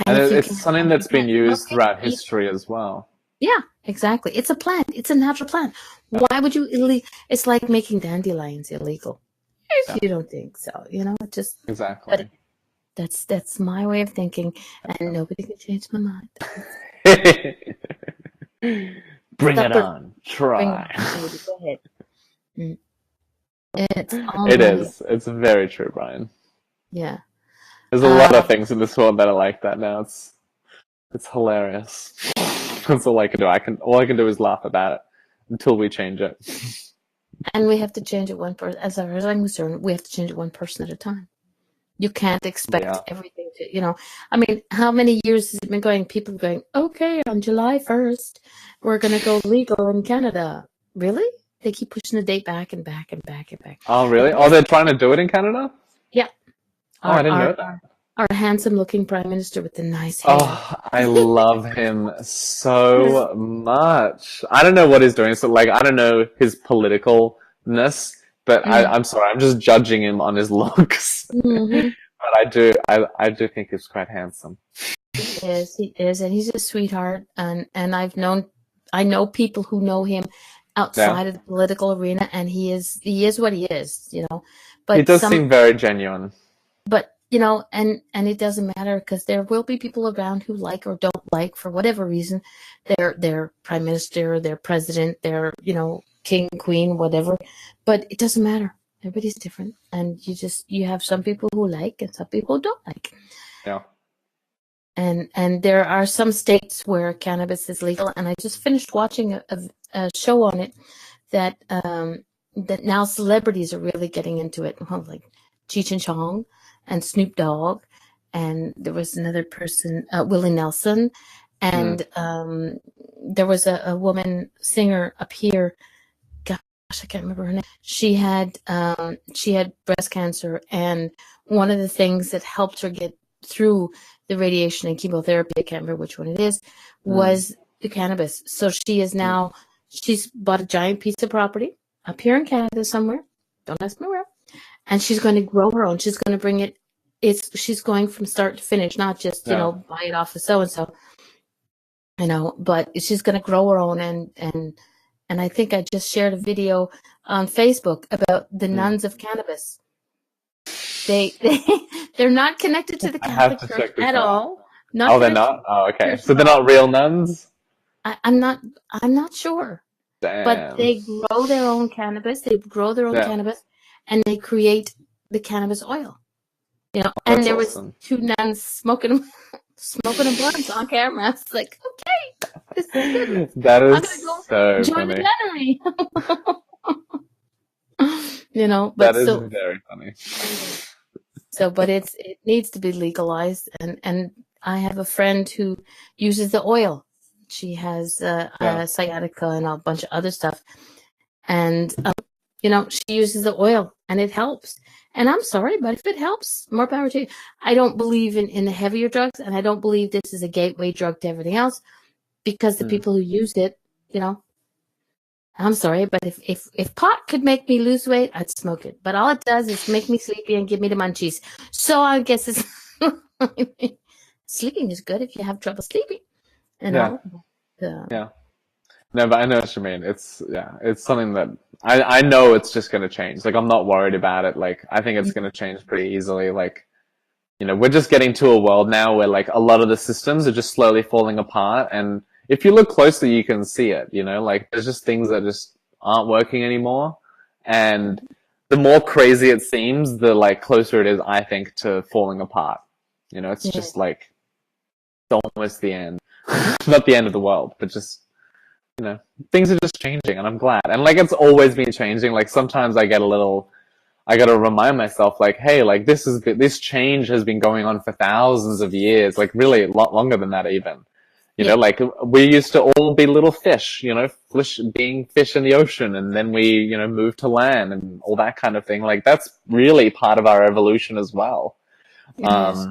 Speaker 1: and
Speaker 2: And
Speaker 1: if you
Speaker 2: it's
Speaker 1: can,
Speaker 2: something
Speaker 1: and if you
Speaker 2: that's been
Speaker 1: can't smoke
Speaker 2: used
Speaker 1: it,
Speaker 2: throughout
Speaker 1: eat.
Speaker 2: history as well.
Speaker 1: Yeah, exactly. It's a plant. It's a natural plant.
Speaker 2: Yeah.
Speaker 1: Why would you It's like making dandelions illegal. If you don't think so, just
Speaker 2: Exactly.
Speaker 1: But that's my way of thinking, and nobody can change my mind.
Speaker 2: Bring it
Speaker 1: Supper.
Speaker 2: on. Try.
Speaker 1: Baby, go ahead. It's all
Speaker 2: It
Speaker 1: money.
Speaker 2: is. It's very true, Brian.
Speaker 1: Yeah.
Speaker 2: There's a lot of things in this world that are like that now. It's hilarious. That's all I can do. All I can do is laugh about it until we change it.
Speaker 1: And we have to change it one person. As far as I'm concerned, we have to change it one person at a time. You can't expect everything to, I mean, how many years has it been going? People going, okay, on July 1st, we're going to go legal in Canada. Really? They keep pushing the date back and back and back and back.
Speaker 2: Oh, really? Oh, they're trying to do it in Canada?
Speaker 1: Yeah.
Speaker 2: Oh, I didn't know that.
Speaker 1: Our handsome-looking prime minister with the nice hair.
Speaker 2: Oh, I love him so much. I don't know what he's doing. So, I don't know his politicalness, but I'm sorry. I'm just judging him on his looks.
Speaker 1: Mm-hmm.
Speaker 2: But I do think he's quite handsome.
Speaker 1: He is, and he's a sweetheart. And I know people who know him outside of the political arena, and he is what he is, But
Speaker 2: he does seem very genuine.
Speaker 1: But and it doesn't matter, because there will be people around who like or don't like, for whatever reason, their prime minister, their president, their king, queen, whatever. But it doesn't matter. Everybody's different, and you have some people who like and some people who don't like.
Speaker 2: Yeah.
Speaker 1: And there are some states where cannabis is legal, and I just finished watching a show on it that now celebrities are really getting into it, like Cheech and Chong and Snoop Dogg, and there was another person, Willie Nelson, and there was a woman singer up here. Gosh, I can't remember her name. She had breast cancer, and one of the things that helped her get through the radiation and chemotherapy, I can't remember which one it is, was the cannabis. So she is now, she's bought a giant piece of property up here in Canada somewhere. Don't ask me where. And she's going to grow her own. She's going to bring it. She's going from start to finish, not just, buy it off of so-and-so, but she's going to grow her own. And I think I just shared a video on Facebook about the nuns of cannabis. They're not connected to the Catholic Church at all.
Speaker 2: They're not? Oh, okay. So they're not real nuns?
Speaker 1: I'm not sure.
Speaker 2: Damn.
Speaker 1: But they grow their own cannabis. They grow their own cannabis, and they create the cannabis oil. And there was two nuns smoking a blunt on camera. It's like, okay, this is good.
Speaker 2: That is
Speaker 1: I'm gonna go
Speaker 2: so
Speaker 1: join
Speaker 2: funny.
Speaker 1: the nunnery. But
Speaker 2: that is very funny.
Speaker 1: So, but it needs to be legalized, and I have a friend who uses the oil. She has sciatica and a bunch of other stuff, and she uses the oil, and it helps. And I'm sorry, but if it helps, more power to you. I don't believe in the heavier drugs, and I don't believe this is a gateway drug to everything else, because the people who use it, I'm sorry, but if pot could make me lose weight, I'd smoke it. But all it does is make me sleepy and give me the munchies. So I guess it's sleeping is good if you have trouble sleeping.
Speaker 2: Yeah. No, but I know what you mean. It's something that I know it's just going to change. Like I'm not worried about it. Like I think it's going to change pretty easily. Like we're just getting to a world now where like a lot of the systems are just slowly falling apart, and if you look closely, you can see it. Like there's just things that just aren't working anymore, and the more crazy it seems, the like closer it is, I think, to falling apart. It's
Speaker 1: Yeah.
Speaker 2: just like it's almost the end, not the end of the world, but just things are just changing, and I'm glad. And like it's always been changing. Like sometimes I gotta remind myself, like, hey, like this change has been going on for thousands of years, like really a lot longer than that even. Like we used to all be little fish, being fish in the ocean, and then we, moved to land and all that kind of thing. Like that's really part of our evolution as well.
Speaker 1: Yes.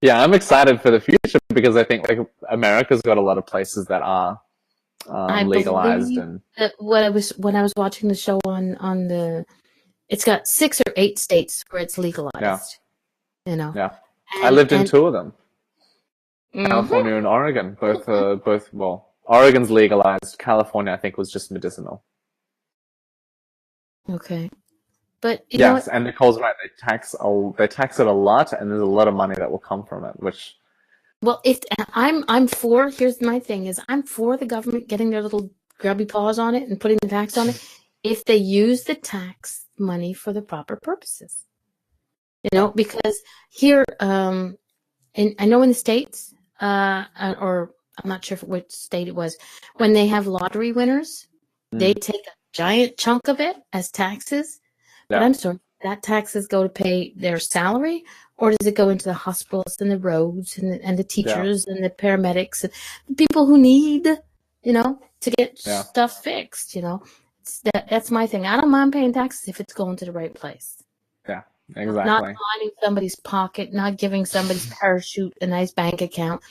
Speaker 2: Yeah, I'm excited for the future because I think like America's got a lot of places that are
Speaker 1: I
Speaker 2: legalized
Speaker 1: believe
Speaker 2: and
Speaker 1: that when I was watching the show on the, it's got 6 or 8 states where it's legalized.
Speaker 2: Yeah. I
Speaker 1: And
Speaker 2: lived in 2 of them. California and Oregon, both. Well, Oregon's legalized. California, I think, was just medicinal.
Speaker 1: Okay, but you know
Speaker 2: Yes,
Speaker 1: what?
Speaker 2: and Nicole's right. They tax it a lot, and there's a lot of money that will come from it. Which
Speaker 1: Well, if I'm for, here's my thing is I'm for the government getting their little grubby paws on it and putting the tax on it if they use the tax money for the proper purposes. Because here, I know in the States, or I'm not sure which state it was, when they have lottery winners, they take a giant chunk of it as taxes. But I'm sorry, that taxes go to pay their salary, or does it go into the hospitals and the roads and the teachers and the paramedics and the people who need, to get stuff fixed, that's my thing. I don't mind paying taxes if it's going to the right place.
Speaker 2: Yeah, exactly.
Speaker 1: Not lining somebody's pocket, not giving somebody's parachute a nice bank account,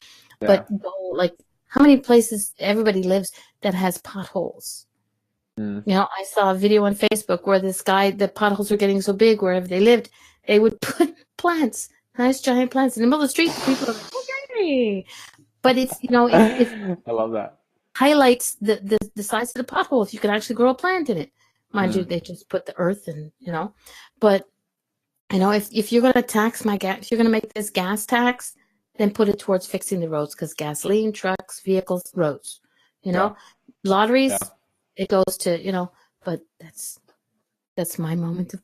Speaker 2: Yeah.
Speaker 1: but like how many places everybody lives that has potholes? I saw a video on Facebook where the potholes were getting so big wherever they lived, they would put plants, nice giant plants in the middle of the street. People are like, okay. But it's,
Speaker 2: I love that.
Speaker 1: Highlights the size of the pothole if you can actually grow a plant in it. Mind you, they just put the earth in, but if you're going to tax my gas, if you're going to make this gas tax, then put it towards fixing the roads, because gasoline, trucks, vehicles, roads, lotteries, it goes to, but that's my moment of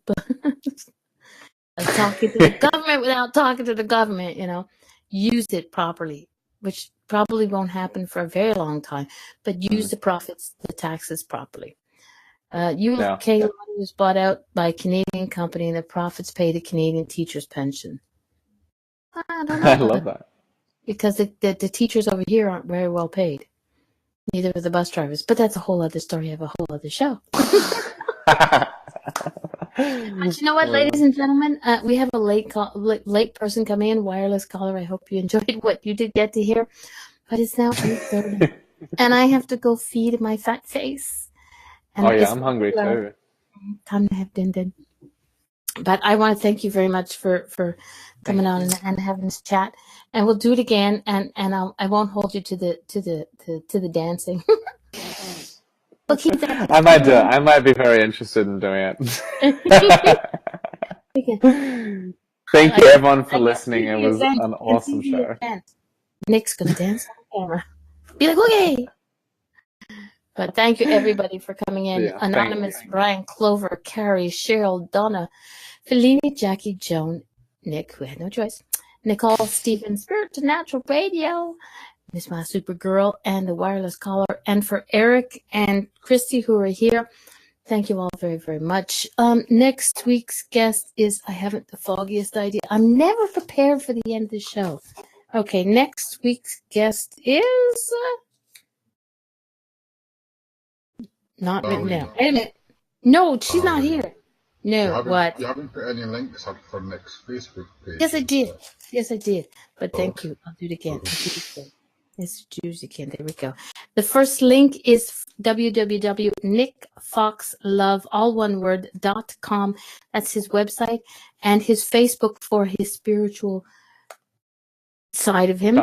Speaker 1: talking to the government without talking to the government, use it properly, which probably won't happen for a very long time, but use the profits, the taxes properly. UK was bought out by a Canadian company, and the profits pay the Canadian teachers' pension. I don't know.
Speaker 2: I love that.
Speaker 1: Because the teachers over here aren't very well paid. Neither are the bus drivers. But that's a whole other story of a whole other show. But you know what, ladies and gentlemen? We have a late person coming in, wireless caller. I hope you enjoyed what you did get to hear. But it's now 8:30. And I have to go feed my fat face. And
Speaker 2: I'm hungry too.
Speaker 1: Time to have din. But I want to thank you very much for coming on and having this chat. And we'll do it again. And I won't hold you to the dancing. We'll keep that.
Speaker 2: I might do it. I might be very interested in doing it. Thank you everyone for listening. It was an awesome show.
Speaker 1: Nick's gonna dance on camera. Be like, okay. But thank you everybody for coming in. Anonymous, Brian, Clover, Carrie, Cheryl, Donna, Fellini, Jackie, Joan, Nick, who had no choice, Nicole, Stephen, Spirit to Natural Radio, Miss My Supergirl, and the wireless caller, and for Eric and Christy who are here. Thank you all very, very much. Next week's guest is, I haven't the foggiest idea. I'm never prepared for the end of the show. Okay, next week's guest is not written down. Wait a minute. No, she's not here. No, what?
Speaker 3: You haven't put any links up for Nick's Facebook page.
Speaker 1: Yes, I did. Yes, I did. But thank you. I'll do it again. Let's do it again. There we go. The first link is www.nickfoxlove, all one word, .com. That's his website, and his Facebook for his spiritual side of him.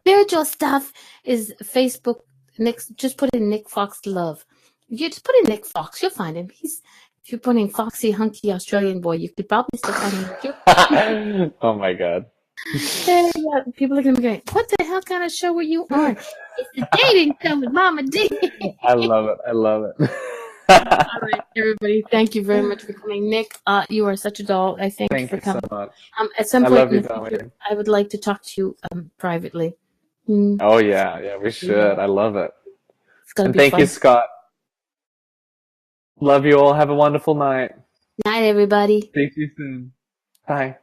Speaker 1: Spiritual stuff is Facebook. Just put in Nick Fox Love. You just put in Nick Fox, you'll find him. If you're putting Foxy Hunky Australian boy, you could probably still find him.
Speaker 2: Oh my god.
Speaker 1: Hey, people are gonna be going, what the hell kind of show were you on? It's the dating show with Mama D.
Speaker 2: I love it. I love it.
Speaker 1: All right, everybody. Thank you very much for coming, Nick. You are such a doll. I thank you for
Speaker 2: Thank you so
Speaker 1: coming.
Speaker 2: much.
Speaker 1: At some
Speaker 2: I
Speaker 1: point
Speaker 2: love
Speaker 1: in
Speaker 2: you,
Speaker 1: the future,
Speaker 2: darling.
Speaker 1: I would like to talk to you privately.
Speaker 2: Oh yeah, we should. I love it.
Speaker 1: It's gonna
Speaker 2: And
Speaker 1: be
Speaker 2: thank
Speaker 1: fun.
Speaker 2: you, Scott. Love you all. Have a wonderful night.
Speaker 1: Night, everybody.
Speaker 2: Speak to you soon. Bye.